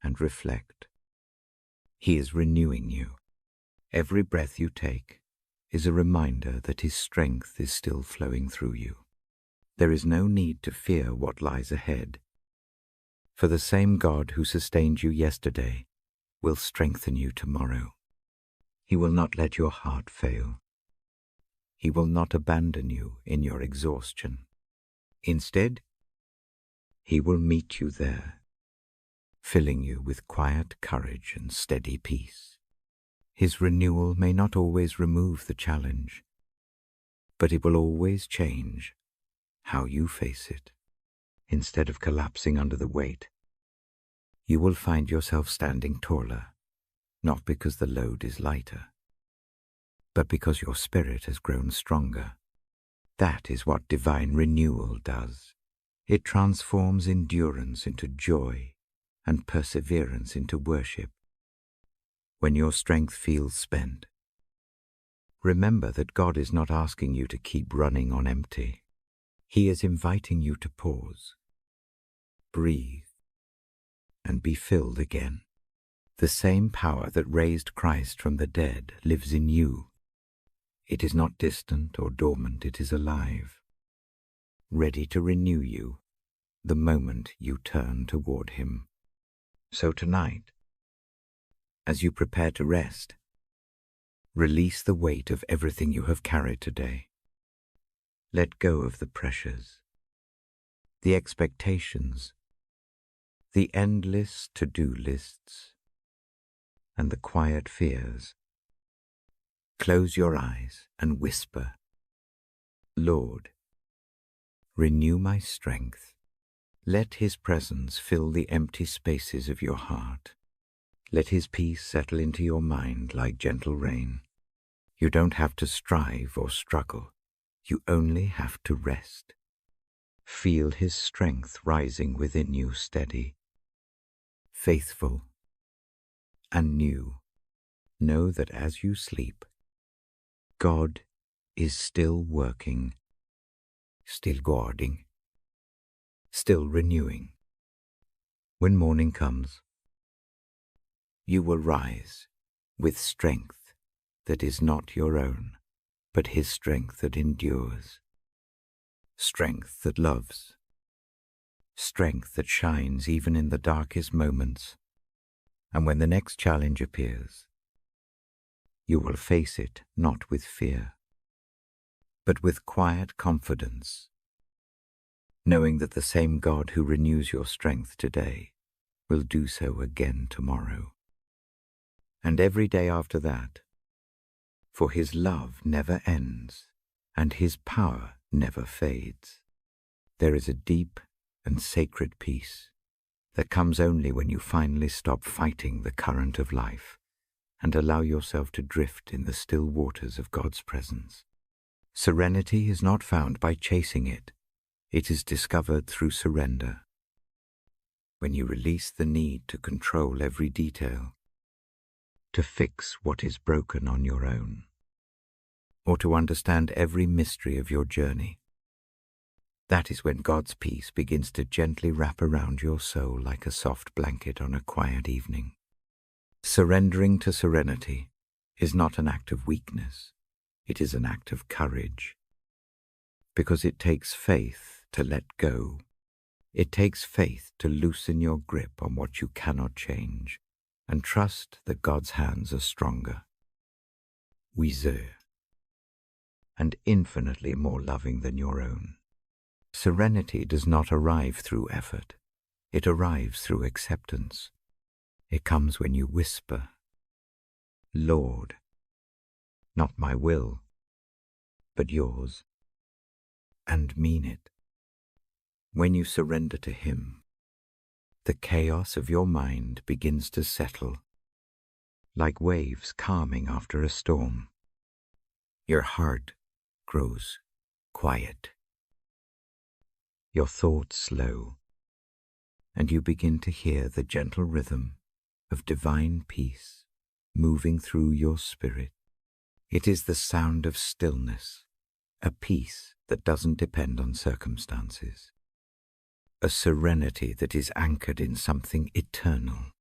and reflect, He is renewing you. Every breath you take is a reminder that His strength is still flowing through you. There is no need to fear what lies ahead, for the same God who sustained you yesterday will strengthen you tomorrow. He will not let your heart fail. He will not abandon you in your exhaustion. Instead, He will meet you there, filling you with quiet courage and steady peace. His renewal may not always remove the challenge, but it will always change how you face it. Instead of collapsing under the weight, you will find yourself standing taller, not because the load is lighter, but because your spirit has grown stronger. That is what divine renewal does. It transforms endurance into joy and perseverance into worship. When your strength feels spent, remember that God is not asking you to keep running on empty. He is inviting you to pause, breathe, and be filled again. The same power that raised Christ from the dead lives in you. It is not distant or dormant, it is alive, ready to renew you the moment you turn toward Him. So tonight, as you prepare to rest, release the weight of everything you have carried today. Let go of the pressures, the expectations, the endless to-do lists, and the quiet fears. Close your eyes and whisper, Lord, renew my strength. Let His presence fill the empty spaces of your heart. Let His peace settle into your mind like gentle rain. You don't have to strive or struggle. You only have to rest. Feel His strength rising within you steady, faithful, and new. Know that as you sleep, God is still working, still guarding, still renewing. When morning comes, you will rise with strength that is not your own, but His strength that endures, strength that loves, strength that shines even in the darkest moments. And when the next challenge appears, you will face it not with fear, but with quiet confidence, knowing that the same God who renews your strength today will do so again tomorrow, and every day after that, for His love never ends and His power never fades. There is a deep and sacred peace that comes only when you finally stop fighting the current of life and allow yourself to drift in the still waters of God's presence. Serenity is not found by chasing it. It is discovered through surrender. When you release the need to control every detail, to fix what is broken on your own, or to understand every mystery of your journey. That is when God's peace begins to gently wrap around your soul like a soft blanket on a quiet evening. Surrendering to serenity is not an act of weakness, it is an act of courage. Because it takes faith to let go. It takes faith to loosen your grip on what you cannot change and trust that God's hands are stronger, wiser, and infinitely more loving than your own. Serenity does not arrive through effort. It arrives through acceptance. It comes when you whisper, "Lord, not my will, but yours," and mean it. When you surrender to Him, the chaos of your mind begins to settle, like waves calming after a storm. Your heart grows quiet. Your thoughts slow, and you begin to hear the gentle rhythm of divine peace moving through your spirit. It is the sound of stillness, a peace that doesn't depend on circumstances, a serenity that is anchored in something eternal.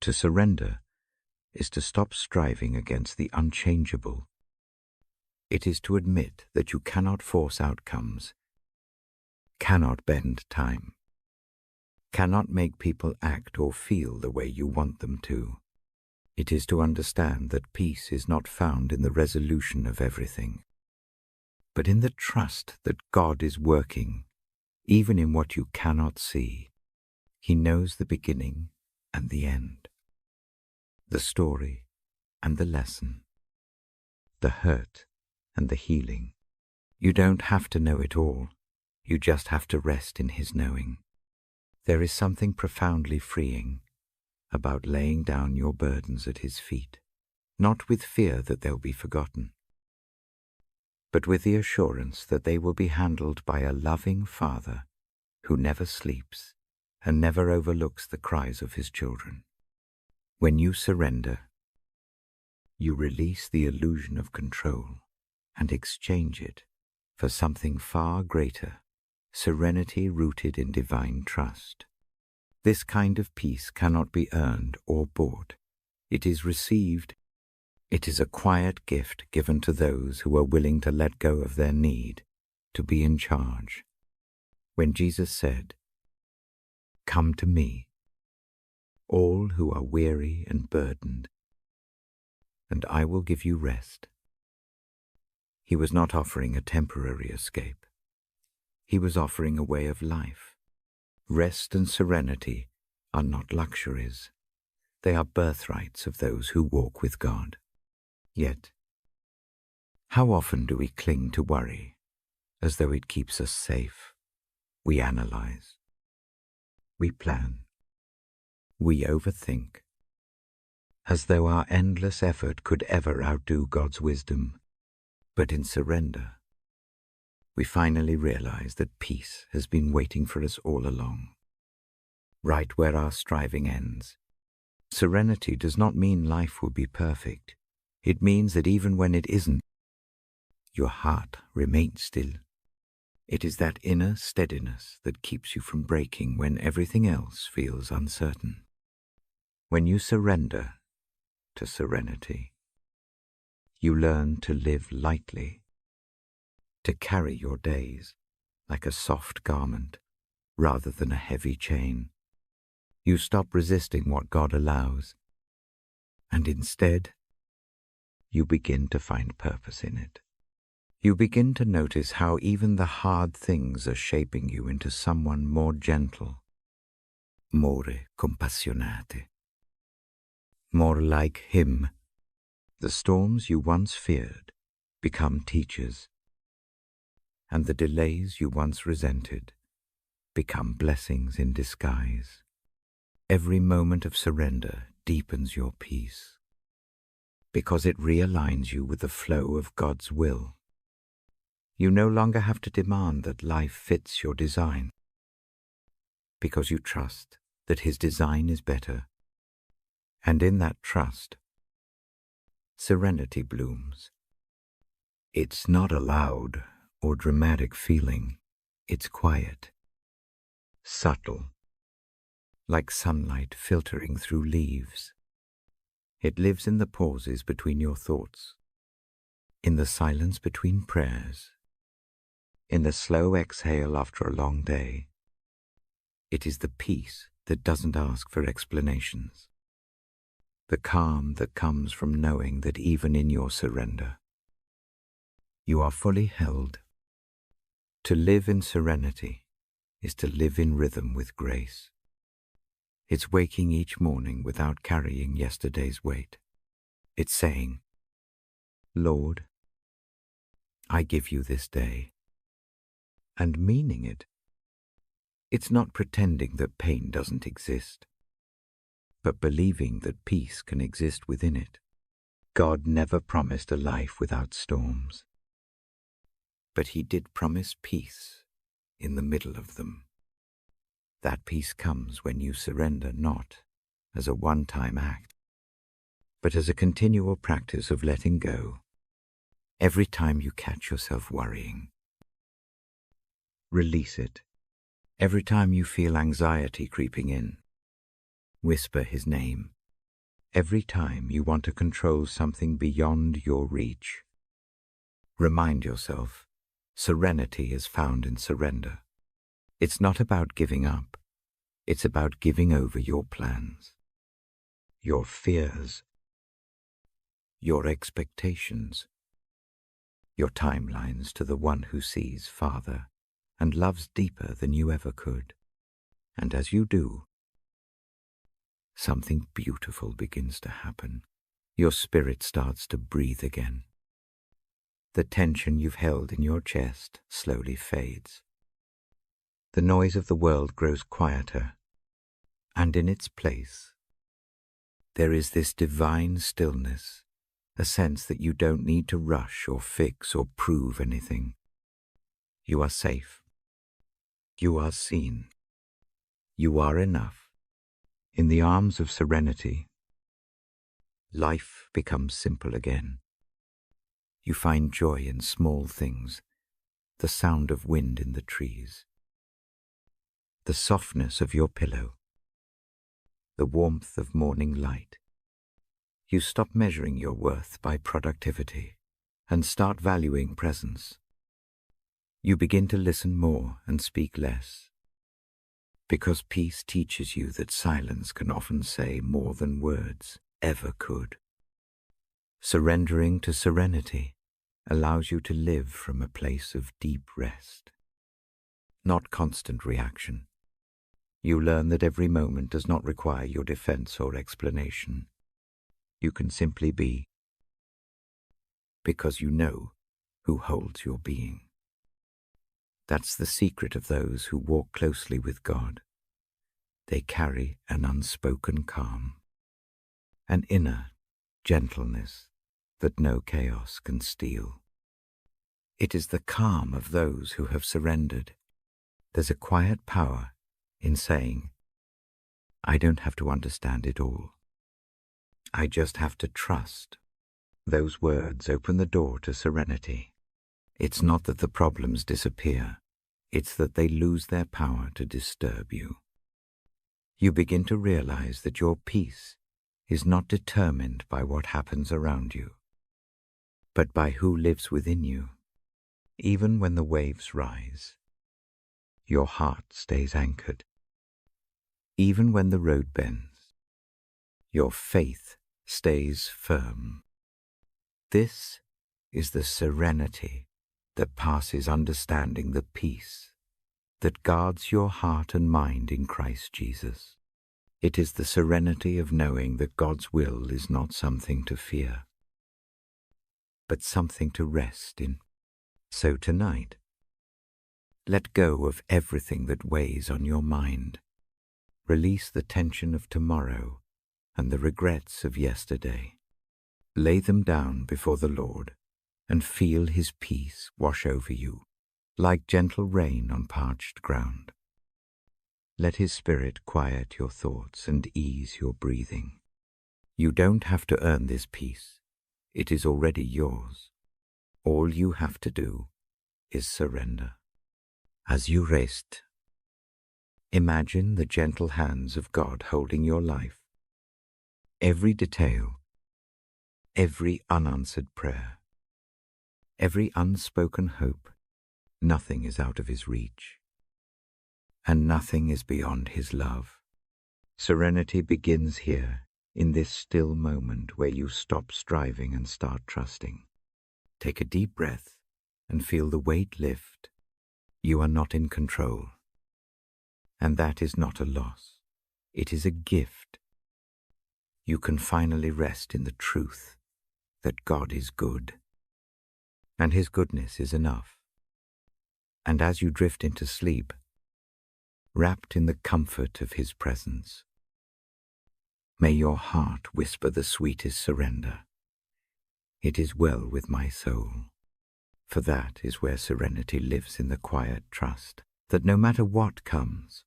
To surrender is to stop striving against the unchangeable. It is to admit that you cannot force outcomes, cannot bend time, cannot make people act or feel the way you want them to. It is to understand that peace is not found in the resolution of everything, but in the trust that God is working, even in what you cannot see. He knows the beginning and the end, the story and the lesson, the hurt and the healing. You don't have to know it all. You just have to rest in His knowing. There is something profoundly freeing about laying down your burdens at His feet, not with fear that they'll be forgotten, but with the assurance that they will be handled by a loving Father who never sleeps and never overlooks the cries of His children. When you surrender, you release the illusion of control and exchange it for something far greater, serenity rooted in divine trust. This kind of peace cannot be earned or bought. It is received. It is a quiet gift given to those who are willing to let go of their need to be in charge. When Jesus said, "Come to me, all who are weary and burdened, and I will give you rest," He was not offering a temporary escape. He was offering a way of life. Rest and serenity are not luxuries. They are birthrights of those who walk with God. Yet, how often do we cling to worry as though it keeps us safe? We analyze. We plan. We overthink, as though our endless effort could ever outdo God's wisdom. But in surrender, we finally realize that peace has been waiting for us all along, right where our striving ends. Serenity does not mean life will be perfect. It means that even when it isn't, your heart remains still. It is that inner steadiness that keeps you from breaking when everything else feels uncertain. When you surrender to serenity, you learn to live lightly, to carry your days like a soft garment rather than a heavy chain. You stop resisting what God allows, and instead, you begin to find purpose in it. You begin to notice how even the hard things are shaping you into someone more gentle, more compassionate, more like Him. The storms you once feared become teachers, and the delays you once resented become blessings in disguise. Every moment of surrender deepens your peace, because it realigns you with the flow of God's will. You no longer have to demand that life fits your design, because you trust that His design is better, and in that trust, serenity blooms. It's not a loud or dramatic feeling. It's quiet, subtle, like sunlight filtering through leaves. It lives in the pauses between your thoughts, in the silence between prayers, in the slow exhale after a long day. It is the peace that doesn't ask for explanations, the calm that comes from knowing that even in your surrender, you are fully held. To live in serenity is to live in rhythm with grace. It's waking each morning without carrying yesterday's weight. It's saying, Lord, I give you this day, and meaning it. It's not pretending that pain doesn't exist, but believing that peace can exist within it. God never promised a life without storms, but He did promise peace in the middle of them. That peace comes when you surrender not as a one-time act, but as a continual practice of letting go. Every time you catch yourself worrying, release it. Every time you feel anxiety creeping in, whisper His name. Every time you want to control something beyond your reach, remind yourself, serenity is found in surrender. It's not about giving up. It's about giving over your plans, your fears, your expectations, your timelines to the one who sees farther and loves deeper than you ever could. And as you do, something beautiful begins to happen. Your spirit starts to breathe again. The tension you've held in your chest slowly fades. The noise of the world grows quieter, and in its place, there is this divine stillness, a sense that you don't need to rush or fix or prove anything. You are safe. You are seen. You are enough. In the arms of serenity, life becomes simple again. You find joy in small things, the sound of wind in the trees, the softness of your pillow, the warmth of morning light. You stop measuring your worth by productivity and start valuing presence. You begin to listen more and speak less, because peace teaches you that silence can often say more than words ever could. Surrendering to serenity allows you to live from a place of deep rest, not constant reaction. You learn that every moment does not require your defense or explanation. You can simply be, because you know who holds your being. That's the secret of those who walk closely with God. They carry an unspoken calm, an inner gentleness that no chaos can steal. It is the calm of those who have surrendered. There's a quiet power in saying, I don't have to understand it all. I just have to trust. Those words open the door to serenity. It's not that the problems disappear. It's that they lose their power to disturb you. You begin to realize that your peace is not determined by what happens around you, but by who lives within you. Even when the waves rise, your heart stays anchored. Even when the road bends, your faith stays firm. This is the serenity that passes understanding, the peace that guards your heart and mind in Christ Jesus. It is the serenity of knowing that God's will is not something to fear, but something to rest in. So tonight, let go of everything that weighs on your mind. Release the tension of tomorrow and the regrets of yesterday. Lay them down before the Lord and feel His peace wash over you like gentle rain on parched ground. Let His Spirit quiet your thoughts and ease your breathing. You don't have to earn this peace. It is already yours. All you have to do is surrender. As you rest, imagine the gentle hands of God holding your life. Every detail, every unanswered prayer, every unspoken hope, nothing is out of his reach, and nothing is beyond his love. Serenity begins here, in this still moment where you stop striving and start trusting. Take a deep breath and feel the weight lift. You are not in control. And that is not a loss. It is a gift. You can finally rest in the truth that God is good, and his goodness is enough. And as you drift into sleep, wrapped in the comfort of his presence, may your heart whisper the sweetest surrender. It is well with my soul, for that is where serenity lives, in the quiet trust that no matter what comes,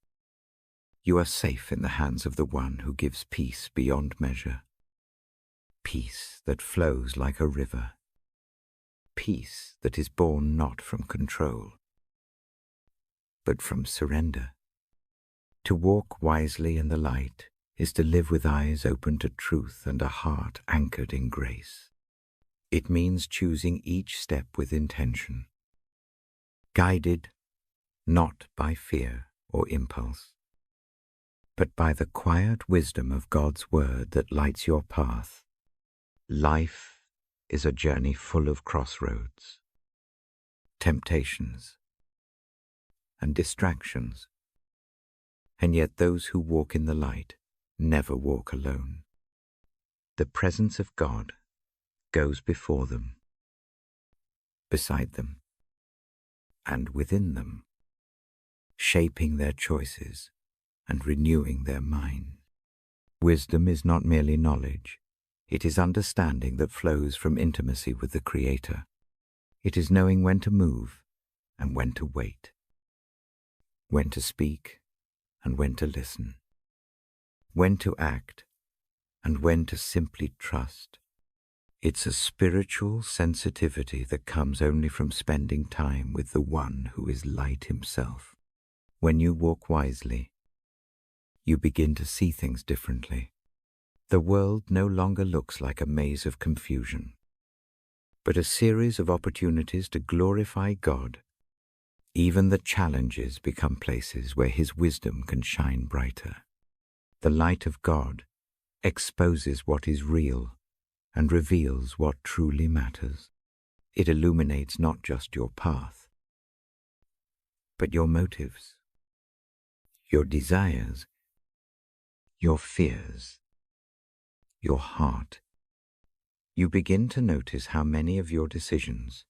you are safe in the hands of the one who gives peace beyond measure, peace that flows like a river, peace that is born not from control, but from surrender. To walk wisely in the light is to live with eyes open to truth and a heart anchored in grace. It means choosing each step with intention, guided not by fear or impulse, but by the quiet wisdom of God's word that lights your path. Life is a journey full of crossroads, temptations, and distractions, and yet those who walk in the light never walk alone. The presence of God goes before them, beside them, and within them, shaping their choices and renewing their mind. Wisdom is not merely knowledge. It is understanding that flows from intimacy with the Creator. It is knowing when to move and when to wait, when to speak and when to listen, when to act and when to simply trust. It's a spiritual sensitivity that comes only from spending time with the one who is light himself. When you walk wisely, you begin to see things differently. The world no longer looks like a maze of confusion, but a series of opportunities to glorify God. Even the challenges become places where his wisdom can shine brighter. The light of God exposes what is real and reveals what truly matters. It illuminates not just your path, but your motives, your desires, your fears, your heart. You begin to notice how many of your decisions,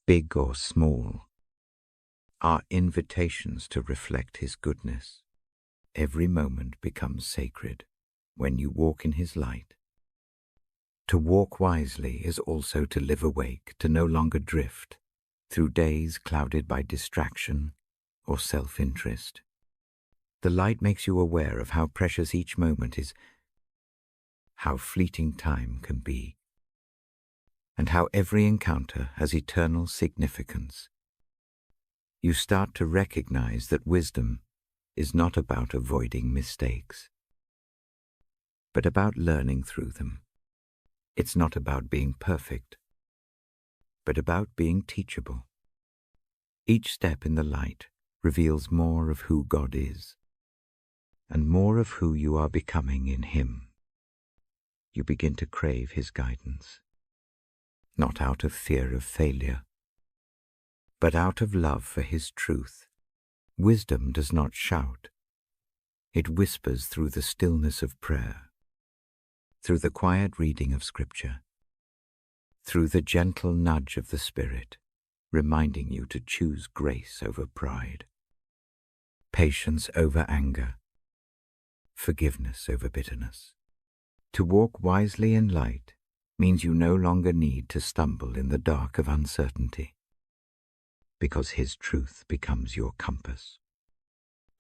big or small, are invitations to reflect his goodness. Every moment becomes sacred when you walk in his light. To walk wisely is also to live awake, to no longer drift through days clouded by distraction or self-interest. The light makes you aware of how precious each moment is, how fleeting time can be, and how every encounter has eternal significance. You start to recognize that wisdom is not about avoiding mistakes, but about learning through them. It's not about being perfect, but about being teachable. Each step in the light reveals more of who God is, and more of who you are becoming in him. You begin to crave his guidance, not out of fear of failure, but out of love for his truth. Wisdom does not shout. It whispers through the stillness of prayer, through the quiet reading of Scripture, through the gentle nudge of the Spirit, reminding you to choose grace over pride, patience over anger, forgiveness over bitterness. To walk wisely in light means you no longer need to stumble in the dark of uncertainty, because his truth becomes your compass.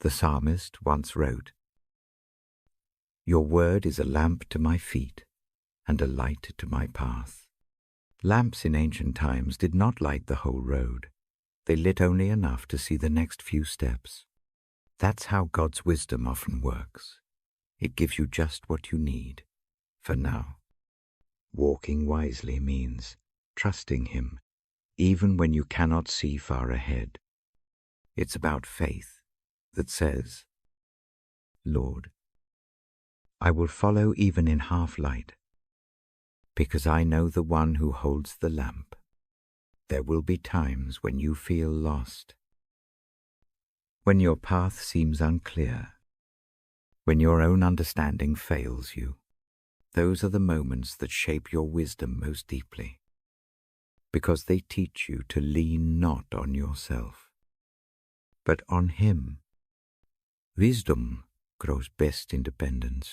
The psalmist once wrote, "Your word is a lamp to my feet and a light to my path." Lamps in ancient times did not light the whole road. They lit only enough to see the next few steps. That's how God's wisdom often works. It gives you just what you need, for now. Walking wisely means trusting Him, even when you cannot see far ahead. It's about faith that says, Lord, I will follow even in half light, because I know the one who holds the lamp. There will be times when you feel lost, when your path seems unclear, when your own understanding fails you. Those are the moments that shape your wisdom most deeply, because they teach you to lean not on yourself, but on Him. Wisdom grows best in dependence.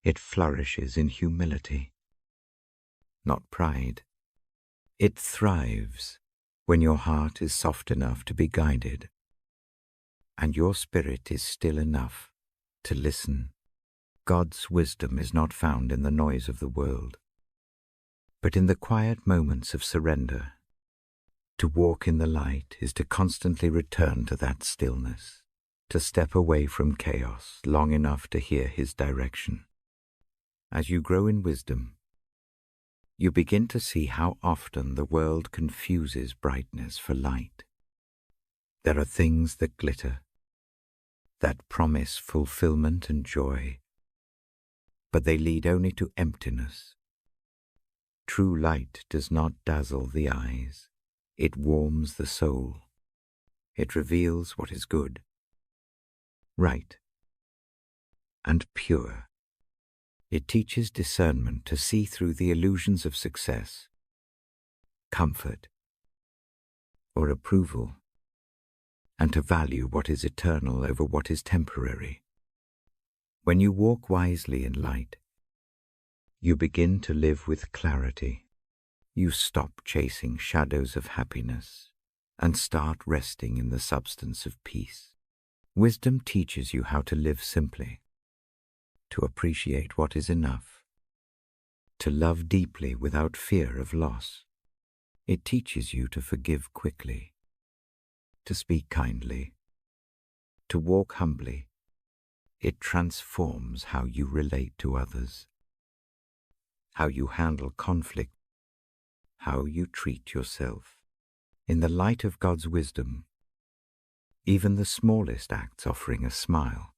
It flourishes in humility, not pride. It thrives when your heart is soft enough to be guided, and your spirit is still enough to listen. God's wisdom is not found in the noise of the world, but in the quiet moments of surrender. To walk in the light is to constantly return to that stillness, to step away from chaos long enough to hear His direction. As you grow in wisdom, you begin to see how often the world confuses brightness for light. There are things that glitter, that promise fulfillment and joy, but they lead only to emptiness. True light does not dazzle the eyes. It warms the soul. It reveals what is good, right, and pure. It teaches discernment to see through the illusions of success, comfort, or approval, and to value what is eternal over what is temporary. When you walk wisely in light, you begin to live with clarity. You stop chasing shadows of happiness and start resting in the substance of peace. Wisdom teaches you how to live simply, to appreciate what is enough, to love deeply without fear of loss. It teaches you to forgive quickly, to speak kindly, to walk humbly. It transforms how you relate to others, how you handle conflict, how you treat yourself. In the light of God's wisdom, even the smallest acts, offering a smile,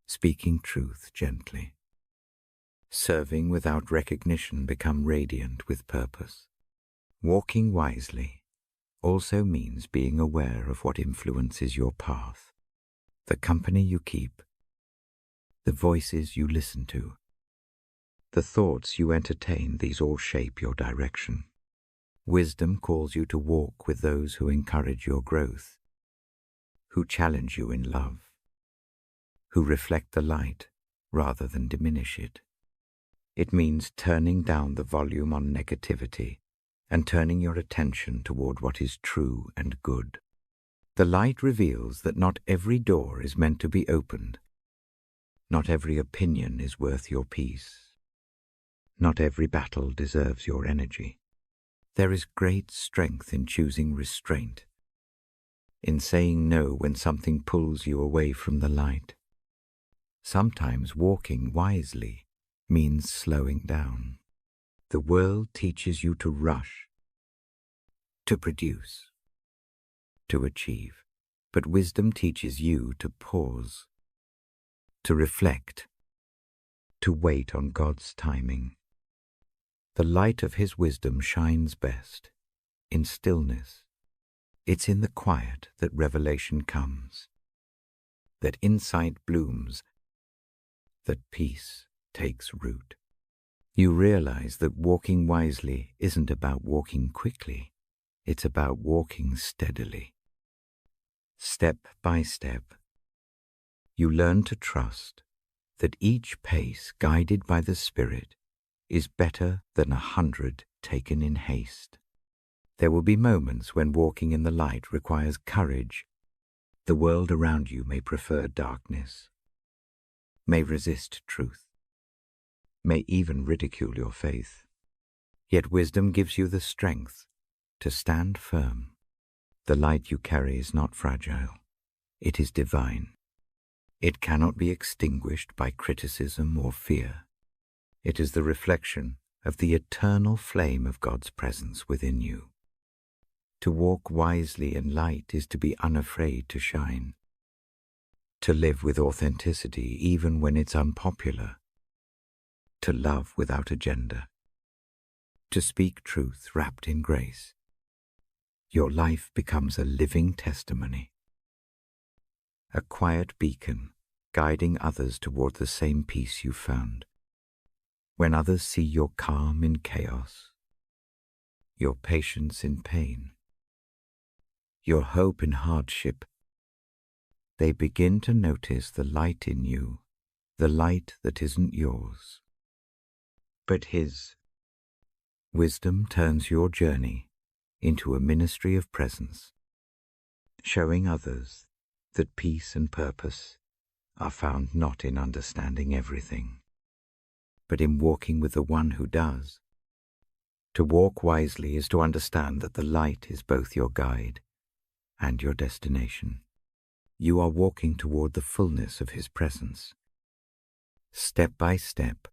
speaking truth gently, serving without recognition, become radiant with purpose. Walking wisely also means being aware of what influences your path, the company you keep, the voices you listen to, the thoughts you entertain. These all shape your direction. Wisdom calls you to walk with those who encourage your growth, who challenge you in love, who reflect the light rather than diminish it. It means turning down the volume on negativity and turning your attention toward what is true and good. The light reveals that not every door is meant to be opened. Not every opinion is worth your peace. Not every battle deserves your energy. There is great strength in choosing restraint, in saying no when something pulls you away from the light. Sometimes walking wisely means slowing down. The world teaches you to rush, to produce, to achieve, but wisdom teaches you to pause, to reflect, to wait on God's timing. The light of His wisdom shines best in stillness. It's in the quiet that revelation comes, that insight blooms, that peace takes root. You realize that walking wisely isn't about walking quickly. It's about walking steadily. Step by step, you learn to trust that each pace guided by the Spirit is better than 100 taken in haste. There will be moments when walking in the light requires courage. The world around you may prefer darkness, may resist truth, may even ridicule your faith. Yet wisdom gives you the strength to stand firm. The light you carry is not fragile. It is divine. It cannot be extinguished by criticism or fear. It is the reflection of the eternal flame of God's presence within you. To walk wisely in light is to be unafraid to shine. To live with authenticity even when it's unpopular. To love without agenda. To speak truth wrapped in grace. Your life becomes a living testimony. A quiet beacon guiding others toward the same peace you found. When others see your calm in chaos, your patience in pain, your hope in hardship, they begin to notice the light in you, the light that isn't yours, but His. Wisdom turns your journey into a ministry of presence, showing others that peace and purpose are found not in understanding everything, but in walking with the one who does. To walk wisely is to understand that the light is both your guide and your destination. You are walking toward the fullness of His presence. Step by step,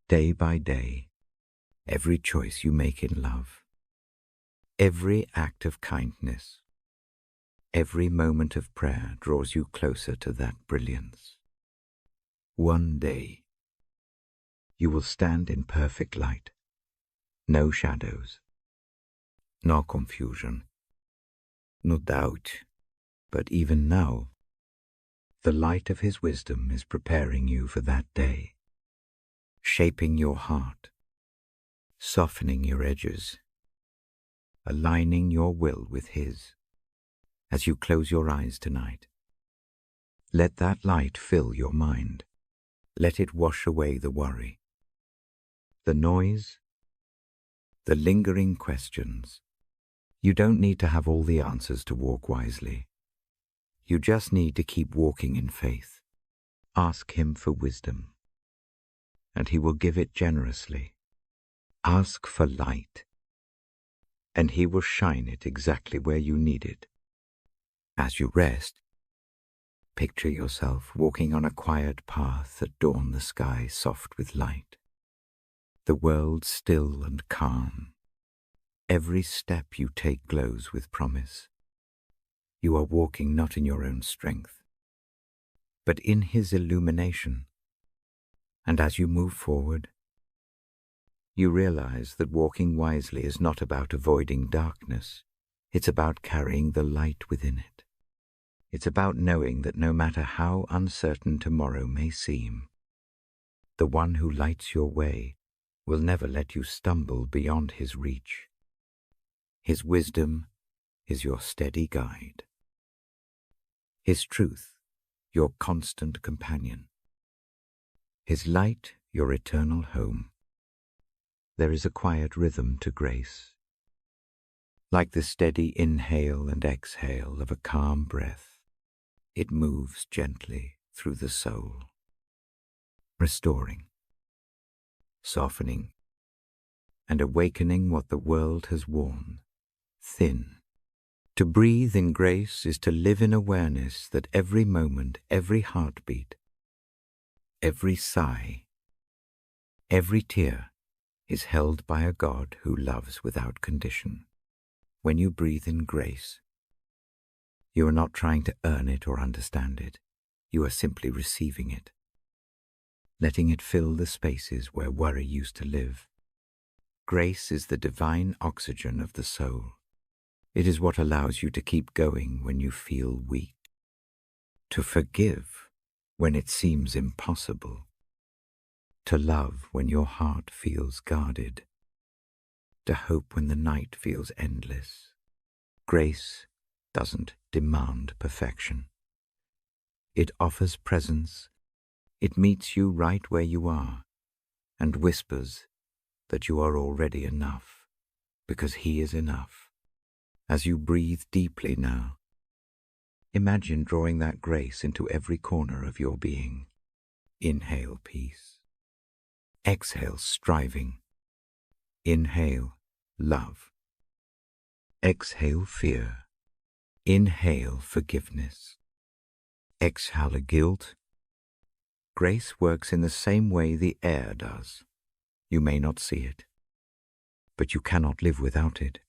day by day, every choice you make in love, every act of kindness, every moment of prayer draws you closer to that brilliance. One day, you will stand in perfect light, no shadows, no confusion, no doubt, but even now, the light of His wisdom is preparing you for that day, shaping your heart, softening your edges, aligning your will with His. As you close your eyes tonight, let that light fill your mind. Let it wash away the worry, the noise, the lingering questions. You don't need to have all the answers to walk wisely. You just need to keep walking in faith. Ask Him for wisdom, and He will give it generously. Ask for light, and He will shine it exactly where you need it. As you rest, picture yourself walking on a quiet path at dawn, the sky soft with light, the world still and calm. Every step you take glows with promise. You are walking not in your own strength, but in His illumination. And as you move forward, you realize that walking wisely is not about avoiding darkness. It's about carrying the light within it. It's about knowing that no matter how uncertain tomorrow may seem, the one who lights your way will never let you stumble beyond His reach. His wisdom is your steady guide. His truth, your constant companion. His light, your eternal home. There is a quiet rhythm to grace, like the steady inhale and exhale of a calm breath. It moves gently through the soul, restoring, softening, and awakening what the world has worn thin. To breathe in grace is to live in awareness that every moment, every heartbeat, every sigh, every tear is held by a God who loves without condition. When you breathe in grace, you are not trying to earn it or understand it. You are simply receiving it, letting it fill the spaces where worry used to live. Grace is the divine oxygen of the soul. It is what allows you to keep going when you feel weak, to forgive when it seems impossible, to love when your heart feels guarded, to hope when the night feels endless. Grace doesn't demand perfection. It offers presence. It meets you right where you are and whispers that you are already enough, because He is enough. As you breathe deeply now, imagine drawing that grace into every corner of your being. Inhale peace. Exhale striving. Inhale, love. Exhale, fear. Inhale, forgiveness. Exhale, guilt. Grace works in the same way the air does. You may not see it, but you cannot live without it.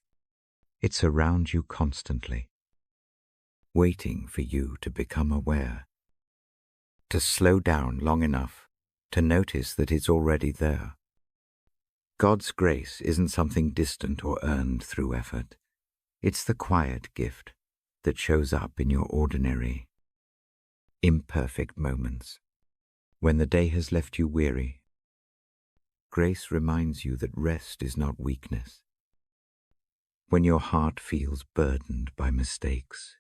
It surrounds you constantly, waiting for you to become aware, to slow down long enough to notice that it's already there. God's grace isn't something distant or earned through effort. It's the quiet gift that shows up in your ordinary, imperfect moments. When the day has left you weary, grace reminds you that rest is not weakness. When your heart feels burdened by mistakes,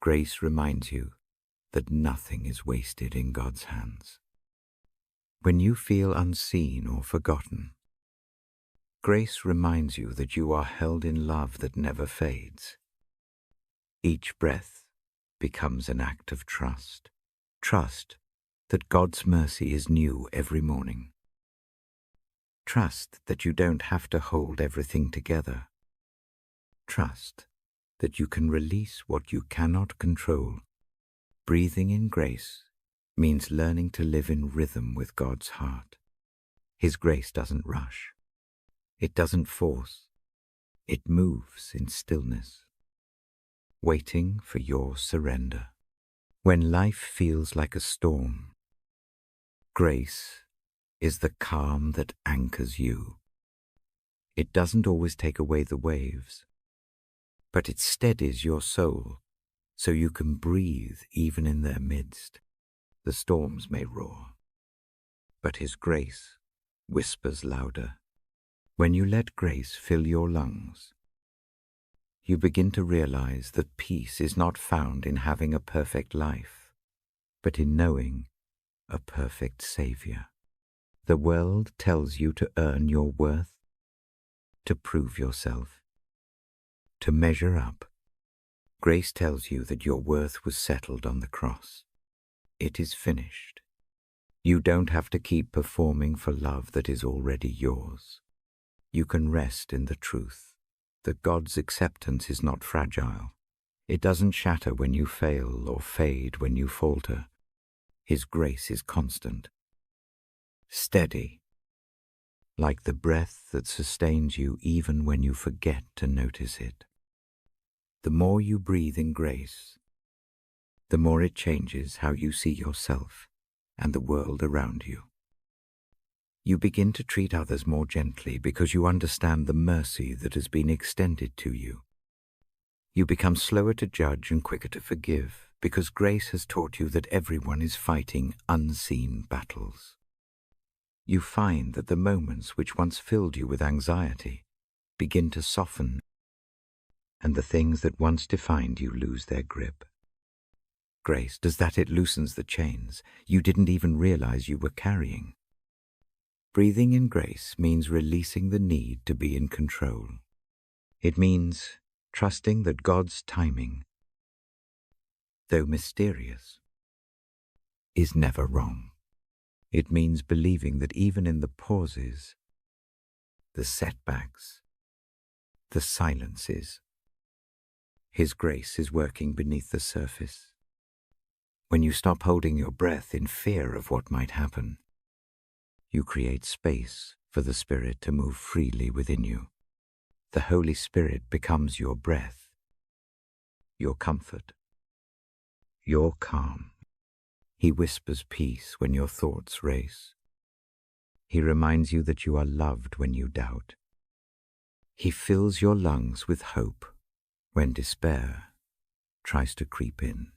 grace reminds you that nothing is wasted in God's hands. When you feel unseen or forgotten, grace reminds you that you are held in love that never fades. Each breath becomes an act of trust. Trust that God's mercy is new every morning. Trust that you don't have to hold everything together. Trust that you can release what you cannot control. Breathing in grace means learning to live in rhythm with God's heart. His grace doesn't rush. It doesn't force. It moves in stillness, waiting for your surrender. When life feels like a storm, grace is the calm that anchors you. It doesn't always take away the waves, but it steadies your soul so you can breathe even in their midst. The storms may roar, but His grace whispers louder. When you let grace fill your lungs, you begin to realize that peace is not found in having a perfect life, but in knowing a perfect Savior. The world tells you to earn your worth, to prove yourself, to measure up. Grace tells you that your worth was settled on the cross. It is finished. You don't have to keep performing for love that is already yours. You can rest in the truth that God's acceptance is not fragile. It doesn't shatter when you fail or fade when you falter. His grace is constant, steady, like the breath that sustains you even when you forget to notice it. The more you breathe in grace, the more it changes how you see yourself and the world around you. You begin to treat others more gently because you understand the mercy that has been extended to you. You become slower to judge and quicker to forgive because grace has taught you that everyone is fighting unseen battles. You find that the moments which once filled you with anxiety begin to soften, and the things that once defined you lose their grip. Grace does that. It loosens the chains you didn't even realize you were carrying. Breathing in grace means releasing the need to be in control. It means trusting that God's timing, though mysterious, is never wrong. It means believing that even in the pauses, the setbacks, the silences, His grace is working beneath the surface. When you stop holding your breath in fear of what might happen, you create space for the Spirit to move freely within you. The Holy Spirit becomes your breath, your comfort, your calm. He whispers peace when your thoughts race. He reminds you that you are loved when you doubt. He fills your lungs with hope when despair tries to creep in.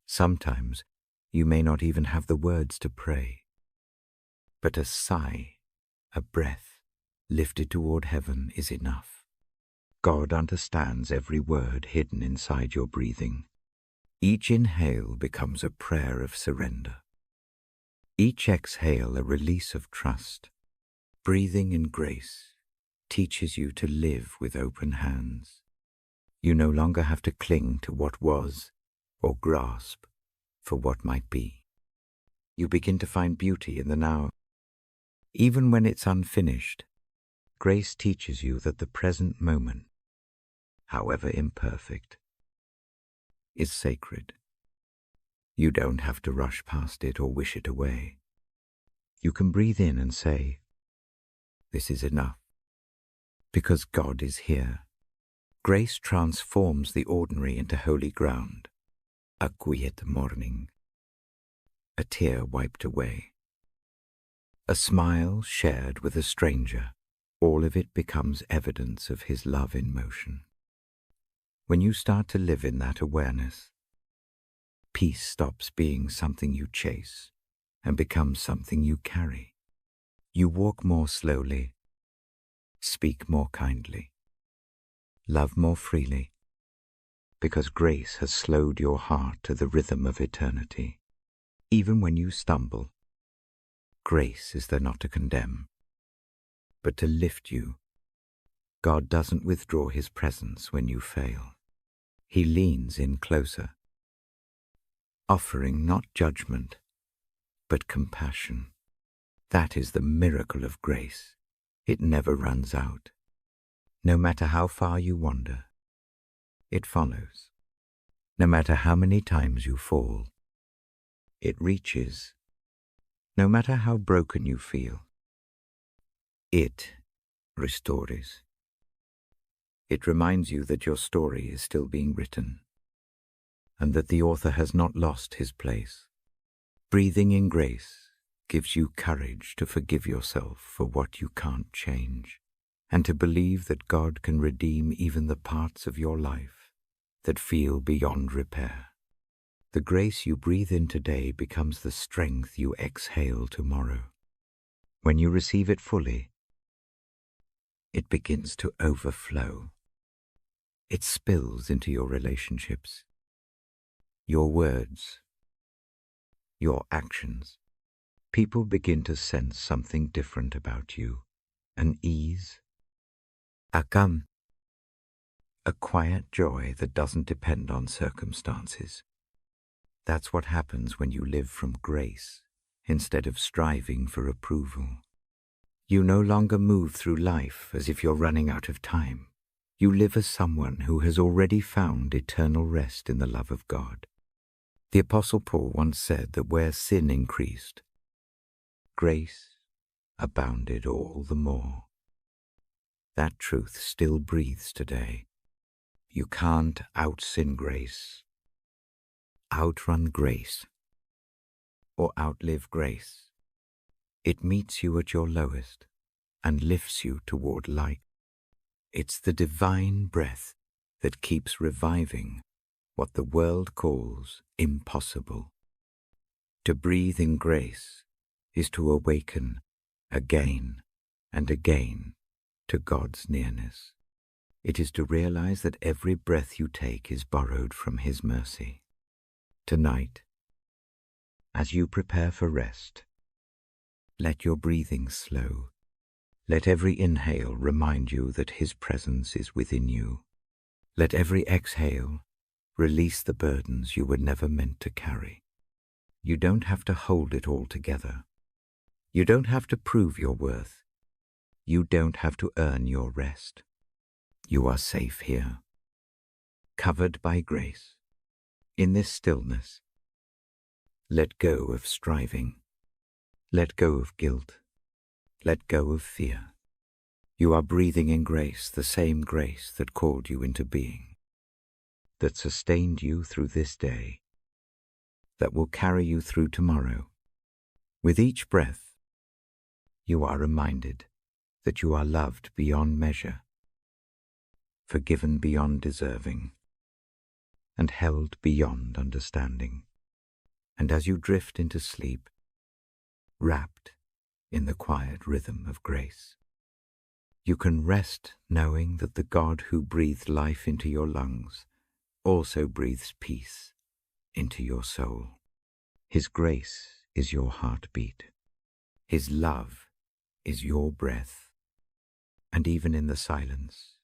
Sometimes you may not even have the words to pray, but a sigh, a breath lifted toward heaven is enough. God understands every word hidden inside your breathing. Each inhale becomes a prayer of surrender. Each exhale a release of trust. Breathing in grace teaches you to live with open hands. You no longer have to cling to what was or grasp for what might be. You begin to find beauty in the now, even when it's unfinished. Grace teaches you that the present moment, however imperfect, is sacred. You don't have to rush past it or wish it away. You can breathe in and say, "This is enough," because God is here. Grace transforms the ordinary into holy ground. A quiet morning, a tear wiped away, a smile shared with a stranger, all of it becomes evidence of His love in motion. When you start to live in that awareness, peace stops being something you chase and becomes something you carry. You walk more slowly, speak more kindly, love more freely, because grace has slowed your heart to the rhythm of eternity. Even when you stumble, grace is there not to condemn, but to lift you. God doesn't withdraw His presence when you fail. He leans in closer, offering not judgment, but compassion. That is the miracle of grace. It never runs out. No matter how far you wander, it follows. No matter how many times you fall, it reaches. No matter how broken you feel, it restores. It reminds you that your story is still being written, and that the author has not lost his place. Breathing in grace gives you courage to forgive yourself for what you can't change, and to believe that God can redeem even the parts of your life that feel beyond repair. The grace you breathe in today becomes the strength you exhale tomorrow. When you receive it fully, it begins to overflow. It spills into your relationships, your words, your actions. People begin to sense something different about you, an ease, a calm, a quiet joy that doesn't depend on circumstances. That's what happens when you live from grace instead of striving for approval. You no longer move through life as if you're running out of time. You live as someone who has already found eternal rest in the love of God. The Apostle Paul once said that where sin increased, grace abounded all the more. That truth still breathes today. You can't out-sin grace, outrun grace, or outlive grace. It meets you at your lowest and lifts you toward light. It's the divine breath that keeps reviving what the world calls impossible. To breathe in grace is to awaken again and again to God's nearness. It is to realize that every breath you take is borrowed from His mercy. Tonight, as you prepare for rest, let your breathing slow. Let every inhale remind you that His presence is within you. Let every exhale release the burdens you were never meant to carry. You don't have to hold it all together. You don't have to prove your worth. You don't have to earn your rest. You are safe here, covered by grace. In this stillness, let go of striving. Let go of guilt. Let go of fear. You are breathing in grace, the same grace that called you into being, that sustained you through this day, that will carry you through tomorrow. With each breath, you are reminded that you are loved beyond measure, forgiven beyond deserving, and held beyond understanding. And as you drift into sleep, wrapped in the quiet rhythm of grace, you can rest knowing that the God who breathed life into your lungs also breathes peace into your soul. His grace is your heartbeat. His love is your breath. And even in the silence,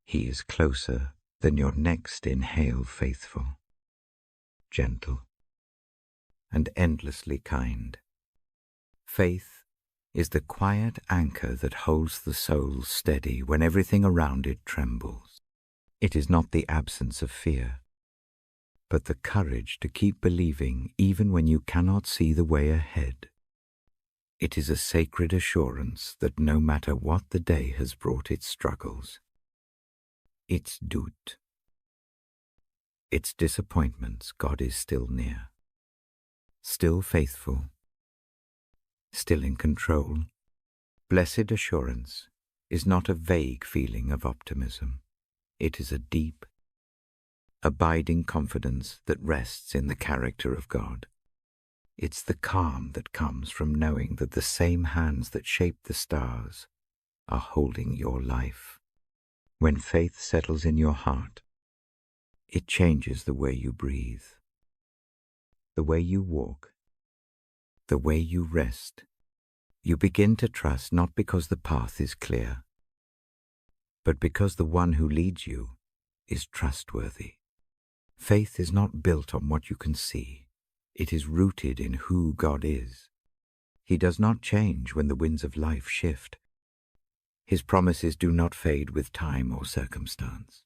He is closer than your next inhale, faithful, gentle, and endlessly kind. Faith is the quiet anchor that holds the soul steady when everything around it trembles. It is not the absence of fear, but the courage to keep believing even when you cannot see the way ahead. It is a sacred assurance that no matter what the day has brought its struggles, its doute, its disappointments, God is still near, still faithful, still in control. Blessed assurance is not a vague feeling of optimism. It is a deep, abiding confidence that rests in the character of God. It's the calm that comes from knowing that the same hands that shape the stars are holding your life. When faith settles in your heart, it changes the way you breathe, the way you walk, the way you rest. You begin to trust not because the path is clear, but because the one who leads you is trustworthy. Faith is not built on what you can see. It is rooted in who God is. He does not change when the winds of life shift. His promises do not fade with time or circumstance.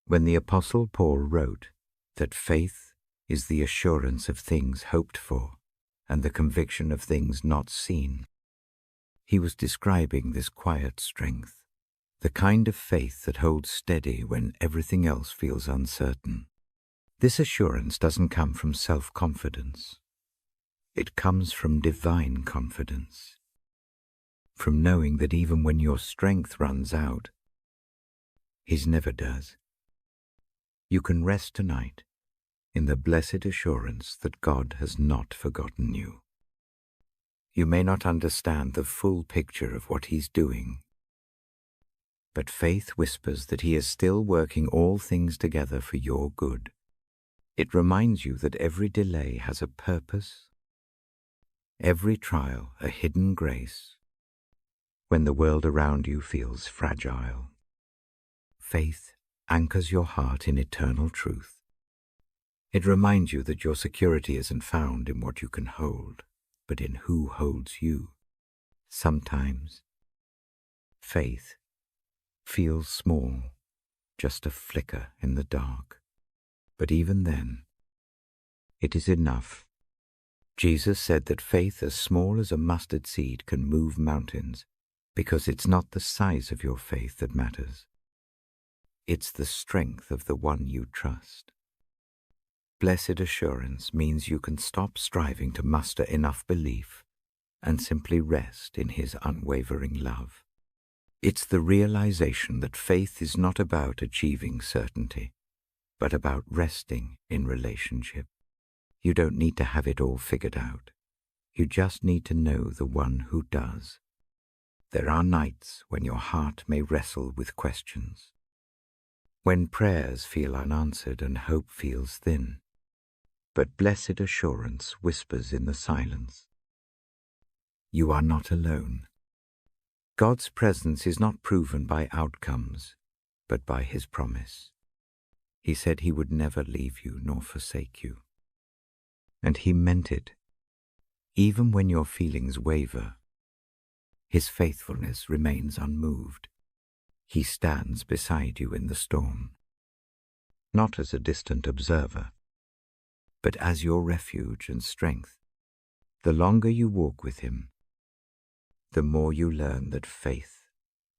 When the Apostle Paul wrote that faith is the assurance of things hoped for and the conviction of things not seen, he was describing this quiet strength, the kind of faith that holds steady when everything else feels uncertain. This assurance doesn't come from self-confidence. It comes from divine confidence, from knowing that even when your strength runs out, His never does. You can rest tonight in the blessed assurance that God has not forgotten you. You may not understand the full picture of what He's doing, but faith whispers that He is still working all things together for your good. It reminds you that every delay has a purpose, every trial a hidden grace. When the world around you feels fragile, faith anchors your heart in eternal truth. It reminds you that your security isn't found in what you can hold, but in who holds you. Sometimes faith feels small, just a flicker in the dark. But even then, it is enough. Jesus said that faith as small as a mustard seed can move mountains, because it's not the size of your faith that matters. It's the strength of the one you trust. Blessed assurance means you can stop striving to muster enough belief and simply rest in His unwavering love. It's the realization that faith is not about achieving certainty, but about resting in relationship. You don't need to have it all figured out. You just need to know the one who does. There are nights when your heart may wrestle with questions, when prayers feel unanswered and hope feels thin. But blessed assurance whispers in the silence, you are not alone. God's presence is not proven by outcomes, but by His promise. He said He would never leave you nor forsake you. And He meant it. Even when your feelings waver, His faithfulness remains unmoved. He stands beside you in the storm, not as a distant observer, but as your refuge and strength. The longer you walk with Him, the more you learn that faith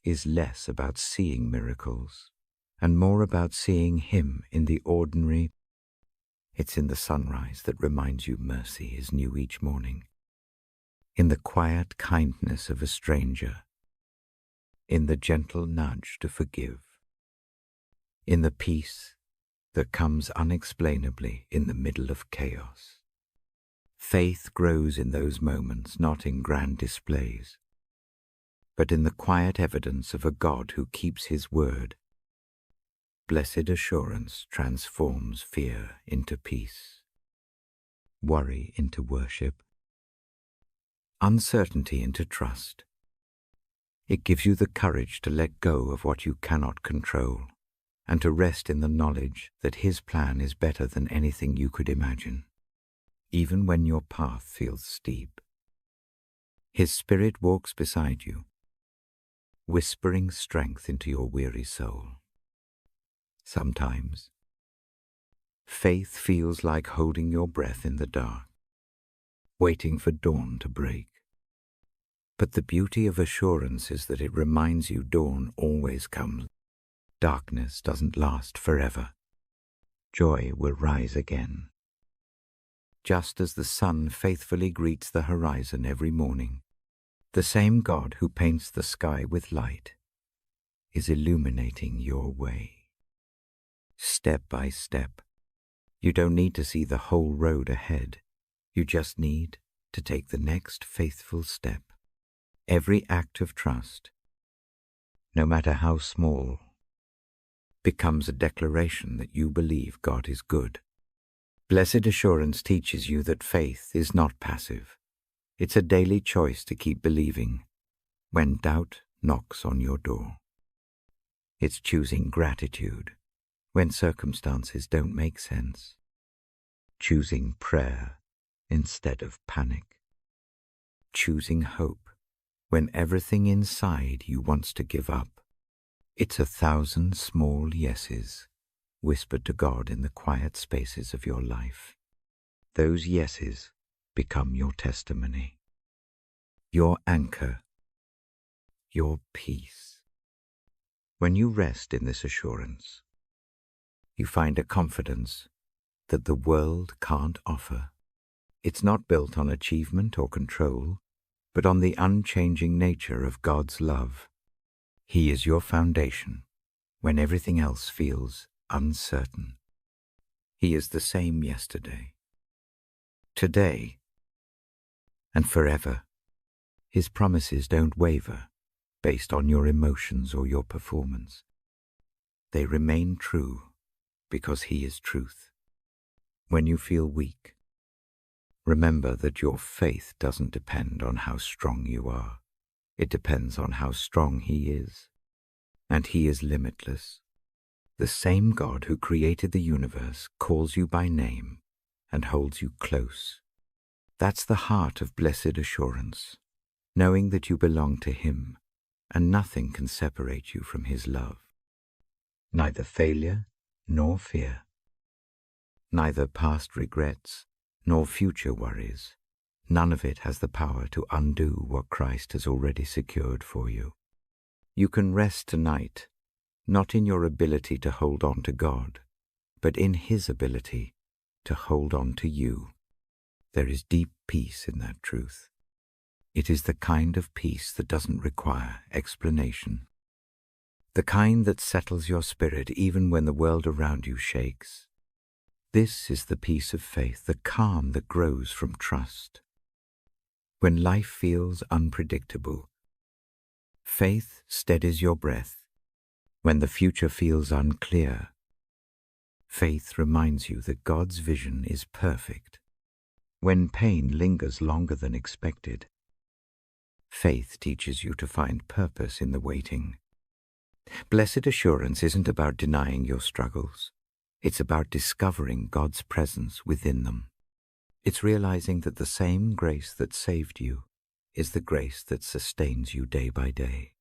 is less about seeing miracles and more about seeing Him in the ordinary. It's in the sunrise that reminds you mercy is new each morning, in the quiet kindness of a stranger, in the gentle nudge to forgive, in the peace that comes unexplainably in the middle of chaos. Faith grows in those moments, not in grand displays, but in the quiet evidence of a God who keeps His word. Blessed assurance transforms fear into peace, worry into worship, uncertainty into trust. It gives you the courage to let go of what you cannot control and to rest in the knowledge that His plan is better than anything you could imagine, even when your path feels steep. His Spirit walks beside you, whispering strength into your weary soul. Sometimes, faith feels like holding your breath in the dark, waiting for dawn to break. But the beauty of assurance is that it reminds you dawn always comes. Darkness doesn't last forever. Joy will rise again. Just as the sun faithfully greets the horizon every morning, the same God who paints the sky with light is illuminating your way. Step by step. You don't need to see the whole road ahead. You just need to take the next faithful step. Every act of trust, no matter how small, becomes a declaration that you believe God is good. Blessed assurance teaches you that faith is not passive. It's a daily choice to keep believing when doubt knocks on your door. It's choosing gratitude when circumstances don't make sense. Choosing prayer instead of panic. Choosing hope when everything inside you wants to give up. It's 1,000 small yeses whispered to God in the quiet spaces of your life. Those yeses become your testimony, your anchor, your peace. When you rest in this assurance, you find a confidence that the world can't offer. It's not built on achievement or control, but on the unchanging nature of God's love. He is your foundation when everything else feels uncertain. He is the same yesterday, today, and forever. His promises don't waver based on your emotions or your performance. They remain true because He is truth. When you feel weak, remember that your faith doesn't depend on how strong you are. It depends on how strong He is. And He is limitless. The same God who created the universe calls you by name and holds you close. That's the heart of blessed assurance, knowing that you belong to Him and nothing can separate you from His love. Neither failure nor fear, neither past regrets nor future worries, none of it has the power to undo what Christ has already secured for you. You can rest tonight, not in your ability to hold on to God, but in His ability to hold on to you. There is deep peace in that truth. It is the kind of peace that doesn't require explanation. The kind that settles your spirit even when the world around you shakes. This is the peace of faith, the calm that grows from trust. When life feels unpredictable, faith steadies your breath. When the future feels unclear, faith reminds you that God's vision is perfect. When pain lingers longer than expected, faith teaches you to find purpose in the waiting. Blessed assurance isn't about denying your struggles. It's about discovering God's presence within them. It's realizing that the same grace that saved you is the grace that sustains you day by day.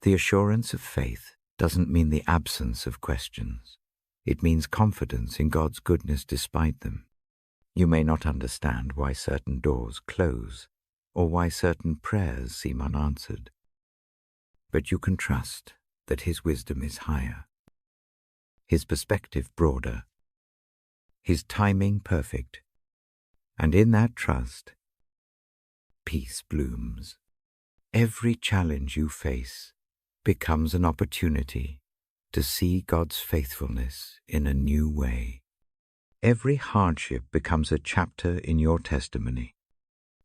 The assurance of faith doesn't mean the absence of questions. It means confidence in God's goodness despite them. You may not understand why certain doors close or why certain prayers seem unanswered, but you can trust that His wisdom is higher, His perspective broader, His timing perfect, and in that trust, peace blooms. Every challenge you face becomes an opportunity to see God's faithfulness in a new way. Every hardship becomes a chapter in your testimony.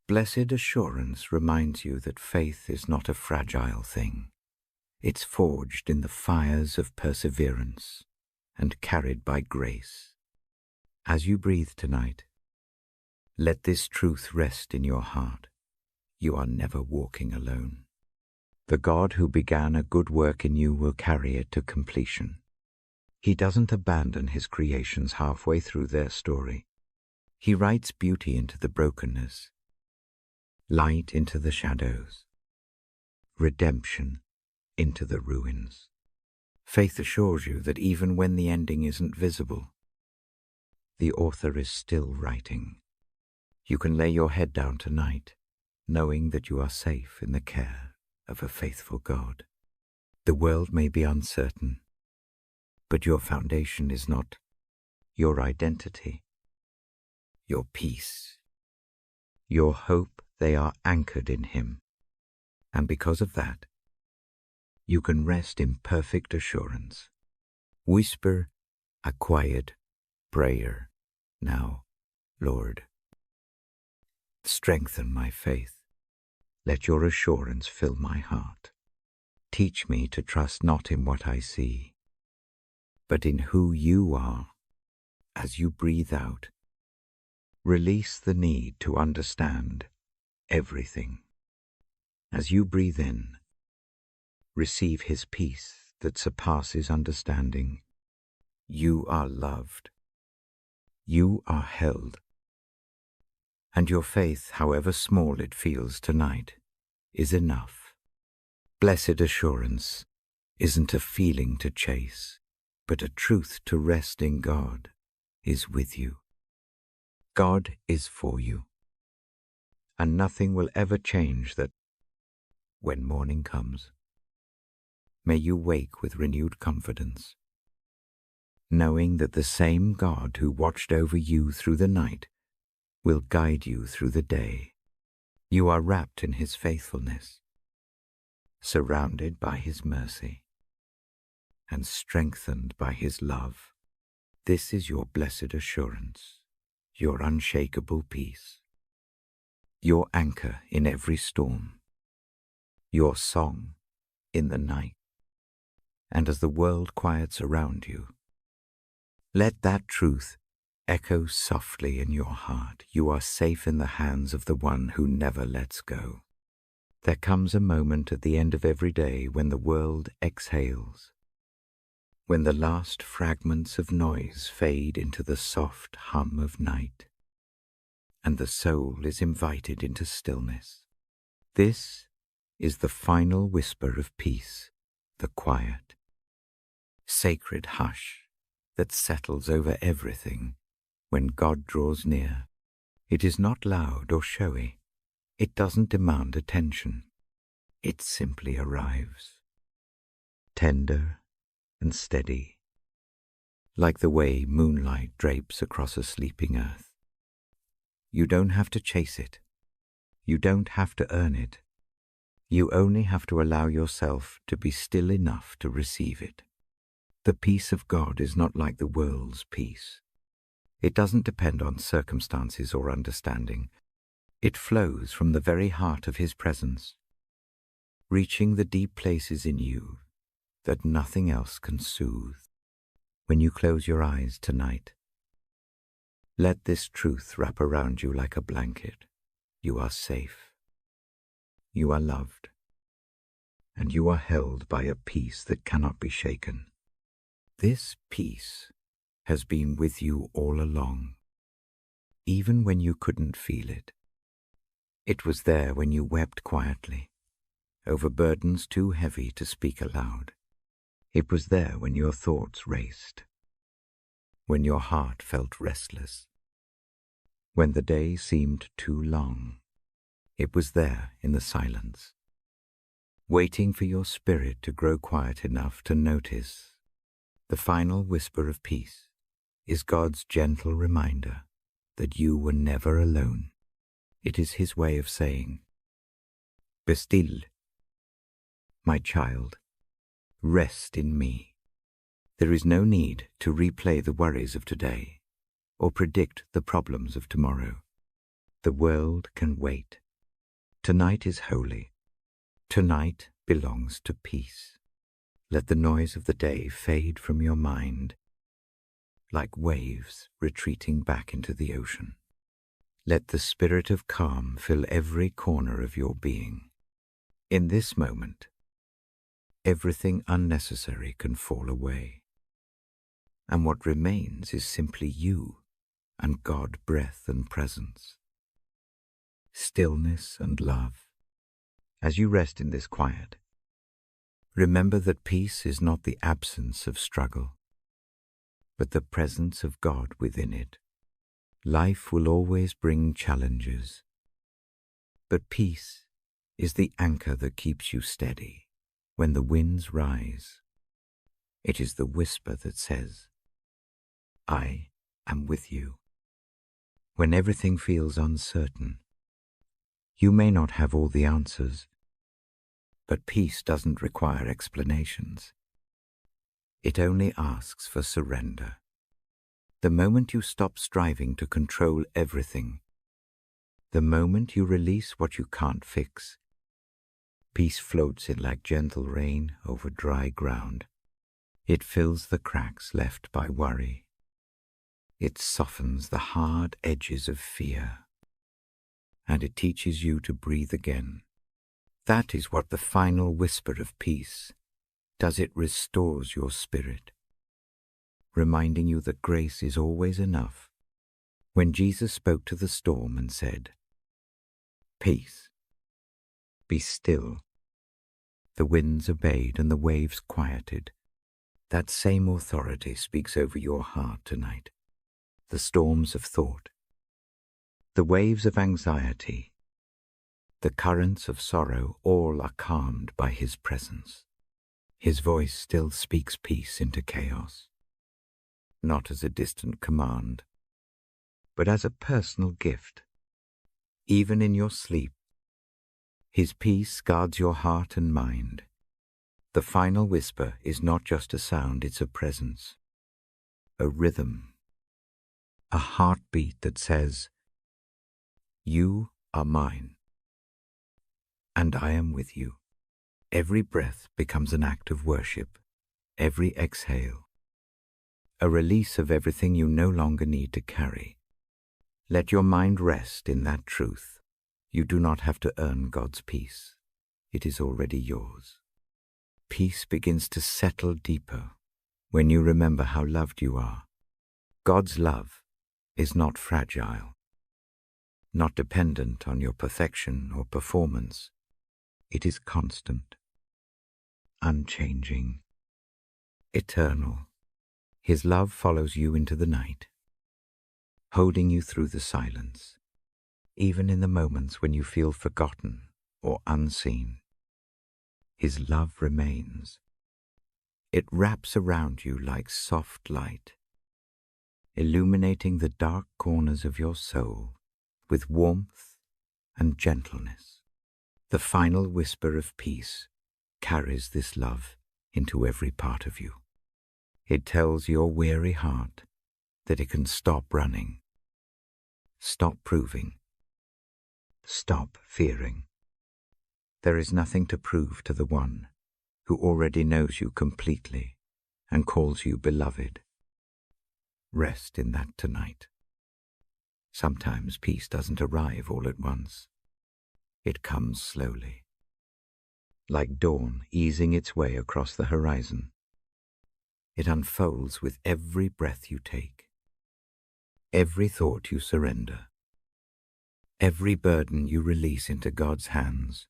Blessed assurance reminds you that faith is not a fragile thing. It's forged in the fires of perseverance and carried by grace. As you breathe tonight, let this truth rest in your heart. You are never walking alone. The God who began a good work in you will carry it to completion. He doesn't abandon His creations halfway through their story. He writes beauty into the brokenness, light into the shadows, redemption into the ruins. Faith assures you that even when the ending isn't visible, the author is still writing. You can lay your head down tonight, knowing that you are safe in the care of a faithful God. The world may be uncertain, but your foundation is not your identity, your peace, your hope. They are anchored in Him, and because of that, you can rest in perfect assurance. Whisper a quiet prayer now, Lord. Strengthen my faith. Let your assurance fill my heart. Teach me to trust not in what I see, but in who you are. As you breathe out, release the need to understand everything. As you breathe in, receive His peace that surpasses understanding. You are loved. You are held. And your faith, however small it feels tonight, is enough. Blessed assurance isn't a feeling to chase, but a truth to rest in. God is with you. God is for you. And nothing will ever change that when morning comes. May you wake with renewed confidence, knowing that the same God who watched over you through the night will guide you through the day. You are wrapped in His faithfulness, surrounded by His mercy, and strengthened by His love. This is your blessed assurance, your unshakable peace, your anchor in every storm, your song in the night. And as the world quiets around you, let that truth echo softly in your heart. You are safe in the hands of the one who never lets go. There comes a moment at the end of every day when the world exhales, when the last fragments of noise fade into the soft hum of night, and the soul is invited into stillness. This is the final whisper of peace, the quiet, sacred hush that settles over everything when God draws near. It is not loud or showy. It doesn't demand attention. It simply arrives, tender and steady, like the way moonlight drapes across a sleeping earth. You don't have to chase it. You don't have to earn it. You only have to allow yourself to be still enough to receive it. The peace of God is not like the world's peace. It doesn't depend on circumstances or understanding. It flows from the very heart of His presence, reaching the deep places in you that nothing else can soothe. When you close your eyes tonight, let this truth wrap around you like a blanket. You are safe. You are loved. And you are held by a peace that cannot be shaken. This peace has been with you all along, even when you couldn't feel it. It was there when you wept quietly, over burdens too heavy to speak aloud. It was there when your thoughts raced, when your heart felt restless, when the day seemed too long. It was there in the silence, waiting for your spirit to grow quiet enough to notice. The final whisper of peace is God's gentle reminder that you were never alone. It is His way of saying, "Be still, my child, rest in me." There is no need to replay the worries of today or predict the problems of tomorrow. The world can wait. Tonight is holy. Tonight belongs to peace. Let the noise of the day fade from your mind, like waves retreating back into the ocean. Let the spirit of calm fill every corner of your being. In this moment, everything unnecessary can fall away, and what remains is simply you and God, breath and presence. stillness and love. As you rest in this quiet, remember that peace is not the absence of struggle, but the presence of God within it. Life will always bring challenges, but peace is the anchor that keeps you steady. When the winds rise, it is the whisper that says, I am with you. When everything feels uncertain, you may not have all the answers, but peace doesn't require explanations. It only asks for surrender. The moment you stop striving to control everything, the moment you release what you can't fix, peace floats in like gentle rain over dry ground. It fills the cracks left by worry. It softens the hard edges of fear, and it teaches you to breathe again. That is what the final whisper of peace does. It restores your spirit, reminding you that grace is always enough. When Jesus spoke to the storm and said, "Peace, be still," the winds obeyed and the waves quieted. That same authority speaks over your heart tonight. The storms of thought, the waves of anxiety, the currents of sorrow, all are calmed by His presence. His voice still speaks peace into chaos, not as a distant command, but as a personal gift. Even in your sleep, His peace guards your heart and mind. The final whisper is not just a sound, it's a presence, a rhythm, a heartbeat that says, "You are mine, and I am with you." Every breath becomes an act of worship, every exhale, a release of everything you no longer need to carry. Let your mind rest in that truth. You do not have to earn God's peace. It is already yours. Peace begins to settle deeper when you remember how loved you are. God's love is not fragile, not dependent on your perfection or performance. It is constant, unchanging, eternal. His love follows you into the night, holding you through the silence, even in the moments when you feel forgotten or unseen. His love remains. It wraps around you like soft light, illuminating the dark corners of your soul with warmth and gentleness. The final whisper of peace carries this love into every part of you. It tells your weary heart that it can stop running, stop proving, stop fearing. There is nothing to prove to the one who already knows you completely and calls you beloved. Rest in that tonight. Sometimes peace doesn't arrive all at once. It comes slowly, like dawn easing its way across the horizon. It unfolds with every breath you take, every thought you surrender, every burden you release into God's hands.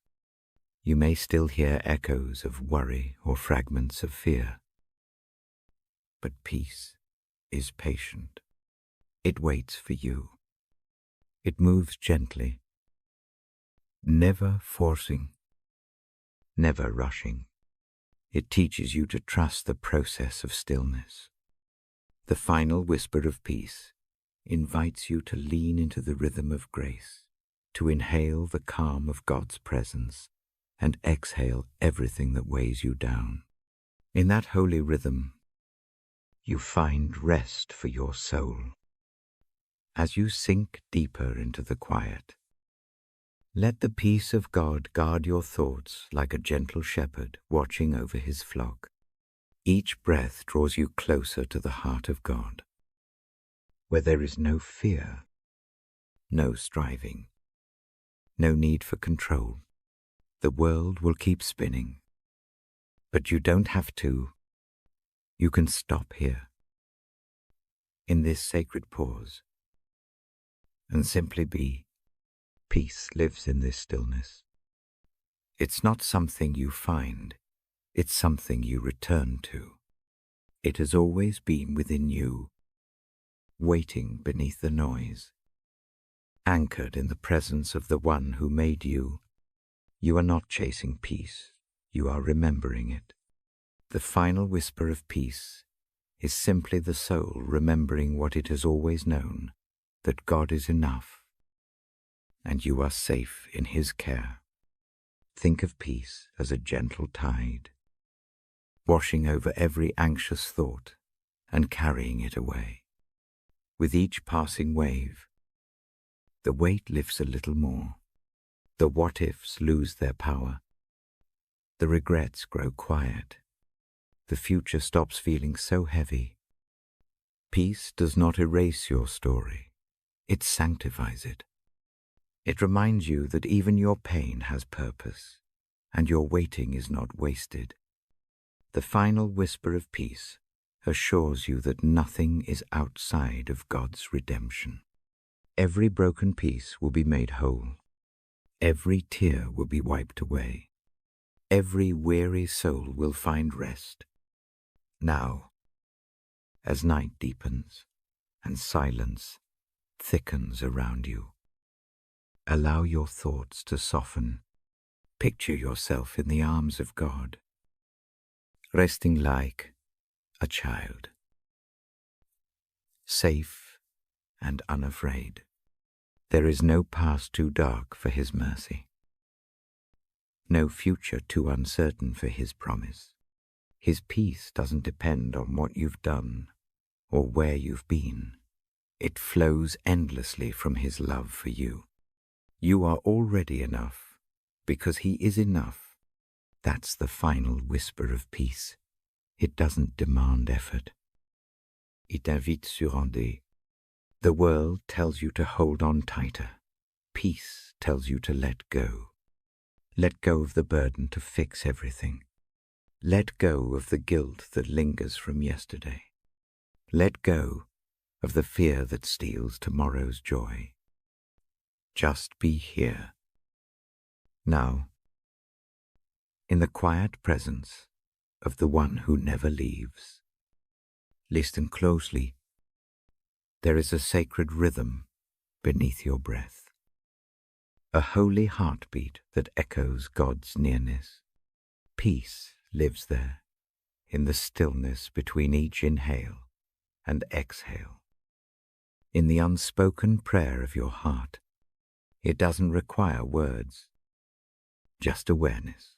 You may still hear echoes of worry or fragments of fear, but peace is patient. It waits for you. It moves gently, never forcing, never rushing. It teaches you to trust the process of stillness. The final whisper of peace invites you to lean into the rhythm of grace, to inhale the calm of God's presence and exhale everything that weighs you down. In that holy rhythm, you find rest for your soul. As you sink deeper into the quiet, let the peace of God guard your thoughts like a gentle shepherd watching over his flock. Each breath draws you closer to the heart of God, where there is no fear, no striving, no need for control. The world will keep spinning, but you don't have to. You can stop here, in this sacred pause, and simply be Peace lives in this stillness. It's not something you find, it's something you return to. It has always been within you, waiting beneath the noise, anchored in the presence of the one who made you. You are not chasing peace, you are remembering it. The final whisper of peace is simply the soul remembering what it has always known, that God is enough, and you are safe in His care. Think of peace as a gentle tide, washing over every anxious thought and carrying it away. With each passing wave, the weight lifts a little more. The what-ifs lose their power. The regrets grow quiet. The future stops feeling so heavy. Peace does not erase your story. It sanctifies it. It reminds you that even your pain has purpose, and your waiting is not wasted. The final whisper of peace assures you that nothing is outside of God's redemption. Every broken piece will be made whole. Every tear will be wiped away. Every weary soul will find rest. Now, as night deepens and silence thickens around you, allow your thoughts to soften. Picture yourself in the arms of God, resting like a child, safe and unafraid. There is no past too dark for His mercy, no future too uncertain for His promise. His peace doesn't depend on what you've done or where you've been. It flows endlessly from His love for you. You are already enough because He is enough. That's the final whisper of peace. It doesn't demand effort. It invite sur rendez. The world tells you to hold on tighter. Peace tells you to let go. Let go of the burden to fix everything. Let go of the guilt that lingers from yesterday. Let go of the fear that steals tomorrow's joy. Just be here. Now, in the quiet presence of the one who never leaves. Listen closely. There is a sacred rhythm beneath your breath, a holy heartbeat that echoes God's nearness. Peace lives there, in the stillness between each inhale and exhale, in the unspoken prayer of your heart. It doesn't require words, just awareness.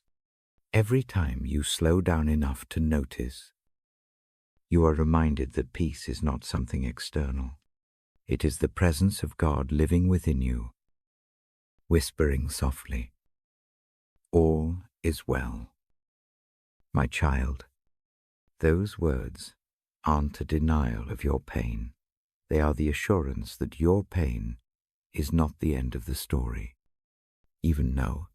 Every time you slow down enough to notice, you are reminded that peace is not something external. It is the presence of God living within you, whispering softly, "All is well." My child, those words aren't a denial of your pain. They are the assurance that your pain is not the end of the story. Even now,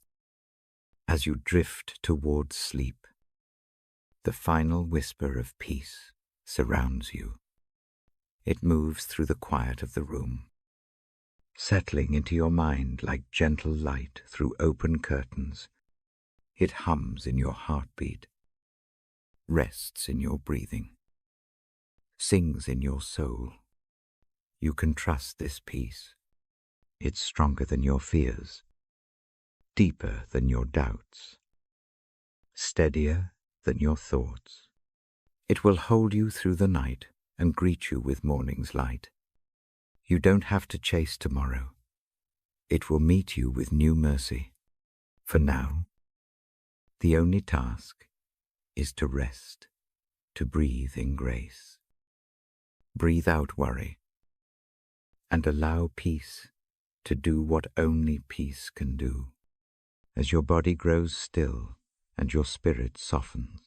as you drift towards sleep, the final whisper of peace surrounds you. It moves through the quiet of the room, settling into your mind like gentle light through open curtains. It hums in your heartbeat, rests in your breathing, sings in your soul. You can trust this peace. It's stronger than your fears, deeper than your doubts, steadier than your thoughts. It will hold you through the night and greet you with morning's light. You don't have to chase tomorrow. It will meet you with new mercy. For now, the only task is to rest, to breathe in grace. Breathe out worry, and allow peace to do what only peace can do. As your body grows still and your spirit softens,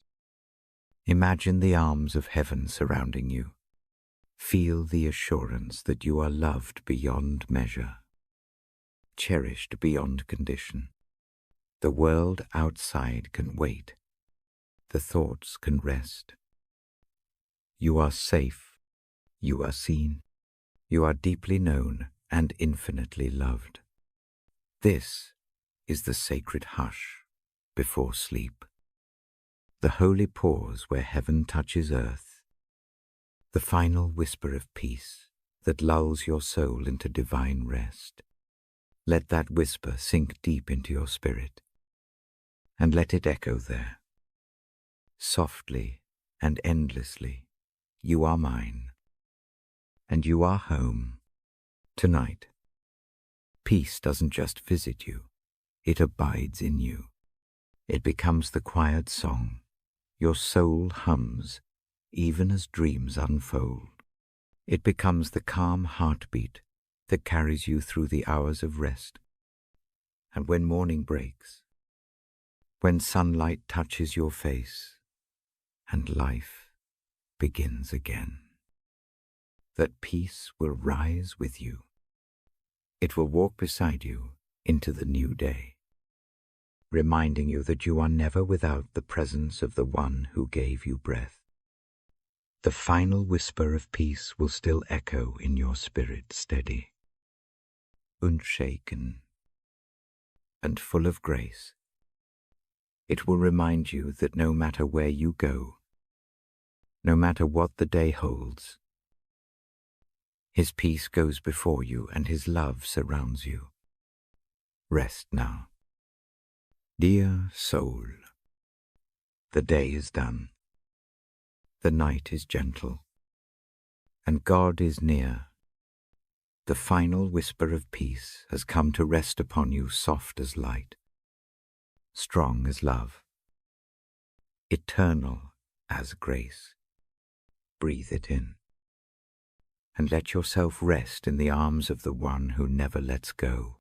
imagine the arms of heaven surrounding you. Feel the assurance that you are loved beyond measure, cherished beyond condition. The world outside can wait. The thoughts can rest. You are safe. You are seen. You are deeply known and infinitely loved. This is the sacred hush before sleep, the holy pause where heaven touches earth, the final whisper of peace that lulls your soul into divine rest. Let that whisper sink deep into your spirit, and let it echo there. Softly and endlessly, you are mine, and you are home tonight. Peace doesn't just visit you, it abides in you. It becomes the quiet song your soul hums even as dreams unfold. It becomes the calm heartbeat that carries you through the hours of rest. And when morning breaks, when sunlight touches your face, and life begins again, that peace will rise with you. It will walk beside you into the new day, reminding you that you are never without the presence of the one who gave you breath. The final whisper of peace will still echo in your spirit, steady, unshaken, and full of grace. It will remind you that no matter where you go, no matter what the day holds, His peace goes before you and His love surrounds you. Rest now. Dear soul, the day is done. The night is gentle, and God is near. The final whisper of peace has come to rest upon you, soft as light, strong as love, eternal as grace. Breathe it in, and let yourself rest in the arms of the one who never lets go.